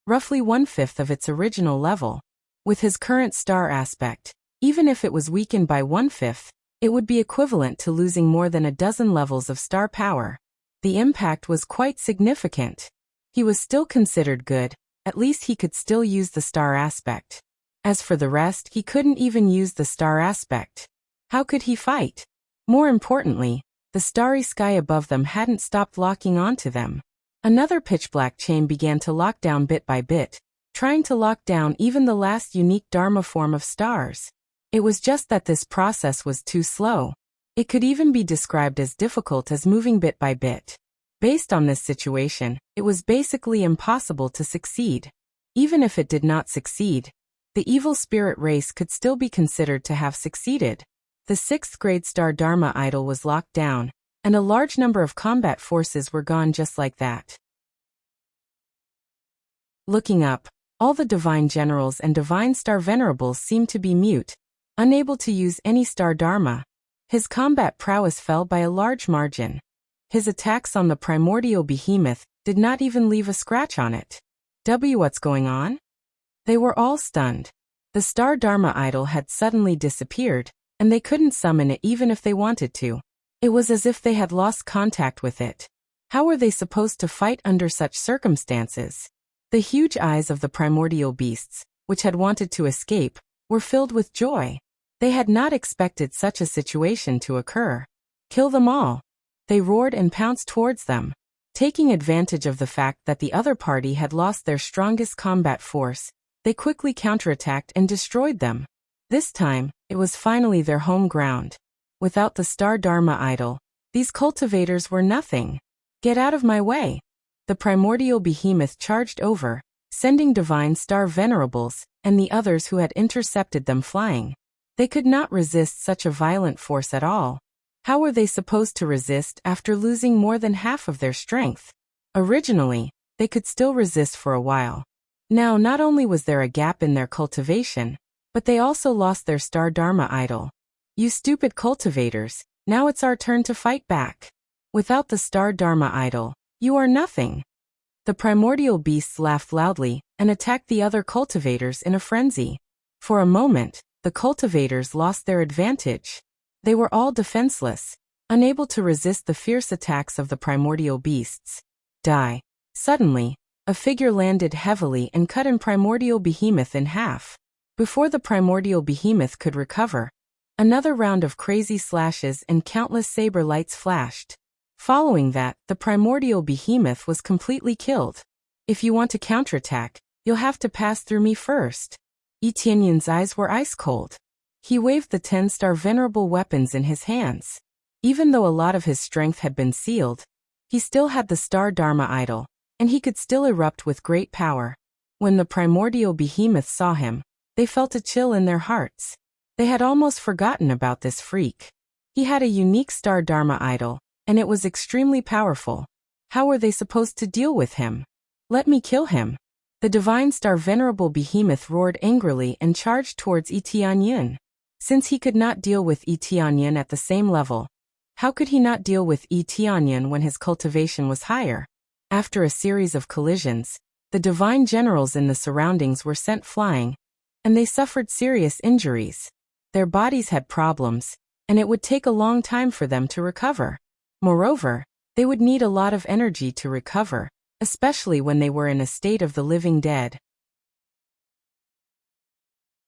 roughly 1/5 of its original level. With his current star aspect, even if it was weakened by 1/5, it would be equivalent to losing more than a dozen levels of star power. The impact was quite significant. He was still considered good, at least he could still use the star aspect. As for the rest, he couldn't even use the star aspect. How could he fight? More importantly, the starry sky above them hadn't stopped locking onto them. Another pitch-black chain began to lock down bit by bit, trying to lock down even the last unique Dharma form of stars. It was just that this process was too slow. It could even be described as difficult as moving bit by bit. Based on this situation, it was basically impossible to succeed. Even if it did not succeed, the evil spirit race could still be considered to have succeeded. The 6th grade star Dharma idol was locked down, and a large number of combat forces were gone just like that. Looking up, all the divine generals and divine star venerables seemed to be mute, unable to use any star Dharma. His combat prowess fell by a large margin. His attacks on the primordial behemoth did not even leave a scratch on it. What's going on? They were all stunned. The star Dharma idol had suddenly disappeared, and they couldn't summon it even if they wanted to. It was as if they had lost contact with it. How were they supposed to fight under such circumstances? The huge eyes of the primordial beasts, which had wanted to escape, were filled with joy. They had not expected such a situation to occur. Kill them all. They roared and pounced towards them. Taking advantage of the fact that the other party had lost their strongest combat force, they quickly counterattacked and destroyed them. This time, it was finally their home ground. Without the star Dharma idol, these cultivators were nothing. Get out of my way. The primordial behemoth charged over, sending divine star venerables and the others who had intercepted them flying. They could not resist such a violent force at all. How were they supposed to resist after losing more than half of their strength? Originally, they could still resist for a while. Now not only was there a gap in their cultivation, but they also lost their star Dharma idol. You stupid cultivators, now it's our turn to fight back. Without the star Dharma idol, you are nothing. The primordial beasts laughed loudly and attacked the other cultivators in a frenzy. For a moment, the cultivators lost their advantage. They were all defenseless, unable to resist the fierce attacks of the primordial beasts. Die. Suddenly, a figure landed heavily and cut an primordial behemoth in half. Before the primordial behemoth could recover, another round of crazy slashes and countless saber lights flashed. Following that, the primordial behemoth was completely killed. If you want to counterattack, you'll have to pass through me first. Yi Tianyan's eyes were ice cold. He waved the 10-star venerable weapons in his hands. Even though a lot of his strength had been sealed, he still had the star Dharma idol, and he could still erupt with great power. When the primordial behemoth saw him, they felt a chill in their hearts. They had almost forgotten about this freak. He had a unique star Dharma idol, and it was extremely powerful. How were they supposed to deal with him? Let me kill him. The divine star venerable behemoth roared angrily and charged towards Etianyin. Since he could not deal with Etianyin at the same level, how could he not deal with Etianyin when his cultivation was higher? After a series of collisions, the divine generals in the surroundings were sent flying, and they suffered serious injuries. Their bodies had problems, and it would take a long time for them to recover. Moreover, they would need a lot of energy to recover, especially when they were in a state of the living dead.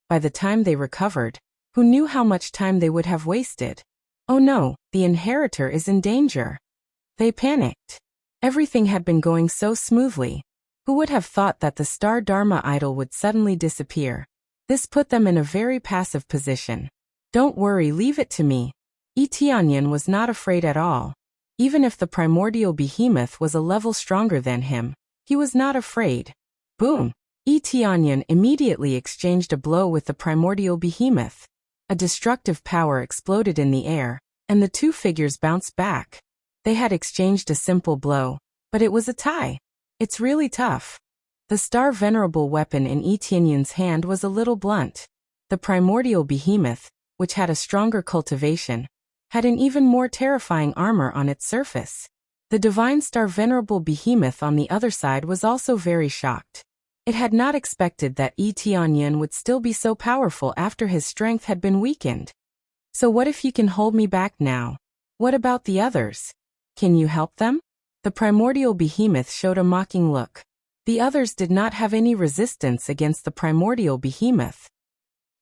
By the time they recovered, who knew how much time they would have wasted? Oh no, the inheritor is in danger. They panicked. Everything had been going so smoothly. Who would have thought that the star Dharma idol would suddenly disappear? This put them in a very passive position. Don't worry, leave it to me. Etianyin was not afraid at all. Even if the primordial behemoth was a level stronger than him, he was not afraid. Boom! Etianyin immediately exchanged a blow with the primordial behemoth. A destructive power exploded in the air, and the two figures bounced back. They had exchanged a simple blow, but it was a tie. It's really tough. The star venerable weapon in Etianyin's hand was a little blunt. The primordial behemoth, which had a stronger cultivation, had an even more terrifying armor on its surface. The divine star venerable behemoth on the other side was also very shocked. It had not expected that Etianyin would still be so powerful after his strength had been weakened. So what if you can hold me back now? What about the others? Can you help them? The primordial behemoth showed a mocking look. The others did not have any resistance against the primordial behemoth.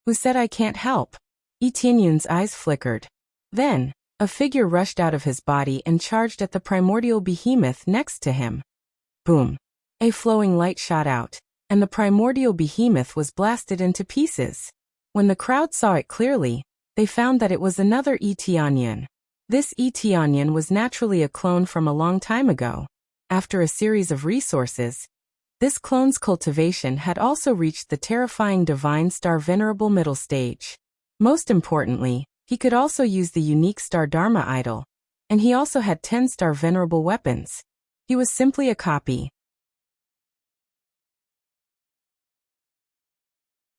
Who said I can't help? Etianyin's eyes flickered. Then, a figure rushed out of his body and charged at the primordial behemoth next to him. Boom! A flowing light shot out, and the primordial behemoth was blasted into pieces. When the crowd saw it clearly, they found that it was another Etianyin. This Etianyin was naturally a clone from a long time ago. After a series of resources, this clone's cultivation had also reached the terrifying divine star venerable middle stage. Most importantly, he could also use the unique star Dharma idol, and he also had 10 star venerable weapons. He was simply a copy.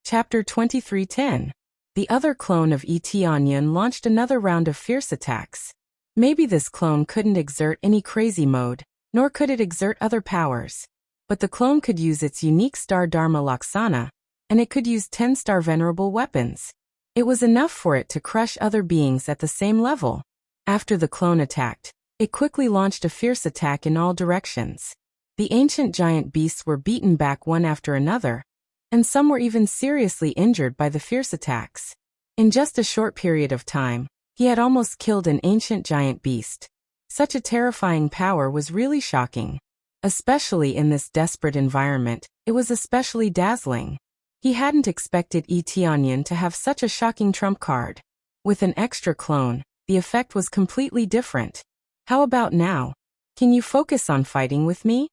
Chapter 23:10. The other clone of Etianyin launched another round of fierce attacks. Maybe this clone couldn't exert any crazy mode, nor could it exert other powers. But the clone could use its unique star Dharma Laksana, and it could use 10 star venerable weapons. It was enough for it to crush other beings at the same level. After the clone attacked, it quickly launched a fierce attack in all directions. The ancient giant beasts were beaten back one after another, and some were even seriously injured by the fierce attacks. In just a short period of time, he had almost killed an ancient giant beast. Such a terrifying power was really shocking. Especially in this desperate environment, it was especially dazzling. He hadn't expected Etianyin to have such a shocking trump card. With an extra clone, the effect was completely different. How about now? Can you focus on fighting with me?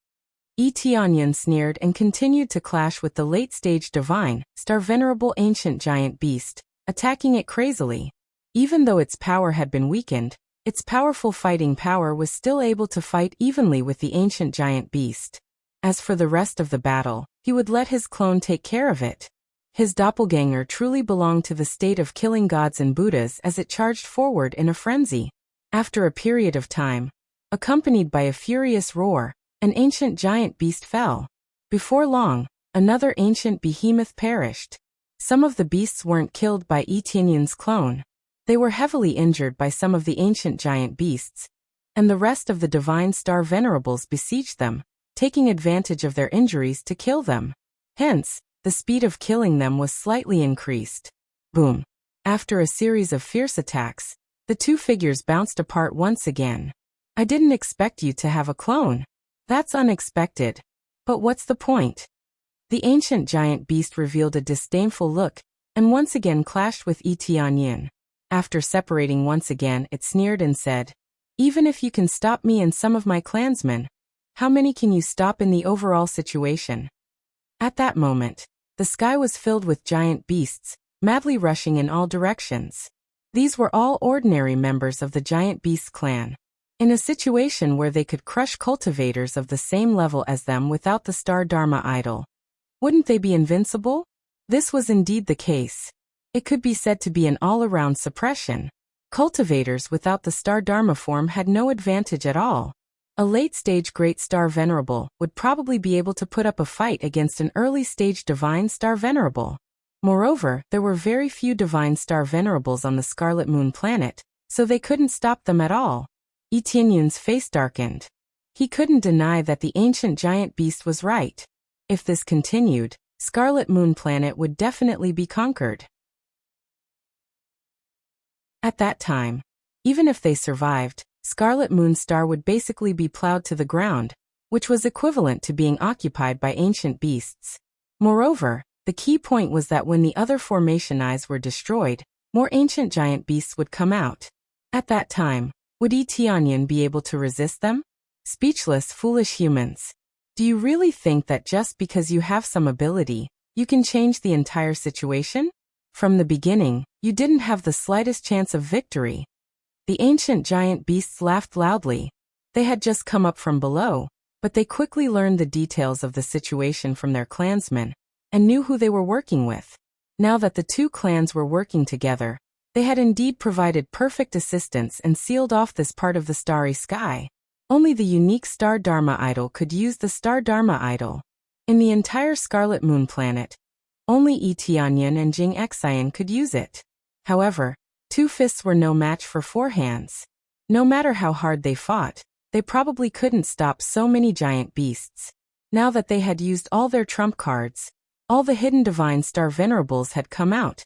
Etianyin sneered and continued to clash with the late-stage divine, star venerable ancient giant beast, attacking it crazily. Even though its power had been weakened, its powerful fighting power was still able to fight evenly with the ancient giant beast. As for the rest of the battle, he would let his clone take care of it. His doppelganger truly belonged to the state of killing gods and Buddhas as it charged forward in a frenzy. After a period of time, accompanied by a furious roar, an ancient giant beast fell. Before long, another ancient behemoth perished. Some of the beasts weren't killed by Etianyin's clone. They were heavily injured by some of the ancient giant beasts, and the rest of the divine star venerables besieged them, taking advantage of their injuries to kill them. Hence, the speed of killing them was slightly increased. Boom! After a series of fierce attacks, the two figures bounced apart once again. I didn't expect you to have a clone. That's unexpected. But what's the point? The ancient giant beast revealed a disdainful look, and once again clashed with Etianyin. After separating once again, it sneered and said, "Even if you can stop me and some of my clansmen, how many can you stop in the overall situation?" At that moment, the sky was filled with giant beasts, madly rushing in all directions. These were all ordinary members of the giant beast clan. in a situation where they could crush cultivators of the same level as them without the Star Dharma idol. Wouldn't they be invincible? This was indeed the case. It could be said to be an all-around suppression. Cultivators without the Star Dharma form had no advantage at all. A late-stage Great Star Venerable would probably be able to put up a fight against an early-stage Divine Star Venerable. Moreover, there were very few Divine Star Venerables on the Scarlet Moon planet, so they couldn't stop them at all. Tianyun's face darkened. He couldn't deny that the ancient giant beast was right. If this continued, Scarlet Moon planet would definitely be conquered. At that time, even if they survived, Scarlet Moon Star would basically be plowed to the ground, which was equivalent to being occupied by ancient beasts. Moreover, the key point was that when the other formation eyes were destroyed, more ancient giant beasts would come out. At that time, would Tianyun be able to resist them? Speechless, foolish humans. Do you really think that just because you have some ability, you can change the entire situation? From the beginning, you didn't have the slightest chance of victory. The ancient giant beasts laughed loudly. They had just come up from below, but they quickly learned the details of the situation from their clansmen, and knew who they were working with. Now that the two clans were working together, they had indeed provided perfect assistance and sealed off this part of the starry sky. Only the unique Star Dharma idol could use the Star Dharma idol. In the entire Scarlet Moon planet, only Tianyun and Jing Xian could use it. However, 2 fists were no match for 4 hands. No matter how hard they fought, they probably couldn't stop so many giant beasts. Now that they had used all their trump cards, all the hidden Divine Star Venerables had come out,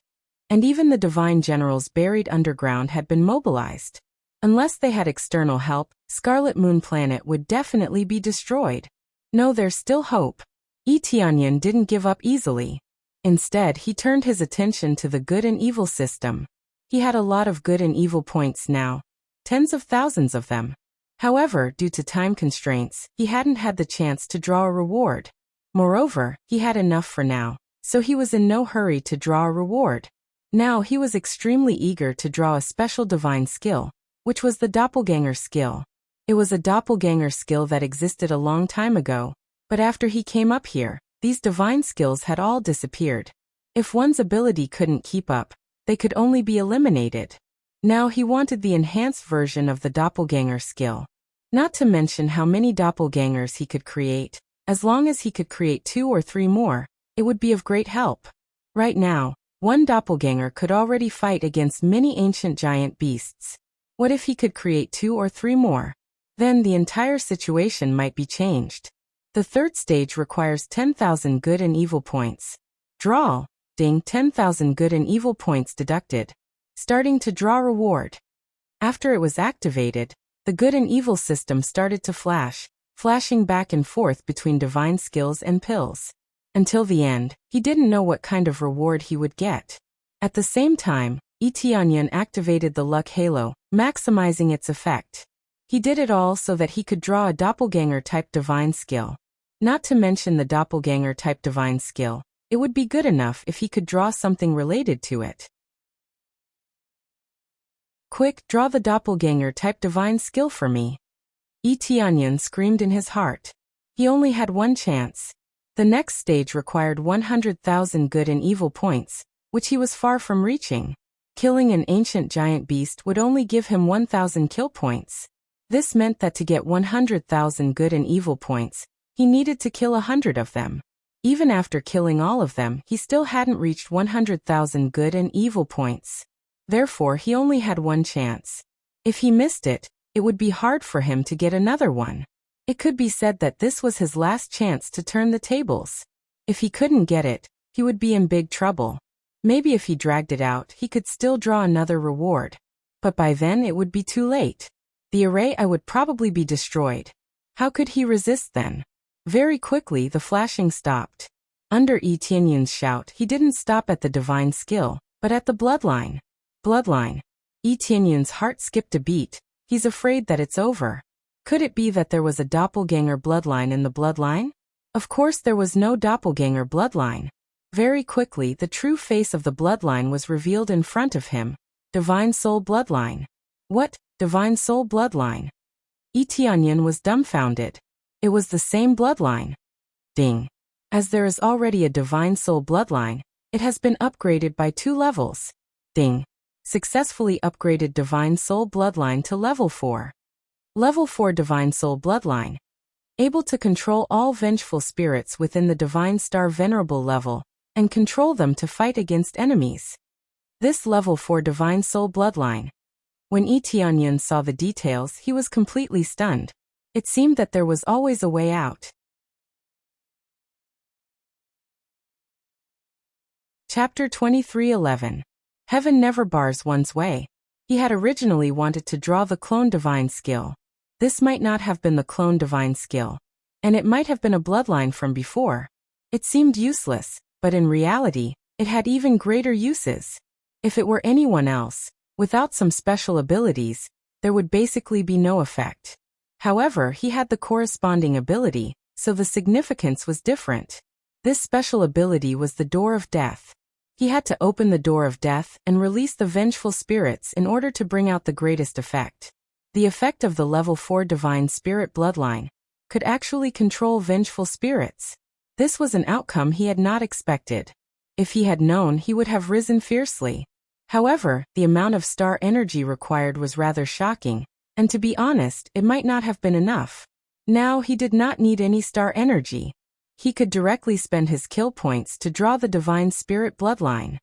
and even the Divine Generals buried underground had been mobilized. Unless they had external help, Scarlet Moon planet would definitely be destroyed. No, there's still hope. Tianyun didn't give up easily. Instead, he turned his attention to the good and evil system. He had a lot of good and evil points now, tens of thousands of them. However, due to time constraints, he hadn't had the chance to draw a reward. Moreover, he had enough for now, so he was in no hurry to draw a reward. Now he was extremely eager to draw a special divine skill, which was the doppelganger skill. It was a doppelganger skill that existed a long time ago, but after he came up here, these divine skills had all disappeared. If one's ability couldn't keep up, they could only be eliminated. Now he wanted the enhanced version of the doppelganger skill. Not to mention how many doppelgangers he could create. As long as he could create 2 or 3 more, it would be of great help. Right now, one doppelganger could already fight against many ancient giant beasts. What if he could create 2 or 3 more? Then the entire situation might be changed. The third stage requires 10,000 good and evil points. Draw. Ding, 10,000 good and evil points deducted. Starting to draw reward. After it was activated, the good and evil system started to flash, flashing back and forth between divine skills and pills. Until the end, he didn't know what kind of reward he would get. At the same time, Tianyun activated the luck halo, maximizing its effect. He did it all so that he could draw a doppelganger-type divine skill. Not to mention the doppelganger-type divine skill, it would be good enough if he could draw something related to it. Quick, draw the doppelganger-type divine skill for me. Tianyun screamed in his heart. He only had one chance. The next stage required 100,000 good and evil points, which he was far from reaching. Killing an ancient giant beast would only give him 1,000 kill points. This meant that to get 100,000 good and evil points, he needed to kill 100 of them. Even after killing all of them, he still hadn't reached 100,000 good and evil points. Therefore, he only had one chance. If he missed it, it would be hard for him to get another one. It could be said that this was his last chance to turn the tables. If he couldn't get it, he would be in big trouble. Maybe if he dragged it out, he could still draw another reward. But by then it would be too late. The array would probably be destroyed. How could he resist then? Very quickly the flashing stopped. Under Tianyun's shout, he didn't stop at the divine skill, but at the bloodline. Bloodline. Tianyun's heart skipped a beat. He's afraid that it's over. Could it be that there was a doppelganger bloodline in the bloodline? Of course there was no doppelganger bloodline. Very quickly the true face of the bloodline was revealed in front of him. Divine Soul Bloodline. What? Divine Soul Bloodline? Tianyan was dumbfounded. It was the same bloodline. Ding. As there is already a divine soul bloodline, it has been upgraded by 2 levels. Ding. Successfully upgraded divine soul bloodline to level 4. Level 4 divine soul bloodline. Able to control all vengeful spirits within the divine star venerable level, and control them to fight against enemies. This level 4 divine soul bloodline. When Tianyan saw the details, he was completely stunned. It seemed that there was always a way out. Chapter 23:11. Heaven never bars one's way. He had originally wanted to draw the clone divine skill. This might not have been the clone divine skill, and it might have been a bloodline from before. It seemed useless, but in reality, it had even greater uses. If it were anyone else, without some special abilities, there would basically be no effect. However, he had the corresponding ability, so the significance was different. This special ability was the Door of Death. He had to open the Door of Death and release the vengeful spirits in order to bring out the greatest effect. The effect of the level 4 divine spirit bloodline could actually control vengeful spirits. This was an outcome he had not expected. If he had known, he would have risen fiercely. However, the amount of star energy required was rather shocking, and to be honest, it might not have been enough. Now he did not need any star energy. He could directly spend his kill points to draw the divine spirit bloodline.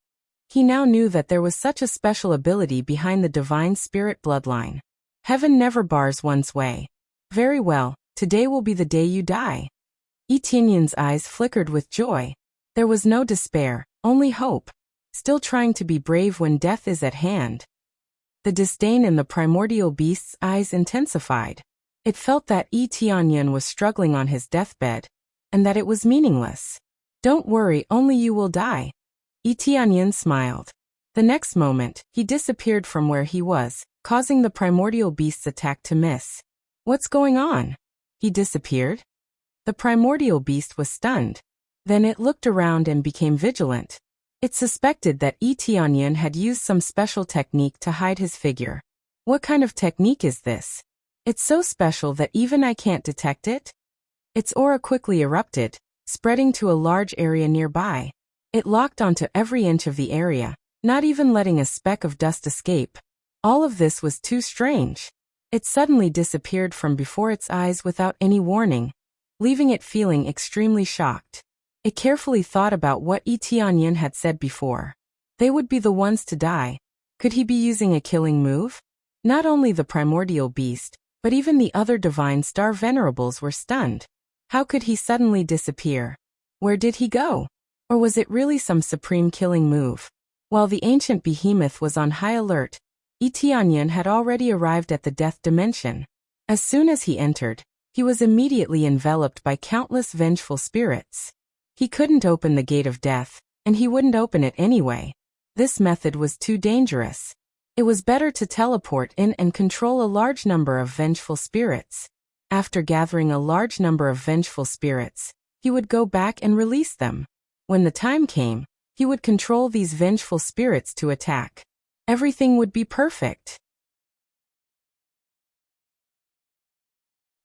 He now knew that there was such a special ability behind the divine spirit bloodline. Heaven never bars one's way. Very well, today will be the day you die. Tianyan's eyes flickered with joy. There was no despair, only hope. Still trying to be brave when death is at hand. The disdain in the primordial beast's eyes intensified. It felt that Tianyan was struggling on his deathbed, and that it was meaningless. Don't worry, only you will die. Tianyan smiled. The next moment, he disappeared from where he was, causing the primordial beast's attack to miss. What's going on? He disappeared? The primordial beast was stunned. Then it looked around and became vigilant. It suspected that Tianyan had used some special technique to hide his figure. What kind of technique is this? It's so special that even I can't detect it? Its aura quickly erupted, spreading to a large area nearby. It locked onto every inch of the area, not even letting a speck of dust escape. All of this was too strange. It suddenly disappeared from before its eyes without any warning, leaving it feeling extremely shocked. It carefully thought about what Tianyan had said before. They would be the ones to die. Could he be using a killing move? Not only the primordial beast, but even the other divine star venerables were stunned. How could he suddenly disappear? Where did he go? Or was it really some supreme killing move? While the ancient behemoth was on high alert, Tianyan had already arrived at the death dimension. As soon as he entered, he was immediately enveloped by countless vengeful spirits. He couldn't open the gate of death, and he wouldn't open it anyway. This method was too dangerous. It was better to teleport in and control a large number of vengeful spirits. After gathering a large number of vengeful spirits, he would go back and release them. When the time came, he would control these vengeful spirits to attack. Everything would be perfect.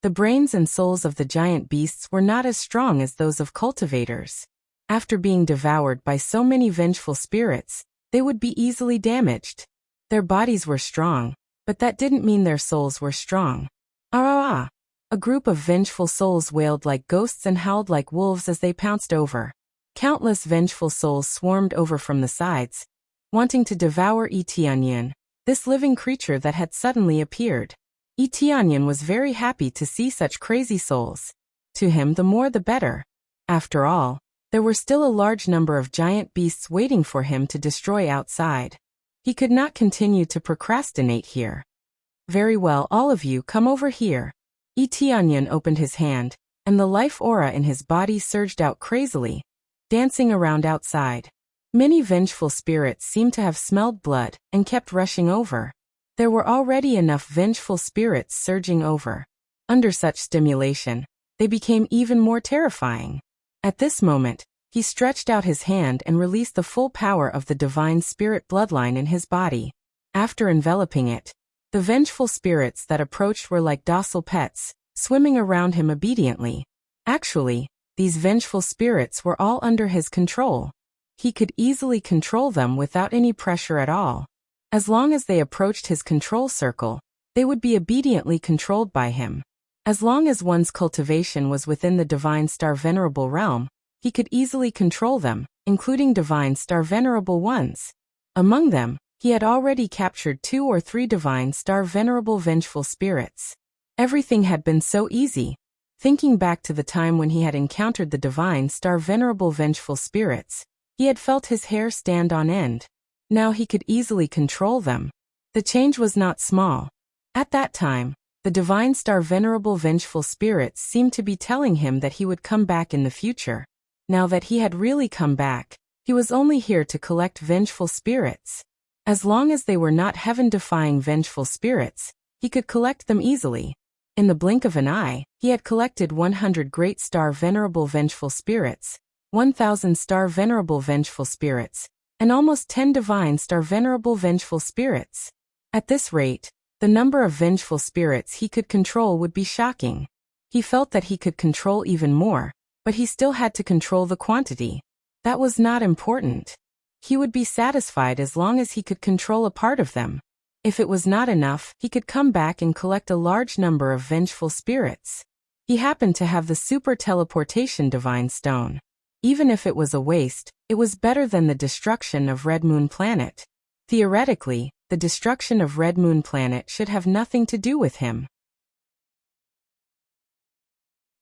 The brains and souls of the giant beasts were not as strong as those of cultivators. After being devoured by so many vengeful spirits, they would be easily damaged. Their bodies were strong, but that didn't mean their souls were strong. Ah! A group of vengeful souls wailed like ghosts and howled like wolves as they pounced over. Countless vengeful souls swarmed over from the sides, wanting to devour Tianyan, this living creature that had suddenly appeared. Tianyan was very happy to see such crazy souls. To him, the more the better. After all, there were still a large number of giant beasts waiting for him to destroy outside. He could not continue to procrastinate here. Very well, all of you, come over here. Tianyan opened his hand, and the life aura in his body surged out crazily, dancing around outside. Many vengeful spirits seemed to have smelled blood and kept rushing over. There were already enough vengeful spirits surging over. Under such stimulation, they became even more terrifying. At this moment, he stretched out his hand and released the full power of the divine spirit bloodline in his body. After enveloping it, The vengeful spirits that approached were like docile pets, swimming around him obediently. Actually, these vengeful spirits were all under his control. He could easily control them without any pressure at all. As long as they approached his control circle, they would be obediently controlled by him. As long as one's cultivation was within the Divine Star Venerable realm, he could easily control them, including Divine Star Venerable ones. Among them, he had already captured 2 or 3 Divine Star Venerable vengeful spirits. Everything had been so easy. Thinking back to the time when he had encountered the Divine Star Venerable vengeful spirits, he had felt his hair stand on end. Now he could easily control them. The change was not small. At that time, the Divine Star Venerable vengeful spirits seemed to be telling him that he would come back in the future. Now that he had really come back, he was only here to collect vengeful spirits. As long as they were not heaven-defying vengeful spirits, he could collect them easily. In the blink of an eye, he had collected 100 Great Star Venerable vengeful spirits, 1,000 Star Venerable vengeful spirits, and almost 10 Divine Star Venerable vengeful spirits. At this rate, the number of vengeful spirits he could control would be shocking. He felt that he could control even more, but he still had to control the quantity. That was not important. He would be satisfied as long as he could control a part of them. If it was not enough, he could come back and collect a large number of vengeful spirits. He happened to have the Super Teleportation Divine Stone. Even if it was a waste, it was better than the destruction of Red Moon Planet. Theoretically, the destruction of Red Moon Planet should have nothing to do with him.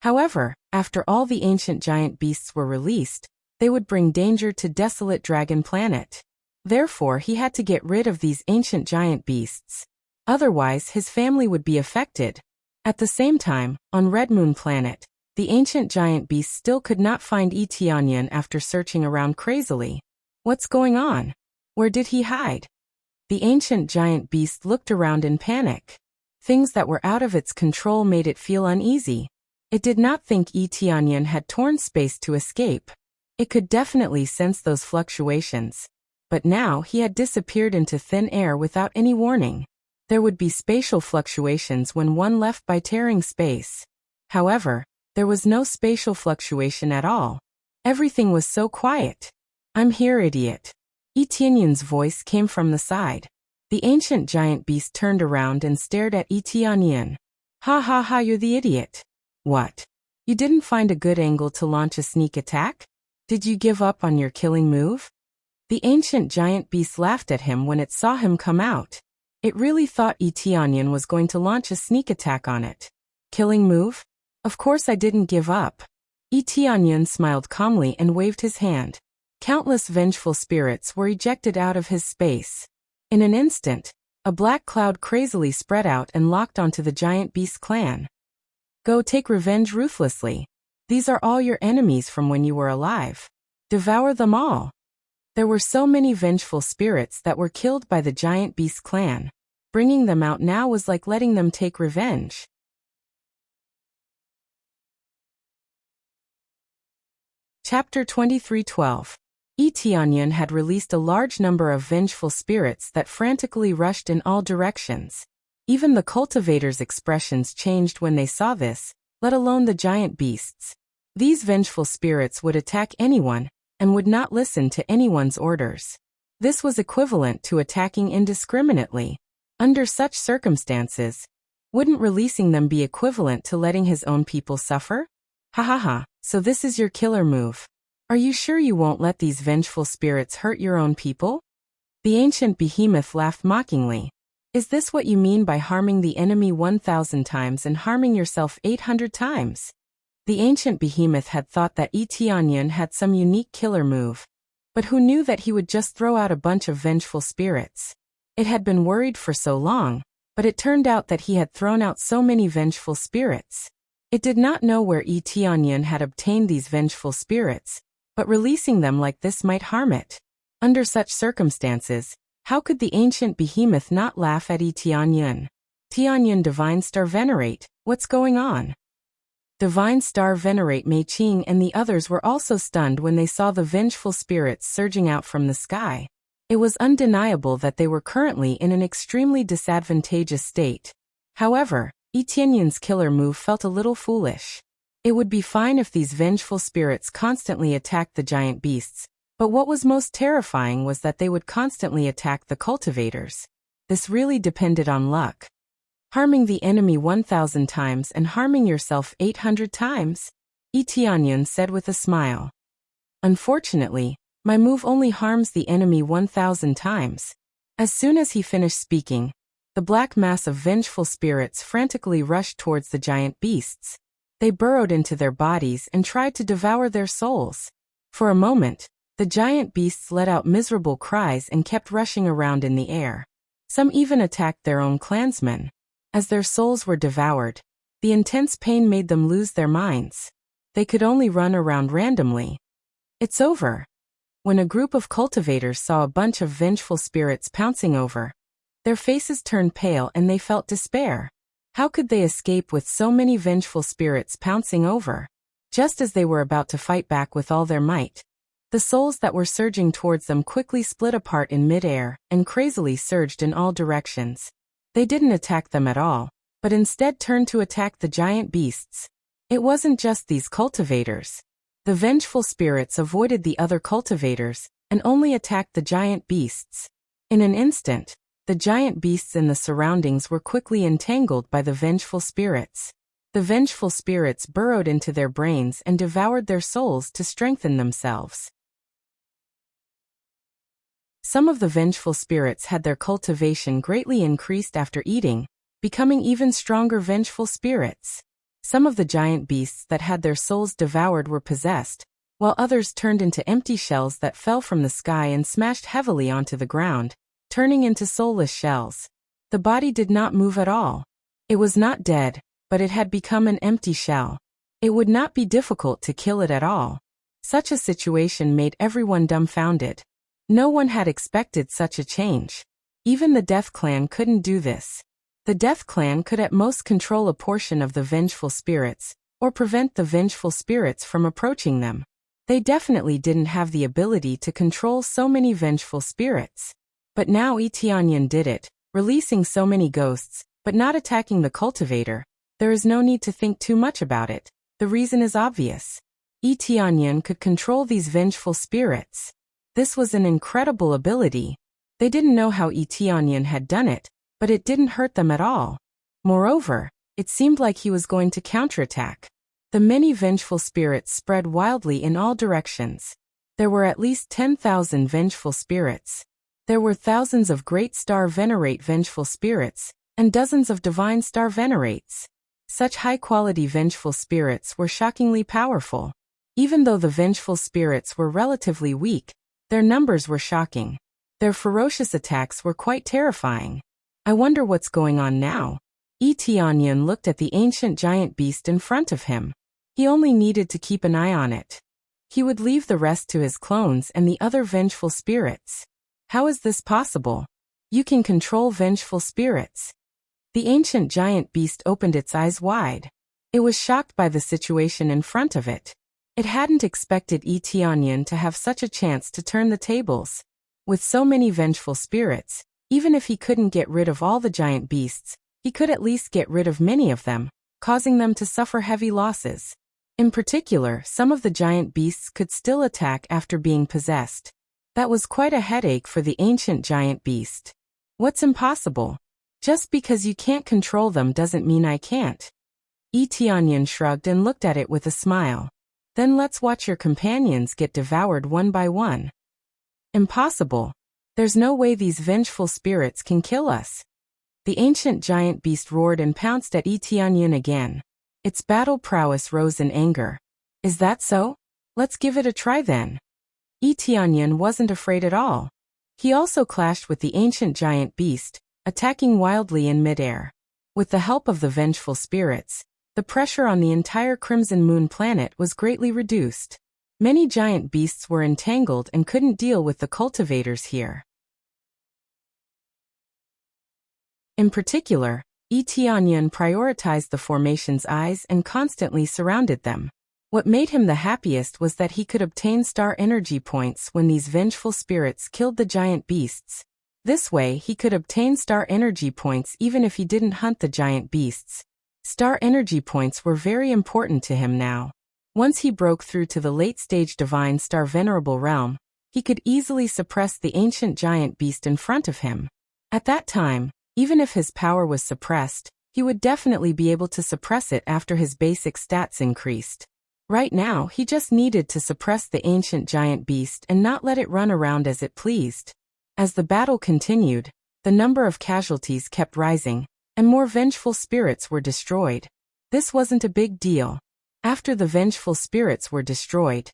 However, after all the ancient giant beasts were released, they would bring danger to Desolate Dragon Planet. Therefore, he had to get rid of these ancient giant beasts. Otherwise, his family would be affected. At the same time, on Red Moon Planet, the ancient giant beast still could not find Tianyan after searching around crazily. What's going on? Where did he hide? The ancient giant beast looked around in panic. Things that were out of its control made it feel uneasy. It did not think Tianyan had torn space to escape. It could definitely sense those fluctuations. But now he had disappeared into thin air without any warning. There would be spatial fluctuations when one left by tearing space. However, there was no spatial fluctuation at all. Everything was so quiet. "I'm here, idiot." Tianyan's voice came from the side. The ancient giant beast turned around and stared at Tianyan. "Ha ha ha, you're the idiot. What? You didn't find a good angle to launch a sneak attack? Did you give up on your killing move?" The ancient giant beast laughed at him when it saw him come out. It really thought Tianyan was going to launch a sneak attack on it. "Killing move? Of course I didn't give up." Tianyan smiled calmly and waved his hand. Countless vengeful spirits were ejected out of his space. In an instant, a black cloud crazily spread out and locked onto the giant beast clan. "Go take revenge ruthlessly. These are all your enemies from when you were alive. Devour them all." There were so many vengeful spirits that were killed by the giant beast clan. Bringing them out now was like letting them take revenge. Chapter 23:12. Tianyan had released a large number of vengeful spirits that frantically rushed in all directions. Even the cultivators' expressions changed when they saw this, let alone the giant beasts. These vengeful spirits would attack anyone, and would not listen to anyone's orders. This was equivalent to attacking indiscriminately. Under such circumstances, wouldn't releasing them be equivalent to letting his own people suffer? Ha ha ha, so this is your killer move. Are you sure you won't let these vengeful spirits hurt your own people? The ancient behemoth laughed mockingly. Is this what you mean by harming the enemy 1,000 times and harming yourself 800 times? The ancient behemoth had thought that Tianyan had some unique killer move. But who knew that he would just throw out a bunch of vengeful spirits? It had been worried for so long, but it turned out that he had thrown out so many vengeful spirits. It did not know where Tianyan had obtained these vengeful spirits, but releasing them like this might harm it. Under such circumstances, how could the ancient behemoth not laugh at Tianyan? "Tianyan Divine Star Venerate, what's going on?" Divine Star Venerate Mei Qing and the others were also stunned when they saw the vengeful spirits surging out from the sky. It was undeniable that they were currently in an extremely disadvantageous state. However, Etienne's killer move felt a little foolish. It would be fine if these vengeful spirits constantly attacked the giant beasts, but what was most terrifying was that they would constantly attack the cultivators. This really depended on luck. Harming the enemy 1,000 times and harming yourself 800 times? Etienne said with a smile. Unfortunately, my move only harms the enemy 1,000 times. As soon as he finished speaking, the black mass of vengeful spirits frantically rushed towards the giant beasts. They burrowed into their bodies and tried to devour their souls. For a moment, the giant beasts let out miserable cries and kept rushing around in the air. Some even attacked their own clansmen. As their souls were devoured, the intense pain made them lose their minds. They could only run around randomly. It's over. When a group of cultivators saw a bunch of vengeful spirits pouncing over, their faces turned pale and they felt despair. How could they escape with so many vengeful spirits pouncing over? Just as they were about to fight back with all their might, the souls that were surging towards them quickly split apart in midair and crazily surged in all directions. They didn't attack them at all, but instead turned to attack the giant beasts. It wasn't just these cultivators. The vengeful spirits avoided the other cultivators and only attacked the giant beasts. In an instant, the giant beasts in the surroundings were quickly entangled by the vengeful spirits. The vengeful spirits burrowed into their brains and devoured their souls to strengthen themselves. Some of the vengeful spirits had their cultivation greatly increased after eating, becoming even stronger vengeful spirits. Some of the giant beasts that had their souls devoured were possessed, while others turned into empty shells that fell from the sky and smashed heavily onto the ground, turning into soulless shells. The body did not move at all. It was not dead, but it had become an empty shell. It would not be difficult to kill it at all. Such a situation made everyone dumbfounded. No one had expected such a change. Even the Death Clan couldn't do this. The Death Clan could at most control a portion of the vengeful spirits, or prevent the vengeful spirits from approaching them. They definitely didn't have the ability to control so many vengeful spirits. But now Etienne did it, releasing so many ghosts, but not attacking the cultivator. There is no need to think too much about it. The reason is obvious. Etienne could control these vengeful spirits. This was an incredible ability. They didn't know how Etienne had done it, but it didn't hurt them at all. Moreover, it seemed like he was going to counterattack. The many vengeful spirits spread wildly in all directions. There were at least 10,000 vengeful spirits. There were thousands of Great Star Venerate vengeful spirits, and dozens of Divine Star Venerates. Such high-quality vengeful spirits were shockingly powerful. Even though the vengeful spirits were relatively weak, their numbers were shocking. Their ferocious attacks were quite terrifying. I wonder what's going on now. Etienne looked at the ancient giant beast in front of him. He only needed to keep an eye on it. He would leave the rest to his clones and the other vengeful spirits. How is this possible? You can control vengeful spirits. The ancient giant beast opened its eyes wide. It was shocked by the situation in front of it. It hadn't expected Etienne to have such a chance to turn the tables. With so many vengeful spirits, even if he couldn't get rid of all the giant beasts, he could at least get rid of many of them, causing them to suffer heavy losses. In particular, some of the giant beasts could still attack after being possessed. That was quite a headache for the ancient giant beast. What's impossible? Just because you can't control them doesn't mean I can't. Etienne shrugged and looked at it with a smile. Then let's watch your companions get devoured one by one. Impossible. There's no way these vengeful spirits can kill us. The ancient giant beast roared and pounced at Etienne again. Its battle prowess rose in anger. Is that so? Let's give it a try then. Etienne wasn't afraid at all. He also clashed with the ancient giant beast, attacking wildly in midair. With the help of the vengeful spirits, the pressure on the entire Crimson Moon planet was greatly reduced. Many giant beasts were entangled and couldn't deal with the cultivators here. In particular, Etienne prioritized the formation's eyes and constantly surrounded them. What made him the happiest was that he could obtain star energy points when these vengeful spirits killed the giant beasts. This way he could obtain star energy points even if he didn't hunt the giant beasts. Star energy points were very important to him now. Once he broke through to the late-stage Divine Star Venerable realm, he could easily suppress the ancient giant beast in front of him. At that time, even if his power was suppressed, he would definitely be able to suppress it after his basic stats increased. Right now, he just needed to suppress the ancient giant beast and not let it run around as it pleased. As the battle continued, the number of casualties kept rising, and more vengeful spirits were destroyed. This wasn't a big deal. After the vengeful spirits were destroyed,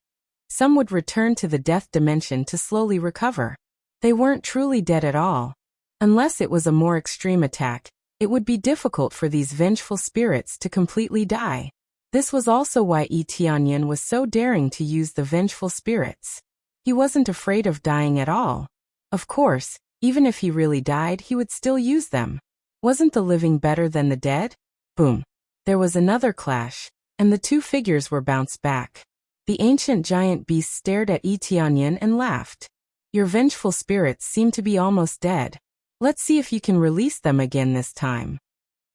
some would return to the death dimension to slowly recover. They weren't truly dead at all. Unless it was a more extreme attack, it would be difficult for these vengeful spirits to completely die. This was also why Tianyan was so daring to use the vengeful spirits. He wasn't afraid of dying at all. Of course, even if he really died, he would still use them. Wasn't the living better than the dead? Boom. There was another clash, and the two figures were bounced back. The ancient giant beast stared at Tianyan and laughed. Your vengeful spirits seem to be almost dead. Let's see if you can release them again this time.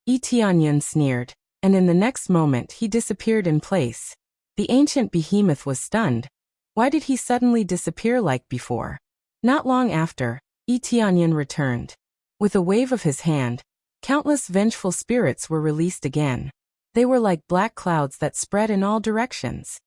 Tianyan sneered, and in the next moment he disappeared in place. The ancient behemoth was stunned. Why did he suddenly disappear like before? Not long after, Tianyan returned. With a wave of his hand, countless vengeful spirits were released again. They were like black clouds that spread in all directions.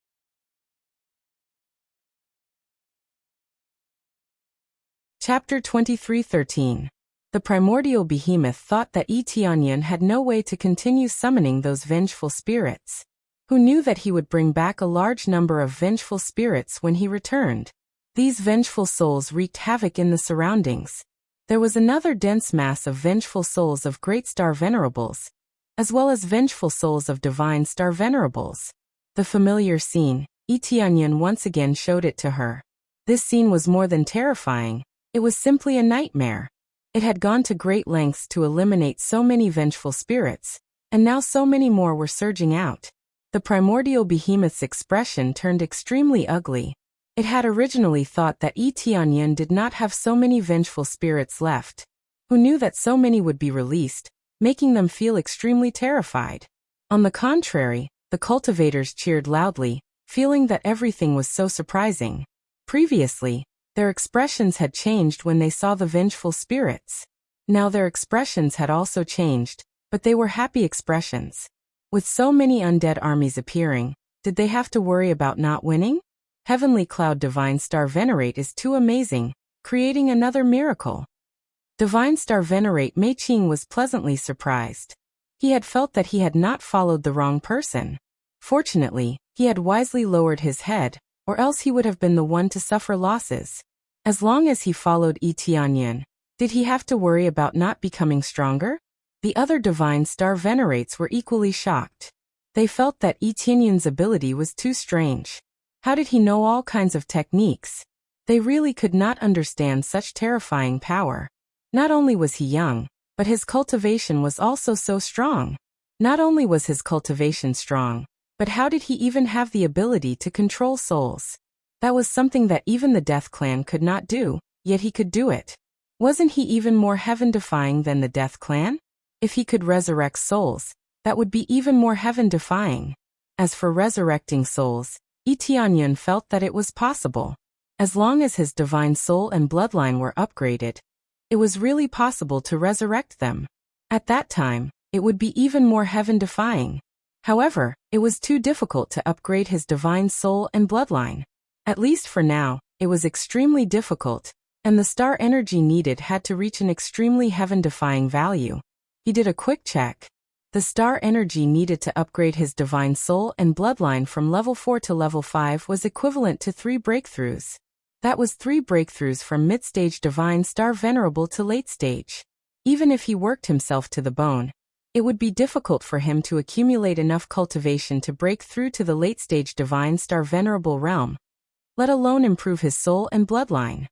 Chapter 23:13. The primordial behemoth thought that Tianyan had no way to continue summoning those vengeful spirits. Who knew that he would bring back a large number of vengeful spirits when he returned? These vengeful souls wreaked havoc in the surroundings. There was another dense mass of vengeful souls of Great Star Venerables, as well as vengeful souls of Divine Star Venerables. The familiar scene, Tianyan once again showed it to her. This scene was more than terrifying, it was simply a nightmare. It had gone to great lengths to eliminate so many vengeful spirits, and now so many more were surging out. The primordial behemoth's expression turned extremely ugly. It had originally thought that Tianyan did not have so many vengeful spirits left. Who knew that so many would be released, making them feel extremely terrified. On the contrary, the cultivators cheered loudly, feeling that everything was so surprising. Previously, their expressions had changed when they saw the vengeful spirits. Now their expressions had also changed, but they were happy expressions. With so many undead armies appearing, did they have to worry about not winning? Heavenly Cloud Divine Star Venerate is too amazing, creating another miracle. Divine Star Venerate Mei Qing was pleasantly surprised. He had felt that he had not followed the wrong person. Fortunately, he had wisely lowered his head, or else he would have been the one to suffer losses. As long as he followed Tianyan, did he have to worry about not becoming stronger? The other Divine Star Venerates were equally shocked. They felt that Tianyan's ability was too strange. How did he know all kinds of techniques? They really could not understand such terrifying power. Not only was he young, but his cultivation was also so strong. Not only was his cultivation strong, but how did he even have the ability to control souls? That was something that even the Death Clan could not do, yet he could do it. Wasn't he even more heaven-defying than the Death Clan? If he could resurrect souls, that would be even more heaven-defying. As for resurrecting souls, Tianyan felt that it was possible. As long as his divine soul and bloodline were upgraded, it was really possible to resurrect them. At that time, it would be even more heaven-defying. However, it was too difficult to upgrade his divine soul and bloodline. At least for now, it was extremely difficult, and the star energy needed had to reach an extremely heaven-defying value. He did a quick check. The star energy needed to upgrade his divine soul and bloodline from level 4 to level 5 was equivalent to 3 breakthroughs. That was 3 breakthroughs from mid-stage divine star venerable to late stage. Even if he worked himself to the bone, it would be difficult for him to accumulate enough cultivation to break through to the late-stage divine star venerable realm, let alone improve his soul and bloodline.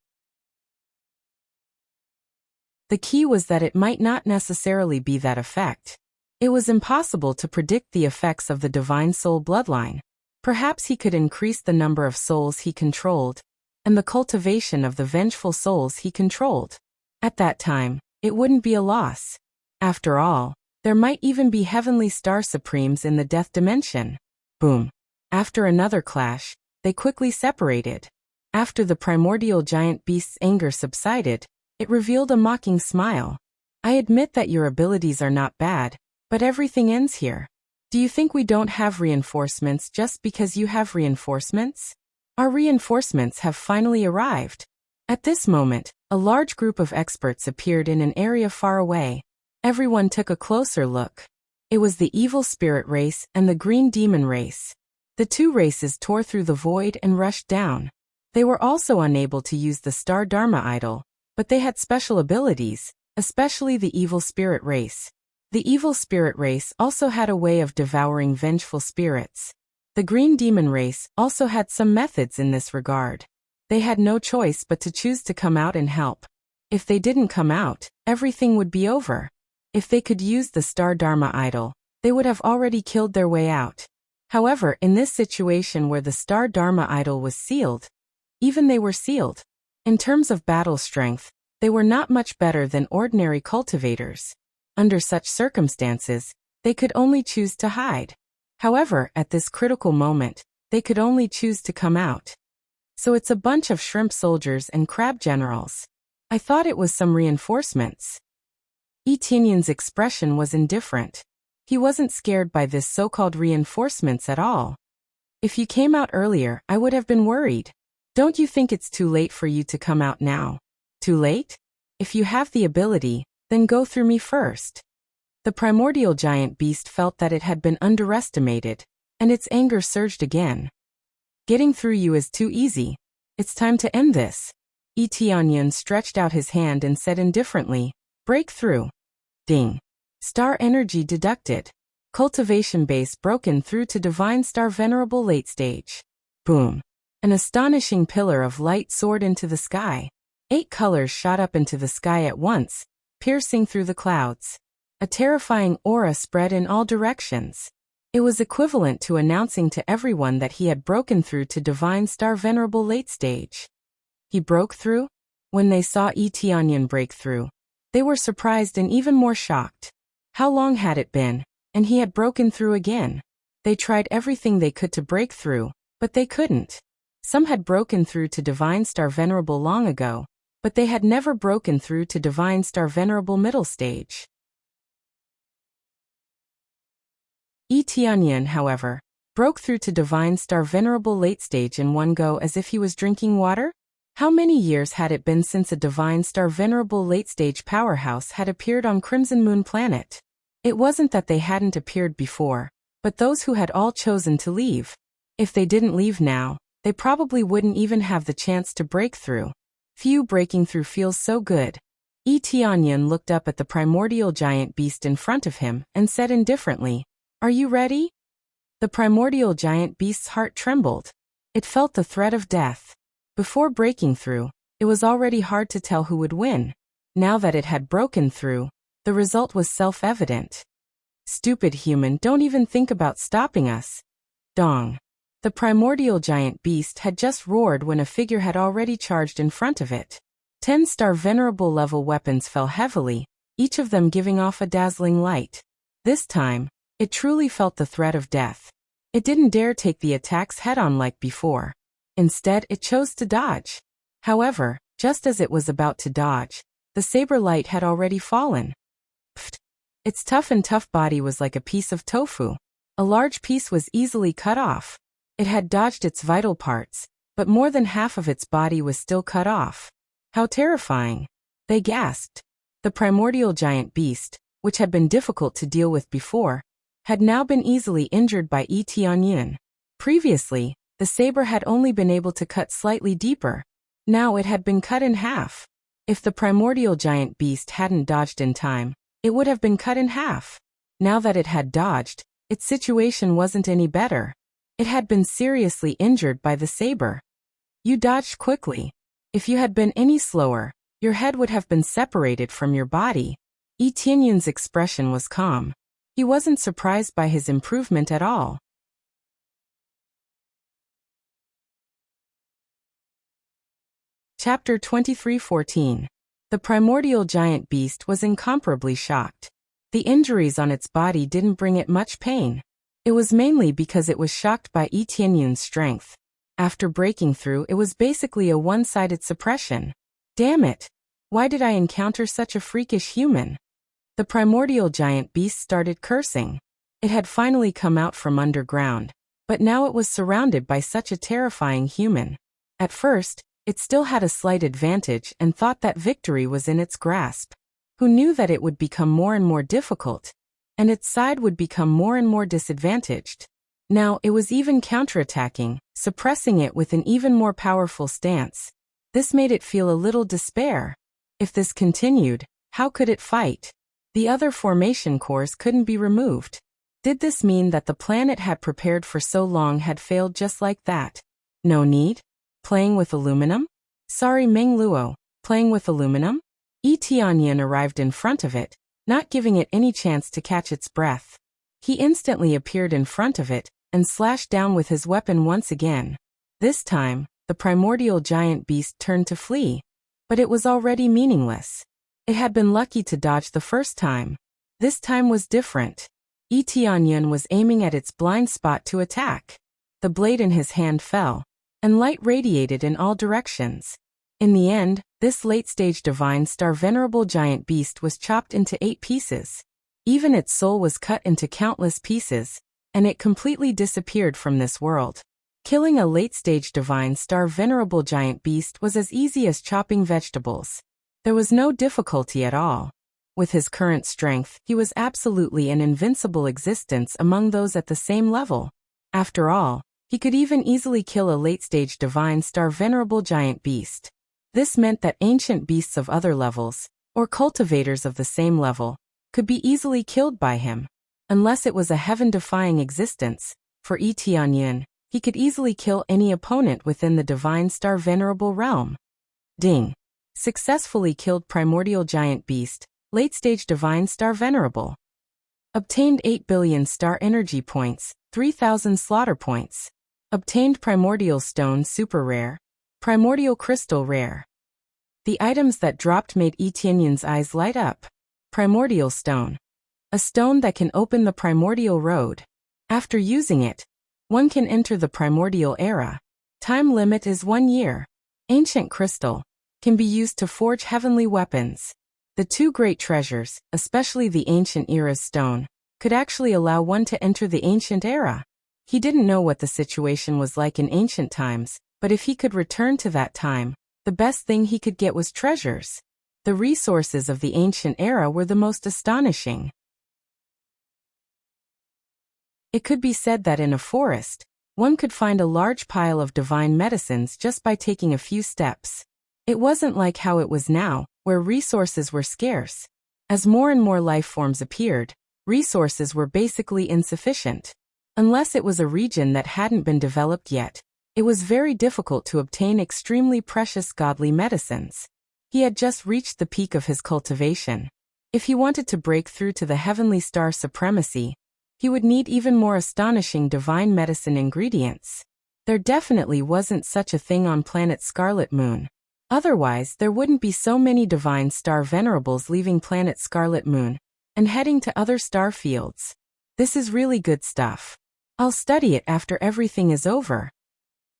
The key was that it might not necessarily be that effect. It was impossible to predict the effects of the divine soul bloodline. Perhaps he could increase the number of souls he controlled, and the cultivation of the vengeful souls he controlled. At that time, it wouldn't be a loss. After all, there might even be heavenly star supremes in the death dimension. Boom. After another clash, they quickly separated. After the primordial giant beast's anger subsided, it revealed a mocking smile. I admit that your abilities are not bad, but everything ends here. Do you think we don't have reinforcements just because you have reinforcements? Our reinforcements have finally arrived. At this moment, a large group of experts appeared in an area far away. Everyone took a closer look. It was the evil spirit race and the green demon race. The two races tore through the void and rushed down. They were also unable to use the Star Dharma idol, but they had special abilities, especially the evil spirit race. The evil spirit race also had a way of devouring vengeful spirits. The green demon race also had some methods in this regard. They had no choice but to choose to come out and help. If they didn't come out, everything would be over. If they could use the Star Dharma idol, they would have already killed their way out. However, in this situation where the Star Dharma idol was sealed, even they were sealed. In terms of battle strength, they were not much better than ordinary cultivators. Under such circumstances, they could only choose to hide. However, at this critical moment, they could only choose to come out. So it's a bunch of shrimp soldiers and crab generals. I thought it was some reinforcements. Etienne's expression was indifferent. He wasn't scared by this so-called reinforcements at all. If you came out earlier, I would have been worried. Don't you think it's too late for you to come out now? Too late? If you have the ability, then go through me first. The primordial giant beast felt that it had been underestimated, and its anger surged again. Getting through you is too easy. It's time to end this. Etienne stretched out his hand and said indifferently, break through. Ding. Star energy deducted. Cultivation base broken through to divine star venerable late stage. Boom. An astonishing pillar of light soared into the sky. 8 colors shot up into the sky at once, piercing through the clouds. A terrifying aura spread in all directions. It was equivalent to announcing to everyone that he had broken through to divine star venerable late stage. He broke through? When they saw Etienne break through, they were surprised and even more shocked. How long had it been, and he had broken through again? They tried everything they could to break through, but they couldn't. Some had broken through to divine star venerable long ago, but they had never broken through to divine star venerable middle stage. Etienne, however, broke through to divine star venerable late stage in one go as if he was drinking water. How many years had it been since a divine star venerable late stage powerhouse had appeared on Crimson Moon Planet? It wasn't that they hadn't appeared before, but those who had all chosen to leave. If they didn't leave now, they probably wouldn't even have the chance to break through. Phew, breaking through feels so good. Etienne looked up at the primordial giant beast in front of him and said indifferently, are you ready? The primordial giant beast's heart trembled. It felt the threat of death. Before breaking through, it was already hard to tell who would win. Now that it had broken through, the result was self-evident. Stupid human, don't even think about stopping us. Dong. The primordial giant beast had just roared when a figure had already charged in front of it. 10-star venerable level weapons fell heavily, each of them giving off a dazzling light. This time, it truly felt the threat of death. It didn't dare take the attacks head-on like before. Instead, it chose to dodge. However, just as it was about to dodge, the saber light had already fallen. Pfft. Its tough body was like a piece of tofu. A large piece was easily cut off. It had dodged its vital parts, but more than half of its body was still cut off. How terrifying! They gasped. The primordial giant beast, which had been difficult to deal with before, had now been easily injured by Etienne. Previously, the saber had only been able to cut slightly deeper. Now it had been cut in half. If the primordial giant beast hadn't dodged in time, it would have been cut in half. Now that it had dodged, its situation wasn't any better. It had been seriously injured by the saber. You dodged quickly. If you had been any slower, your head would have been separated from your body. Etienne's expression was calm. He wasn't surprised by his improvement at all. Chapter 23:14. The primordial giant beast was incomparably shocked. The injuries on its body didn't bring it much pain. It was mainly because it was shocked by Etianyun's strength. After breaking through, it was basically a one-sided suppression. Damn it! Why did I encounter such a freakish human? The primordial giant beast started cursing. It had finally come out from underground, but now it was surrounded by such a terrifying human. At first, it still had a slight advantage and thought that victory was in its grasp. Who knew that it would become more and more difficult, and its side would become more and more disadvantaged. Now it was even counterattacking, suppressing it with an even more powerful stance. This made it feel a little despair. If this continued, how could it fight? The other formation cores couldn't be removed. Did this mean that the plan it had prepared for so long had failed just like that? No need? Playing with aluminum? Sorry Meng Luo, playing with aluminum? Etianyun arrived in front of it, not giving it any chance to catch its breath. He instantly appeared in front of it, and slashed down with his weapon once again. This time, the primordial giant beast turned to flee. But it was already meaningless. It had been lucky to dodge the first time. This time was different. Etianyun was aiming at its blind spot to attack. The blade in his hand fell, and light radiated in all directions. In the end, this late-stage divine star venerable giant beast was chopped into 8 pieces. Even its soul was cut into countless pieces, and it completely disappeared from this world. Killing a late-stage divine star venerable giant beast was as easy as chopping vegetables. There was no difficulty at all. With his current strength, he was absolutely an invincible existence among those at the same level. After all, he could even easily kill a late-stage divine star venerable giant beast. This meant that ancient beasts of other levels, or cultivators of the same level, could be easily killed by him. Unless it was a heaven-defying existence, for Etianyun, he could easily kill any opponent within the divine star venerable realm. Ding! Successfully killed primordial giant beast, late-stage divine star venerable. Obtained 8 billion star energy points, 3,000 slaughter points. Obtained primordial stone super rare. Primordial crystal rare. The items that dropped made Etianyun's eyes light up. Primordial stone. A stone that can open the primordial road. After using it, one can enter the primordial era. Time limit is 1 year. Ancient crystal. Can be used to forge heavenly weapons. The 2 great treasures, especially the ancient era's stone, could actually allow one to enter the ancient era. He didn't know what the situation was like in ancient times, but if he could return to that time, the best thing he could get was treasures. The resources of the ancient era were the most astonishing. It could be said that in a forest, one could find a large pile of divine medicines just by taking a few steps. It wasn't like how it was now, where resources were scarce. As more and more life forms appeared, resources were basically insufficient. Unless it was a region that hadn't been developed yet, it was very difficult to obtain extremely precious godly medicines. He had just reached the peak of his cultivation. If he wanted to break through to the heavenly star supremacy, he would need even more astonishing divine medicine ingredients. There definitely wasn't such a thing on planet Scarlet Moon. Otherwise, there wouldn't be so many divine star venerables leaving planet Scarlet Moon and heading to other star fields. This is really good stuff. I'll study it after everything is over.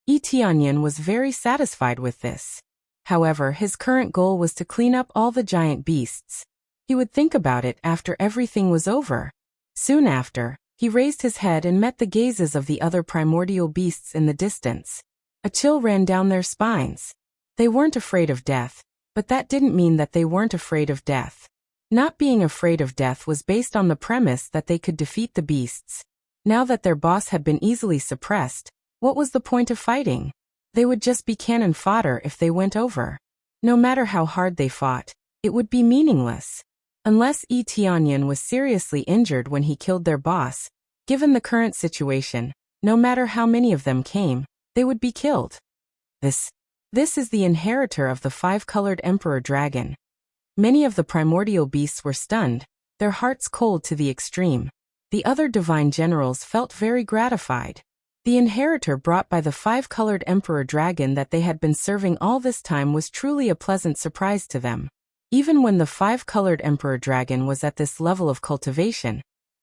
Etianyun was very satisfied with this. However, his current goal was to clean up all the giant beasts. He would think about it after everything was over. Soon after, he raised his head and met the gazes of the other primordial beasts in the distance. A chill ran down their spines. They weren't afraid of death, but that didn't mean that they weren't afraid of death. Not being afraid of death was based on the premise that they could defeat the beasts. Now that their boss had been easily suppressed, what was the point of fighting? They would just be cannon fodder if they went over. No matter how hard they fought, it would be meaningless. Unless Etianyun was seriously injured when he killed their boss, given the current situation, no matter how many of them came, they would be killed. This is the inheritor of the 5-colored Emperor Dragon. Many of the primordial beasts were stunned, their hearts cold to the extreme. The other divine generals felt very gratified. The inheritor brought by the five-colored emperor dragon that they had been serving all this time was truly a pleasant surprise to them. Even when the five-colored emperor dragon was at this level of cultivation,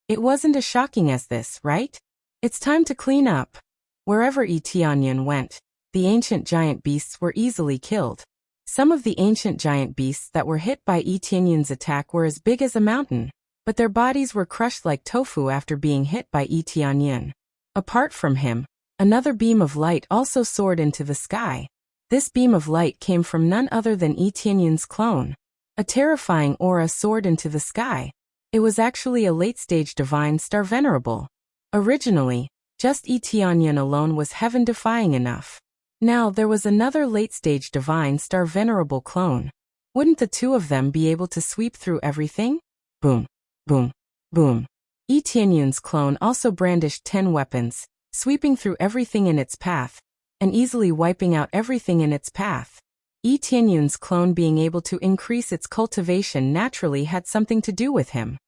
it wasn't as shocking as this, right? It's time to clean up. Wherever Tianyan went, the ancient giant beasts were easily killed. Some of the ancient giant beasts that were hit by Tianyan's attack were as big as a mountain, but their bodies were crushed like tofu after being hit by Tianyan. Apart from him, another beam of light also soared into the sky. This beam of light came from none other than Tianyan's clone. A terrifying aura soared into the sky. It was actually a late-stage divine star venerable. Originally, just Tianyan alone was heaven-defying enough. Now there was another late-stage divine star venerable clone. Wouldn't the two of them be able to sweep through everything? Boom, boom, boom. Tianyan's clone also brandished 10 weapons, sweeping through everything in its path, and easily wiping out everything in its path. Tianyan's clone being able to increase its cultivation naturally had something to do with him.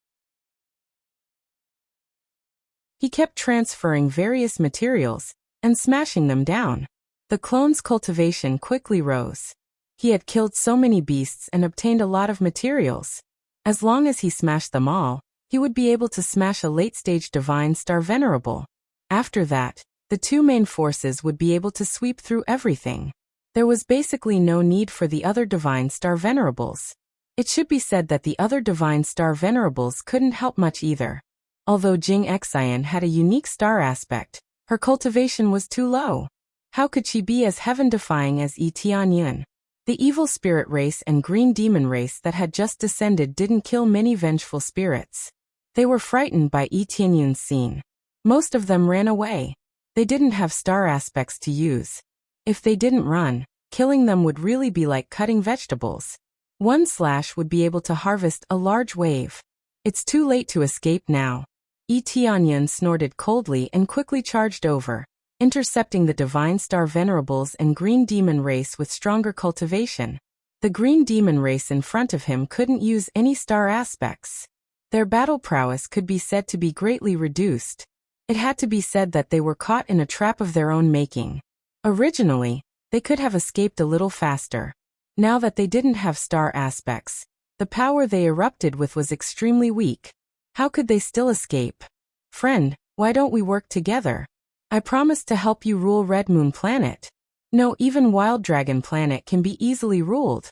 He kept transferring various materials and smashing them down. The clone's cultivation quickly rose. He had killed so many beasts and obtained a lot of materials. As long as he smashed them all, he would be able to smash a late-stage divine star venerable. After that, the two main forces would be able to sweep through everything. There was basically no need for the other divine star venerables. It should be said that the other divine star venerables couldn't help much either. Although Jing Xian had a unique star aspect, her cultivation was too low. How could she be as heaven-defying as Tianyan? The evil spirit race and green demon race that had just descended didn't kill many vengeful spirits. They were frightened by Tianyan's scene. Most of them ran away. They didn't have star aspects to use. If they didn't run, killing them would really be like cutting vegetables. One slash would be able to harvest a large wave. It's too late to escape now. Tianyan snorted coldly and quickly charged over, intercepting the divine star venerables and green demon race with stronger cultivation. The green demon race in front of him couldn't use any star aspects. Their battle prowess could be said to be greatly reduced. It had to be said that they were caught in a trap of their own making. Originally, they could have escaped a little faster. Now that they didn't have star aspects, the power they erupted with was extremely weak. How could they still escape? Friend, why don't we work together? I promised to help you rule Red Moon Planet. No, even Wild Dragon Planet can be easily ruled.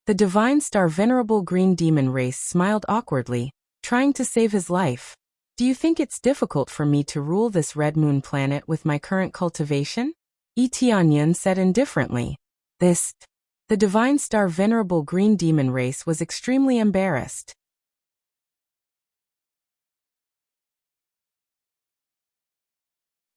The divine star venerable green demon race smiled awkwardly, trying to save his life. Do you think it's difficult for me to rule this Red Moon Planet with my current cultivation? Tianyan said indifferently. The divine star venerable green demon race was extremely embarrassed.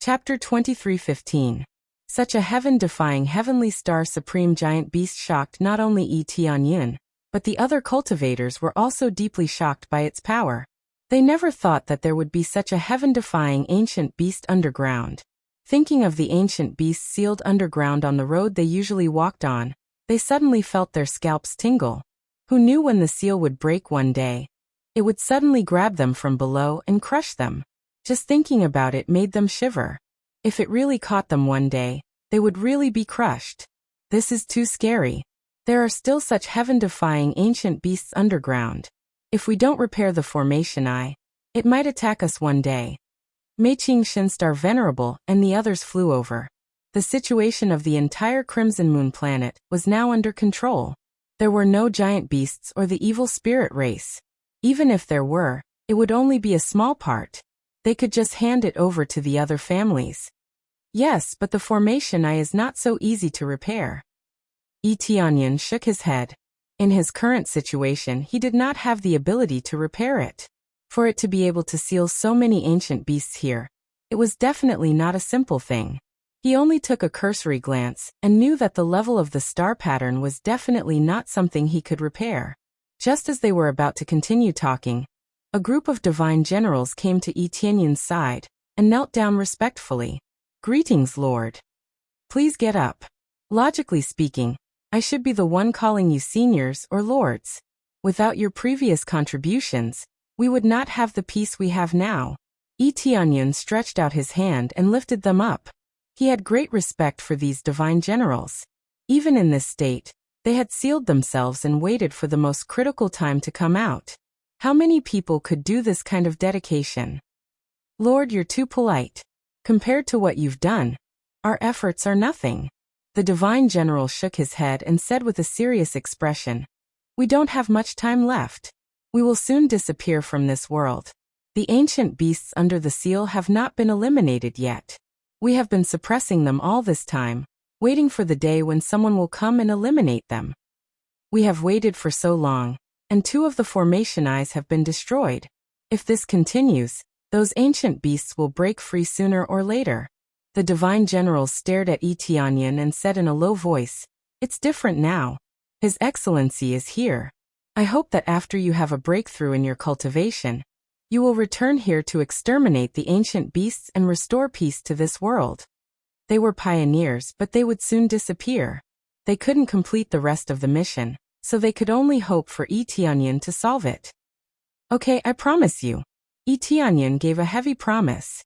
Chapter 23:15. Such a heaven-defying heavenly star supreme giant beast shocked not only Tianyan, but the other cultivators were also deeply shocked by its power. They never thought that there would be such a heaven-defying ancient beast underground. Thinking of the ancient beasts sealed underground on the road they usually walked on, they suddenly felt their scalps tingle. Who knew when the seal would break one day? It would suddenly grab them from below and crush them. Just thinking about it made them shiver. If it really caught them one day, they would really be crushed. This is too scary. There are still such heaven-defying ancient beasts underground. If we don't repair the formation eye, it might attack us one day. Mei Qingxin Star Venerable and the others flew over. The situation of the entire Crimson Moon planet was now under control. There were no giant beasts or the evil spirit race. Even if there were, it would only be a small part. They could just hand it over to the other families. Yes, but the formation eye is not so easy to repair. Tianyan shook his head. In his current situation, he did not have the ability to repair it. For it to be able to seal so many ancient beasts here, it was definitely not a simple thing. He only took a cursory glance and knew that the level of the star pattern was definitely not something he could repair. Just as they were about to continue talking, a group of divine generals came to Tianyan's side and knelt down respectfully. Greetings, Lord. Please get up. Logically speaking, I should be the one calling you seniors or lords. Without your previous contributions, we would not have the peace we have now. Etianyan stretched out his hand and lifted them up. He had great respect for these divine generals. Even in this state, they had sealed themselves and waited for the most critical time to come out. How many people could do this kind of dedication? Lord, you're too polite. Compared to what you've done, our efforts are nothing. The divine general shook his head and said with a serious expression, "We don't have much time left. We will soon disappear from this world. The ancient beasts under the seal have not been eliminated yet. We have been suppressing them all this time, waiting for the day when someone will come and eliminate them. We have waited for so long, and 2 of the formation eyes have been destroyed. If this continues, those ancient beasts will break free sooner or later." The divine generals stared at Etianyan and said in a low voice, "It's different now. His Excellency is here. I hope that after you have a breakthrough in your cultivation, you will return here to exterminate the ancient beasts and restore peace to this world." They were pioneers, but they would soon disappear. They couldn't complete the rest of the mission, so they could only hope for Etianyan to solve it. "Okay, I promise you." Etianyan gave a heavy promise.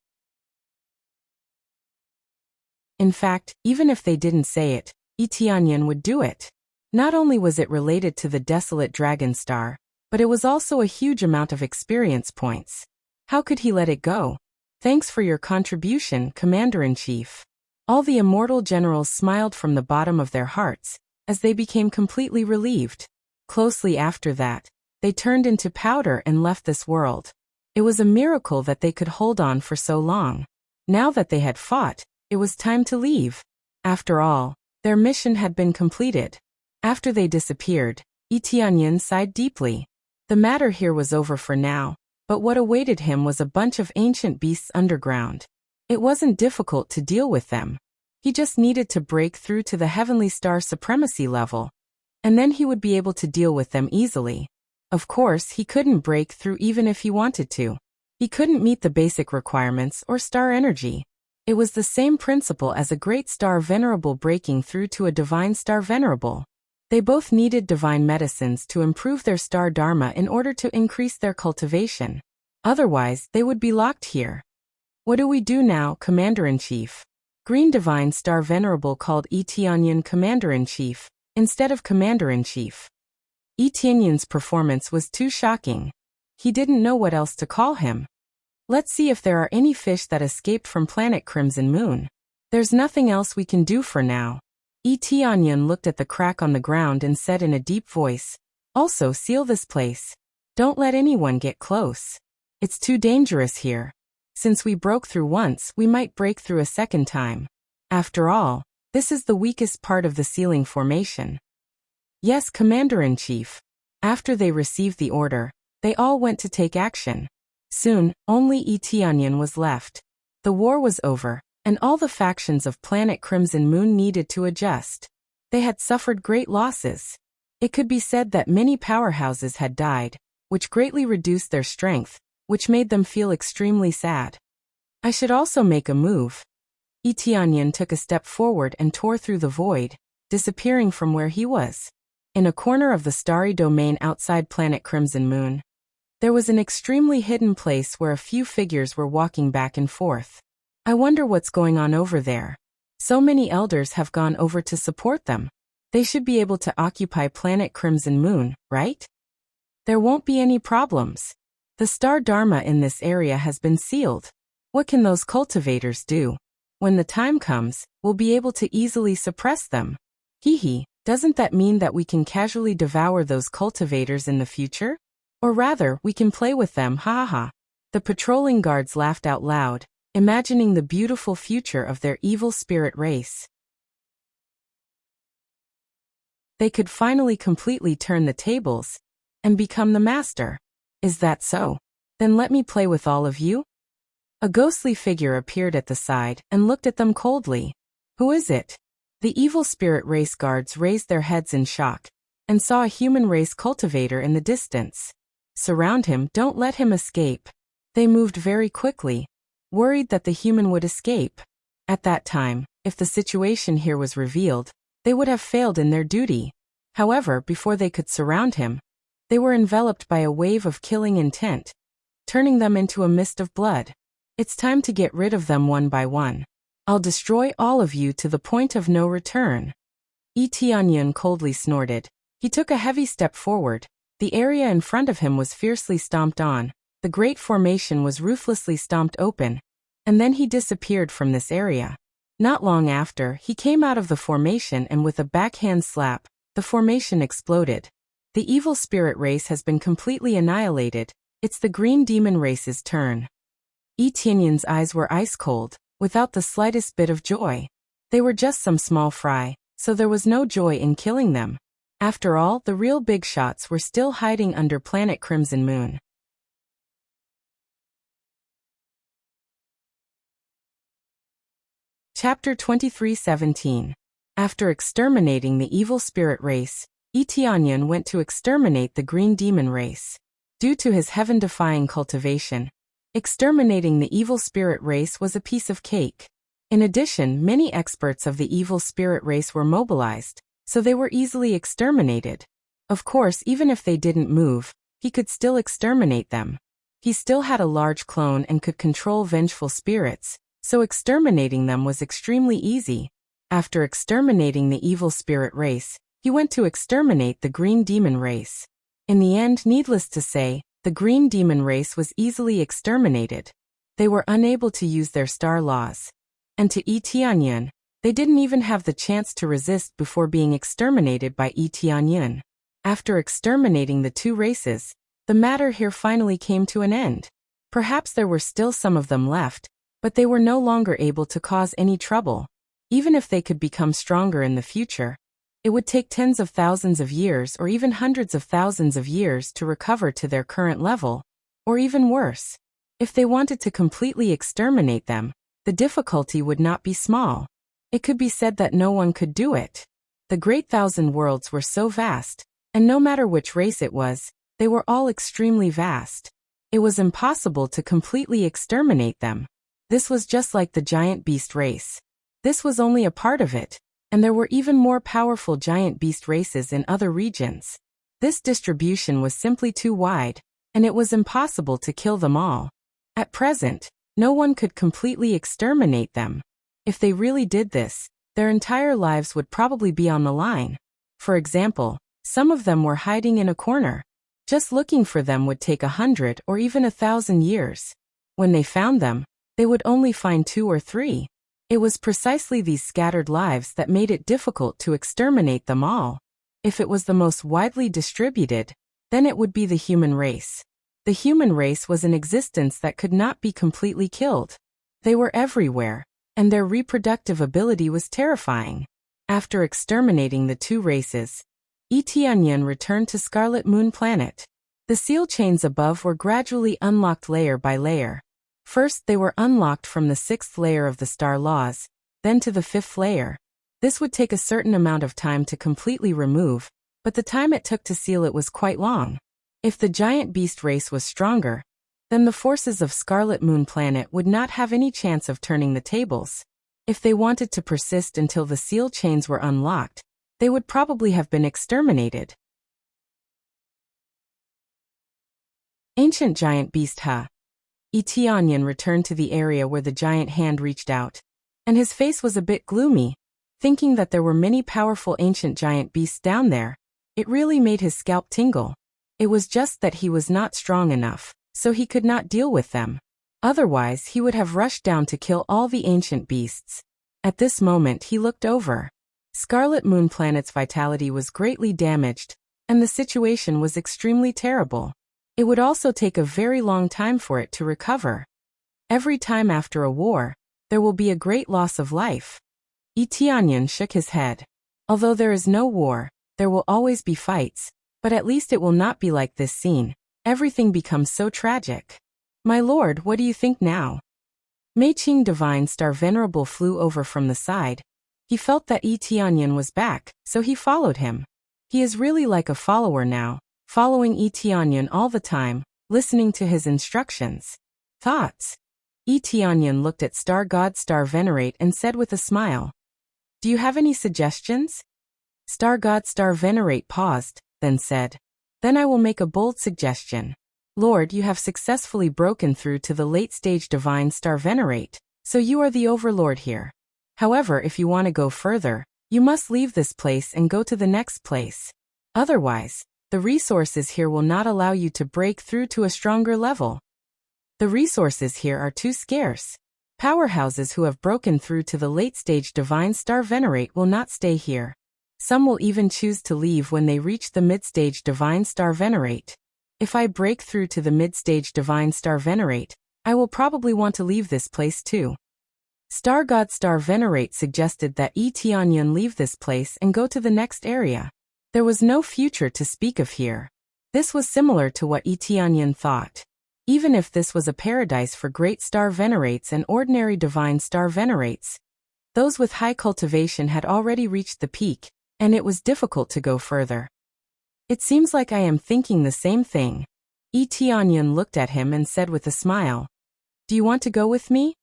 In fact, even if they didn't say it, Etianyan would do it. Not only was it related to the desolate dragon star, but it was also a huge amount of experience points. How could he let it go? "Thanks for your contribution, Commander-in-Chief." All the immortal generals smiled from the bottom of their hearts, as they became completely relieved. Closely after that, they turned into powder and left this world. It was a miracle that they could hold on for so long. Now that they had fought, it was time to leave. After all, their mission had been completed. After they disappeared, Etianyan sighed deeply. The matter here was over for now, but what awaited him was a bunch of ancient beasts underground. It wasn't difficult to deal with them. He just needed to break through to the heavenly star supremacy level, and then he would be able to deal with them easily. Of course, he couldn't break through even if he wanted to. He couldn't meet the basic requirements or star energy. It was the same principle as a great star venerable breaking through to a divine star venerable. They both needed divine medicines to improve their star dharma in order to increase their cultivation. Otherwise, they would be locked here. "What do we do now, Commander-in-Chief?" Green Divine Star Venerable called Etianyan Commander-in-Chief, instead of Commander-in-Chief. Etianyan's performance was too shocking. He didn't know what else to call him. "Let's see if there are any fish that escaped from planet Crimson Moon. There's nothing else we can do for now." Etianyan looked at the crack on the ground and said in a deep voice, "Also seal this place. Don't let anyone get close. It's too dangerous here. Since we broke through once, we might break through a second time. After all, this is the weakest part of the sealing formation." "Yes, Commander-in-Chief." After they received the order, they all went to take action. Soon, only Etianyan was left. The war was over, and all the factions of planet Crimson Moon needed to adjust. They had suffered great losses. It could be said that many powerhouses had died, which greatly reduced their strength, which made them feel extremely sad. "I should also make a move." Etianyan took a step forward and tore through the void, disappearing from where he was. In a corner of the starry domain outside planet Crimson Moon, there was an extremely hidden place where a few figures were walking back and forth. "I wonder what's going on over there. So many elders have gone over to support them. They should be able to occupy planet Crimson Moon, right? There won't be any problems. The star dharma in this area has been sealed. What can those cultivators do? When the time comes, we'll be able to easily suppress them. Hee, doesn't that mean that we can casually devour those cultivators in the future? Or rather, we can play with them, ha ha ha." The patrolling guards laughed out loud, imagining the beautiful future of their evil spirit race. They could finally completely turn the tables and become the master. "Is that so? Then let me play with all of you." A ghostly figure appeared at the side and looked at them coldly. "Who is it?" The evil spirit race guards raised their heads in shock and saw a human race cultivator in the distance. "Surround him, don't let him escape." They moved very quickly, worried that the human would escape. At that time, if the situation here was revealed, they would have failed in their duty. However, before they could surround him, they were enveloped by a wave of killing intent, turning them into a mist of blood. It's time to get rid of them one by one. I'll destroy all of you to the point of no return. Tianyun coldly snorted. He took a heavy step forward. The area in front of him was fiercely stomped on. The great formation was ruthlessly stomped open. And then he disappeared from this area. Not long after, he came out of the formation and with a backhand slap, the formation exploded. The evil spirit race has been completely annihilated. It's the green demon race's turn. Tianyun's eyes were ice cold, without the slightest bit of joy. They were just some small fry, so there was no joy in killing them. After all, the real big shots were still hiding under planet Crimson Moon. Chapter 23:17. After exterminating the evil spirit race, Tianyun went to exterminate the green demon race. Due to his heaven-defying cultivation, exterminating the evil spirit race was a piece of cake. In addition, many experts of the evil spirit race were mobilized, so they were easily exterminated. Of course, even if they didn't move, he could still exterminate them. He still had a large clone and could control vengeful spirits, so exterminating them was extremely easy. After exterminating the evil spirit race, he went to exterminate the green demon race. In the end, needless to say, the green demon race was easily exterminated. They were unable to use their star laws. And to Tianyun, they didn't even have the chance to resist before being exterminated by Tianyun. After exterminating the two races, the matter here finally came to an end. Perhaps there were still some of them left, but they were no longer able to cause any trouble. Even if they could become stronger in the future, it would take tens of thousands of years or even hundreds of thousands of years to recover to their current level, or even worse. If they wanted to completely exterminate them, the difficulty would not be small. It could be said that no one could do it. The Great Thousand Worlds were so vast, and no matter which race it was, they were all extremely vast. It was impossible to completely exterminate them. This was just like the giant beast race. This was only a part of it, and there were even more powerful giant beast races in other regions. This distribution was simply too wide, and it was impossible to kill them all. At present, no one could completely exterminate them. If they really did this, their entire lives would probably be on the line. For example, some of them were hiding in a corner. Just looking for them would take 100 or even 1,000 years. When they found them, they would only find 2 or 3. It was precisely these scattered lives that made it difficult to exterminate them all. If it was the most widely distributed, then it would be the human race. The human race was an existence that could not be completely killed. They were everywhere, and their reproductive ability was terrifying. After exterminating the two races, Tianyun returned to Scarlet Moon Planet. The seal chains above were gradually unlocked layer by layer. First, they were unlocked from the 6th layer of the star laws, then to the 5th layer. This would take a certain amount of time to completely remove, but the time it took to seal it was quite long. If the giant beast race was stronger, then the forces of Scarlet Moon Planet would not have any chance of turning the tables. If they wanted to persist until the seal chains were unlocked, they would probably have been exterminated. Ancient Giant Beast Tianyun returned to the area where the giant hand reached out, and his face was a bit gloomy. Thinking that there were many powerful ancient giant beasts down there, it really made his scalp tingle. It was just that he was not strong enough, so he could not deal with them. Otherwise, he would have rushed down to kill all the ancient beasts. At this moment, he looked over. Scarlet Moon Planet's vitality was greatly damaged, and the situation was extremely terrible. It would also take a very long time for it to recover. Every time after a war, there will be a great loss of life. Tianyun shook his head. Although there is no war, there will always be fights, but at least it will not be like this scene. Everything becomes so tragic. My lord, what do you think now? Mei Qing Divine Star Venerable flew over from the side. He felt that Tianyun was back, so he followed him. He is really like a follower now, following Tianyun all the time, listening to his instructions. Thoughts? Tianyun looked at Star God Star Venerate and said with a smile, "Do you have any suggestions?" Star God Star Venerate paused, then said, "Then I will make a bold suggestion. Lord, you have successfully broken through to the late-stage Divine Star Venerate, so you are the overlord here. However, if you want to go further, you must leave this place and go to the next place. Otherwise, the resources here will not allow you to break through to a stronger level. The resources here are too scarce. Powerhouses who have broken through to the late-stage Divine Star Venerate will not stay here. Some will even choose to leave when they reach the mid-stage Divine Star Venerate. If I break through to the mid-stage Divine Star Venerate, I will probably want to leave this place too. Star God Star Venerate suggested that Tianyun leave this place and go to the next area. There was no future to speak of here. This was similar to what Tianyun thought. Even if this was a paradise for great star venerates and ordinary divine star venerates, those with high cultivation had already reached the peak, and it was difficult to go further. It seems like I am thinking the same thing. Tianyun looked at him and said with a smile, "Do you want to go with me?"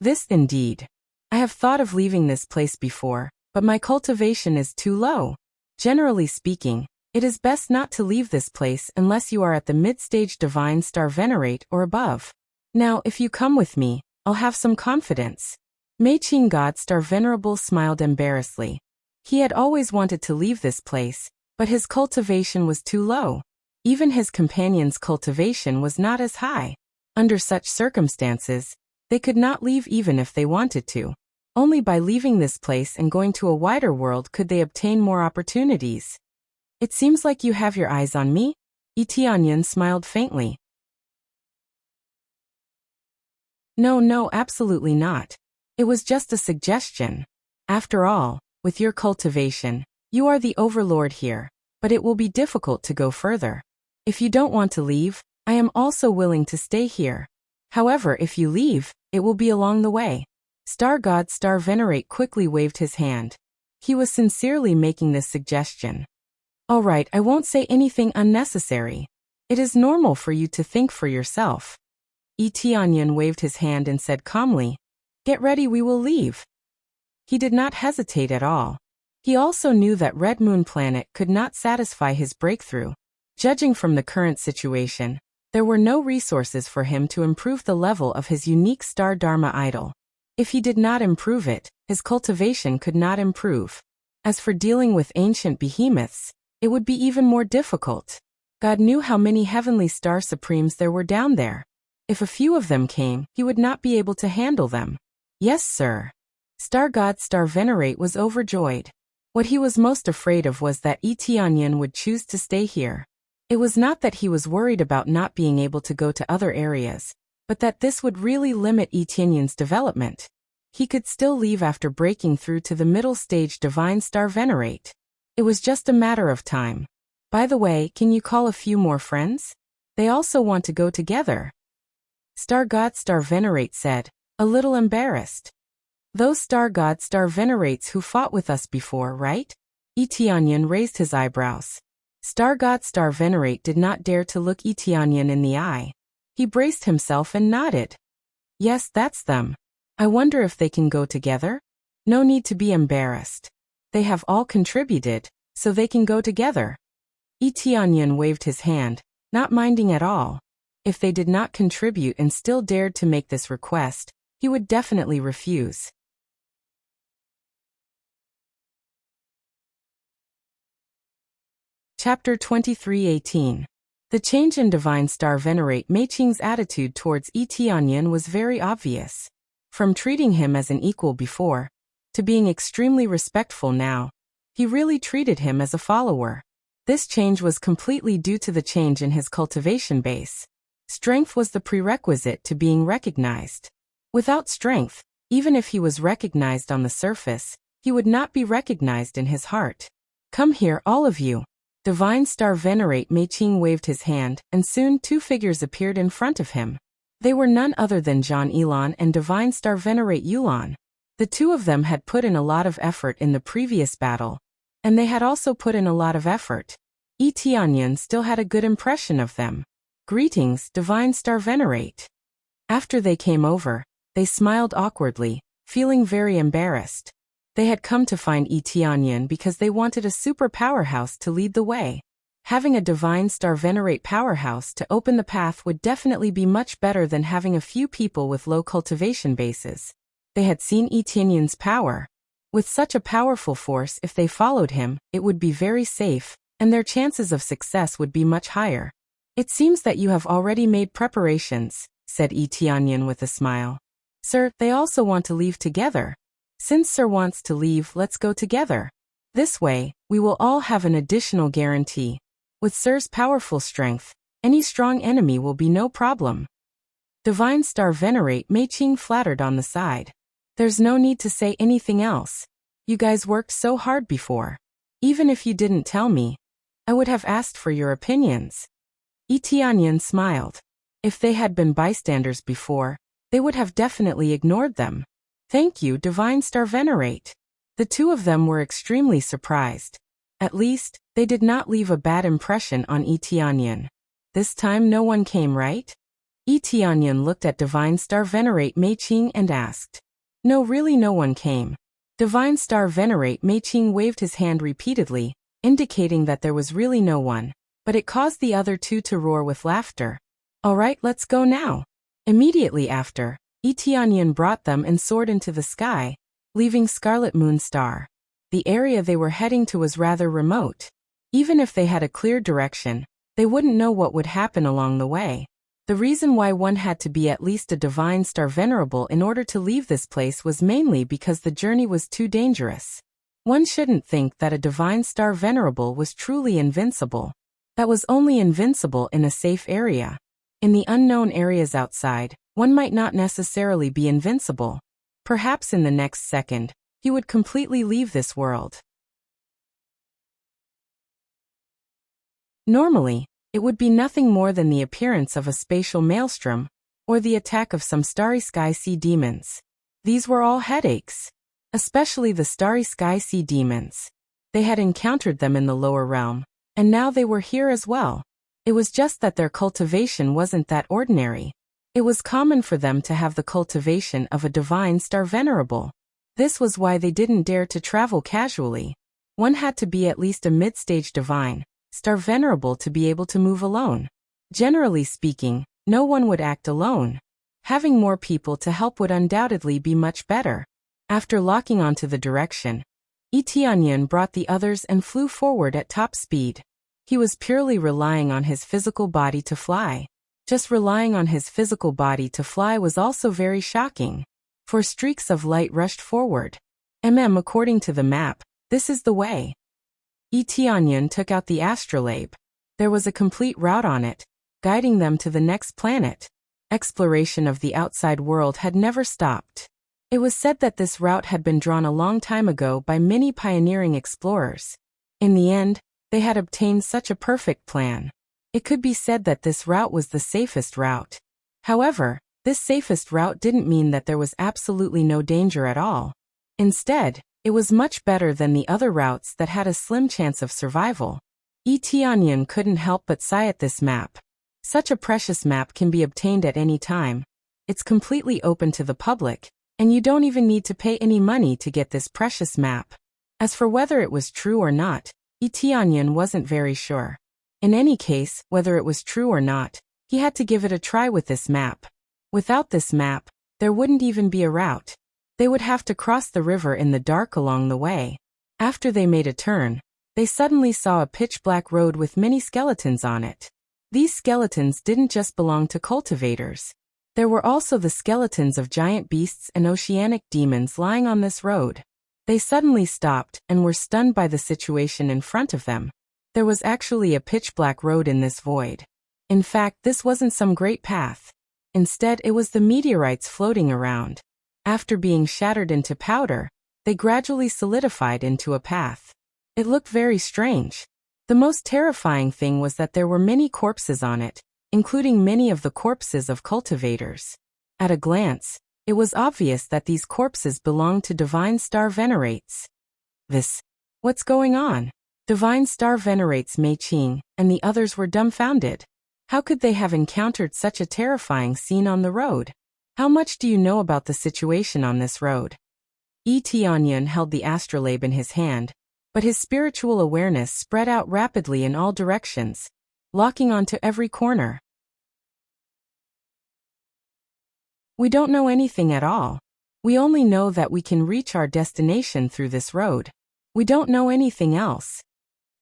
This indeed. I have thought of leaving this place before, but my cultivation is too low. Generally speaking, it is best not to leave this place unless you are at the mid-stage Divine Star Venerate or above. Now, if you come with me, I'll have some confidence. Meiqing God Star Venerable smiled embarrassedly. He had always wanted to leave this place, but his cultivation was too low. Even his companion's cultivation was not as high. Under such circumstances, they could not leave even if they wanted to. Only by leaving this place and going to a wider world could they obtain more opportunities. It seems like you have your eyes on me? Tianyun smiled faintly. No, absolutely not. It was just a suggestion. After all, with your cultivation, you are the overlord here, but it will be difficult to go further. If you don't want to leave, I am also willing to stay here. However, if you leave, it will be along the way. Star God Star Venerate quickly waved his hand. He was sincerely making this suggestion. All right, I won't say anything unnecessary. It is normal for you to think for yourself. Tianyun waved his hand and said calmly, "Get ready, we will leave." He did not hesitate at all. He also knew that Red Moon Planet could not satisfy his breakthrough. Judging from the current situation, there were no resources for him to improve the level of his unique Star Dharma idol. If he did not improve it, his cultivation could not improve. As for dealing with ancient behemoths, it would be even more difficult. God knew how many heavenly star supremes there were down there. If a few of them came, he would not be able to handle them. Yes, sir. Star God Star Venerate was overjoyed. What he was most afraid of was that Tianyun would choose to stay here. It was not that he was worried about not being able to go to other areas, but that this would really limit Tianyun's development. He could still leave after breaking through to the middle stage Divine Star Venerate. It was just a matter of time. By the way, can you call a few more friends? They also want to go together. Star God Star Venerate said, a little embarrassed. Those Star God Star Venerates who fought with us before, right? Tianyun raised his eyebrows. Star God Star Venerate did not dare to look Tianyun in the eye. He braced himself and nodded. Yes, that's them. I wonder if they can go together? No need to be embarrassed. They have all contributed, so they can go together. Tianyun waved his hand, not minding at all. If they did not contribute and still dared to make this request, he would definitely refuse. Chapter 23:18. The change in Divine Star Venerate Meiqing's attitude towards Tianyun was very obvious. From treating him as an equal before, to being extremely respectful now, he really treated him as a follower. This change was completely due to the change in his cultivation base. Strength was the prerequisite to being recognized. Without strength, even if he was recognized on the surface, he would not be recognized in his heart. Come here, all of you. Divine Star Venerate Meiqing waved his hand, and soon two figures appeared in front of him. They were none other than John Elon and Divine Star Venerate Yulon. The two of them had put in a lot of effort in the previous battle, and they had also put in a lot of effort. Tianyun still had a good impression of them. Greetings, Divine Star Venerate. After they came over, they smiled awkwardly, feeling very embarrassed. They had come to find Tianyun because they wanted a super powerhouse to lead the way. Having a Divine Star Venerate powerhouse to open the path would definitely be much better than having a few people with low cultivation bases. They had seen Etienne's power. With such a powerful force, if they followed him, it would be very safe, and their chances of success would be much higher. It seems that you have already made preparations, said Etienne with a smile. Sir, they also want to leave together. Since Sir wants to leave, let's go together. This way, we will all have an additional guarantee. With Sir's powerful strength, any strong enemy will be no problem. Divine Star Venerate Mei Qing flattered on the side. There's no need to say anything else. You guys worked so hard before. Even if you didn't tell me, I would have asked for your opinions. Etienne smiled. If they had been bystanders before, they would have definitely ignored them. Thank you, Divine Star Venerate. The two of them were extremely surprised. At least, they did not leave a bad impression on Etienne. This time no one came, right? Etienne looked at Divine Star Venerate Mei Qing and asked. No, really no one came. Divine Star Venerate Mei Qing waved his hand repeatedly, indicating that there was really no one, but it caused the other two to roar with laughter. All right, let's go now. Immediately after, Etienne brought them and soared into the sky, leaving Scarlet Moon Star. The area they were heading to was rather remote. Even if they had a clear direction, they wouldn't know what would happen along the way. The reason why one had to be at least a Divine Star Venerable in order to leave this place was mainly because the journey was too dangerous. One shouldn't think that a Divine Star Venerable was truly invincible. That was only invincible in a safe area. In the unknown areas outside, one might not necessarily be invincible. Perhaps in the next second, he would completely leave this world. Normally, it would be nothing more than the appearance of a spatial maelstrom, or the attack of some starry sky sea demons. These were all headaches. Especially the starry sky sea demons. They had encountered them in the lower realm, and now they were here as well. It was just that their cultivation wasn't that ordinary. It was common for them to have the cultivation of a Divine Star Venerable. This was why they didn't dare to travel casually. One had to be at least a mid-stage Divine Star Venerable to be able to move alone. Generally speaking, no one would act alone. Having more people to help would undoubtedly be much better. After locking onto the direction, Etienne brought the others and flew forward at top speed. He was purely relying on his physical body to fly. Just relying on his physical body to fly was also very shocking. For streaks of light rushed forward. According to the map, this is the way. Etienne took out the astrolabe. There was a complete route on it, guiding them to the next planet. Exploration of the outside world had never stopped. It was said that this route had been drawn a long time ago by many pioneering explorers. In the end, they had obtained such a perfect plan. It could be said that this route was the safest route. However, this safest route didn't mean that there was absolutely no danger at all. Instead, it was much better than the other routes that had a slim chance of survival. Etienne couldn't help but sigh at this map. Such a precious map can be obtained at any time. It's completely open to the public, and you don't even need to pay any money to get this precious map. As for whether it was true or not, Etienne wasn't very sure. In any case, whether it was true or not, he had to give it a try with this map. Without this map, there wouldn't even be a route. They would have to cross the river in the dark along the way. After they made a turn, they suddenly saw a pitch-black road with many skeletons on it. These skeletons didn't just belong to cultivators. There were also the skeletons of giant beasts and oceanic demons lying on this road. They suddenly stopped and were stunned by the situation in front of them. There was actually a pitch-black road in this void. In fact, this wasn't some great path. Instead, it was the meteorites floating around. After being shattered into powder, they gradually solidified into a path. It looked very strange. The most terrifying thing was that there were many corpses on it, including many of the corpses of cultivators. At a glance, it was obvious that these corpses belonged to Divine Star Venerates. What's going on? Divine Star Venerates Mei Qing and the others were dumbfounded. How could they have encountered such a terrifying scene on the road? How much do you know about the situation on this road? Etienne held the astrolabe in his hand, but his spiritual awareness spread out rapidly in all directions, locking onto every corner. We don't know anything at all. We only know that we can reach our destination through this road. We don't know anything else.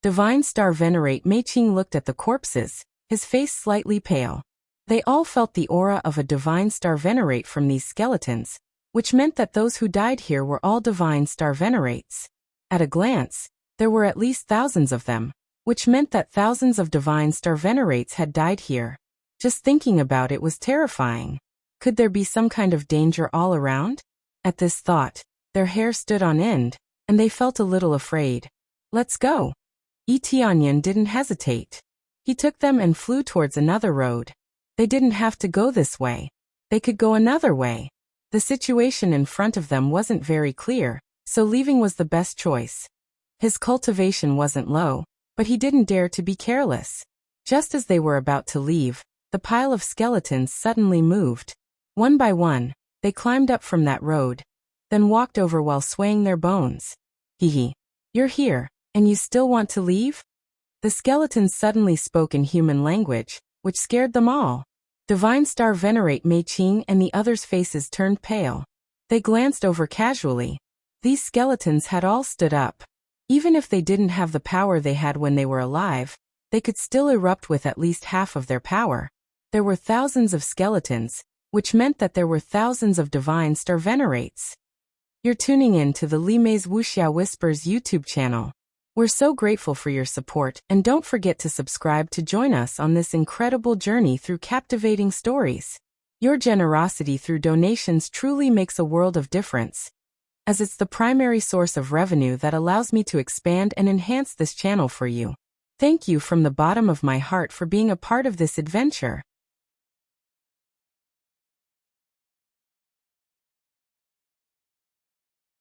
Divine Star Venerate Meiqing looked at the corpses, his face slightly pale. They all felt the aura of a Divine Star Venerate from these skeletons, which meant that those who died here were all Divine Star Venerates. At a glance, there were at least thousands of them, which meant that thousands of Divine Star Venerates had died here. Just thinking about it was terrifying. Could there be some kind of danger all around? At this thought, their hair stood on end, and they felt a little afraid. Let's go. Etianyan didn't hesitate. He took them and flew towards another road. They didn't have to go this way. They could go another way. The situation in front of them wasn't very clear, so leaving was the best choice. His cultivation wasn't low, but he didn't dare to be careless. Just as they were about to leave, the pile of skeletons suddenly moved. One by one, they climbed up from that road, then walked over while swaying their bones. Hee. You're here, and you still want to leave? The skeletons suddenly spoke in human language, which scared them all. Divine Star Venerate Meiqing and the others' faces turned pale. They glanced over casually. These skeletons had all stood up. Even if they didn't have the power they had when they were alive, they could still erupt with at least half of their power. There were thousands of skeletons, which meant that there were thousands of Divine Star Venerates. You're tuning in to the Limei's Wuxia Whispers YouTube channel. We're so grateful for your support, and don't forget to subscribe to join us on this incredible journey through captivating stories. Your generosity through donations truly makes a world of difference, as it's the primary source of revenue that allows me to expand and enhance this channel for you. Thank you from the bottom of my heart for being a part of this adventure.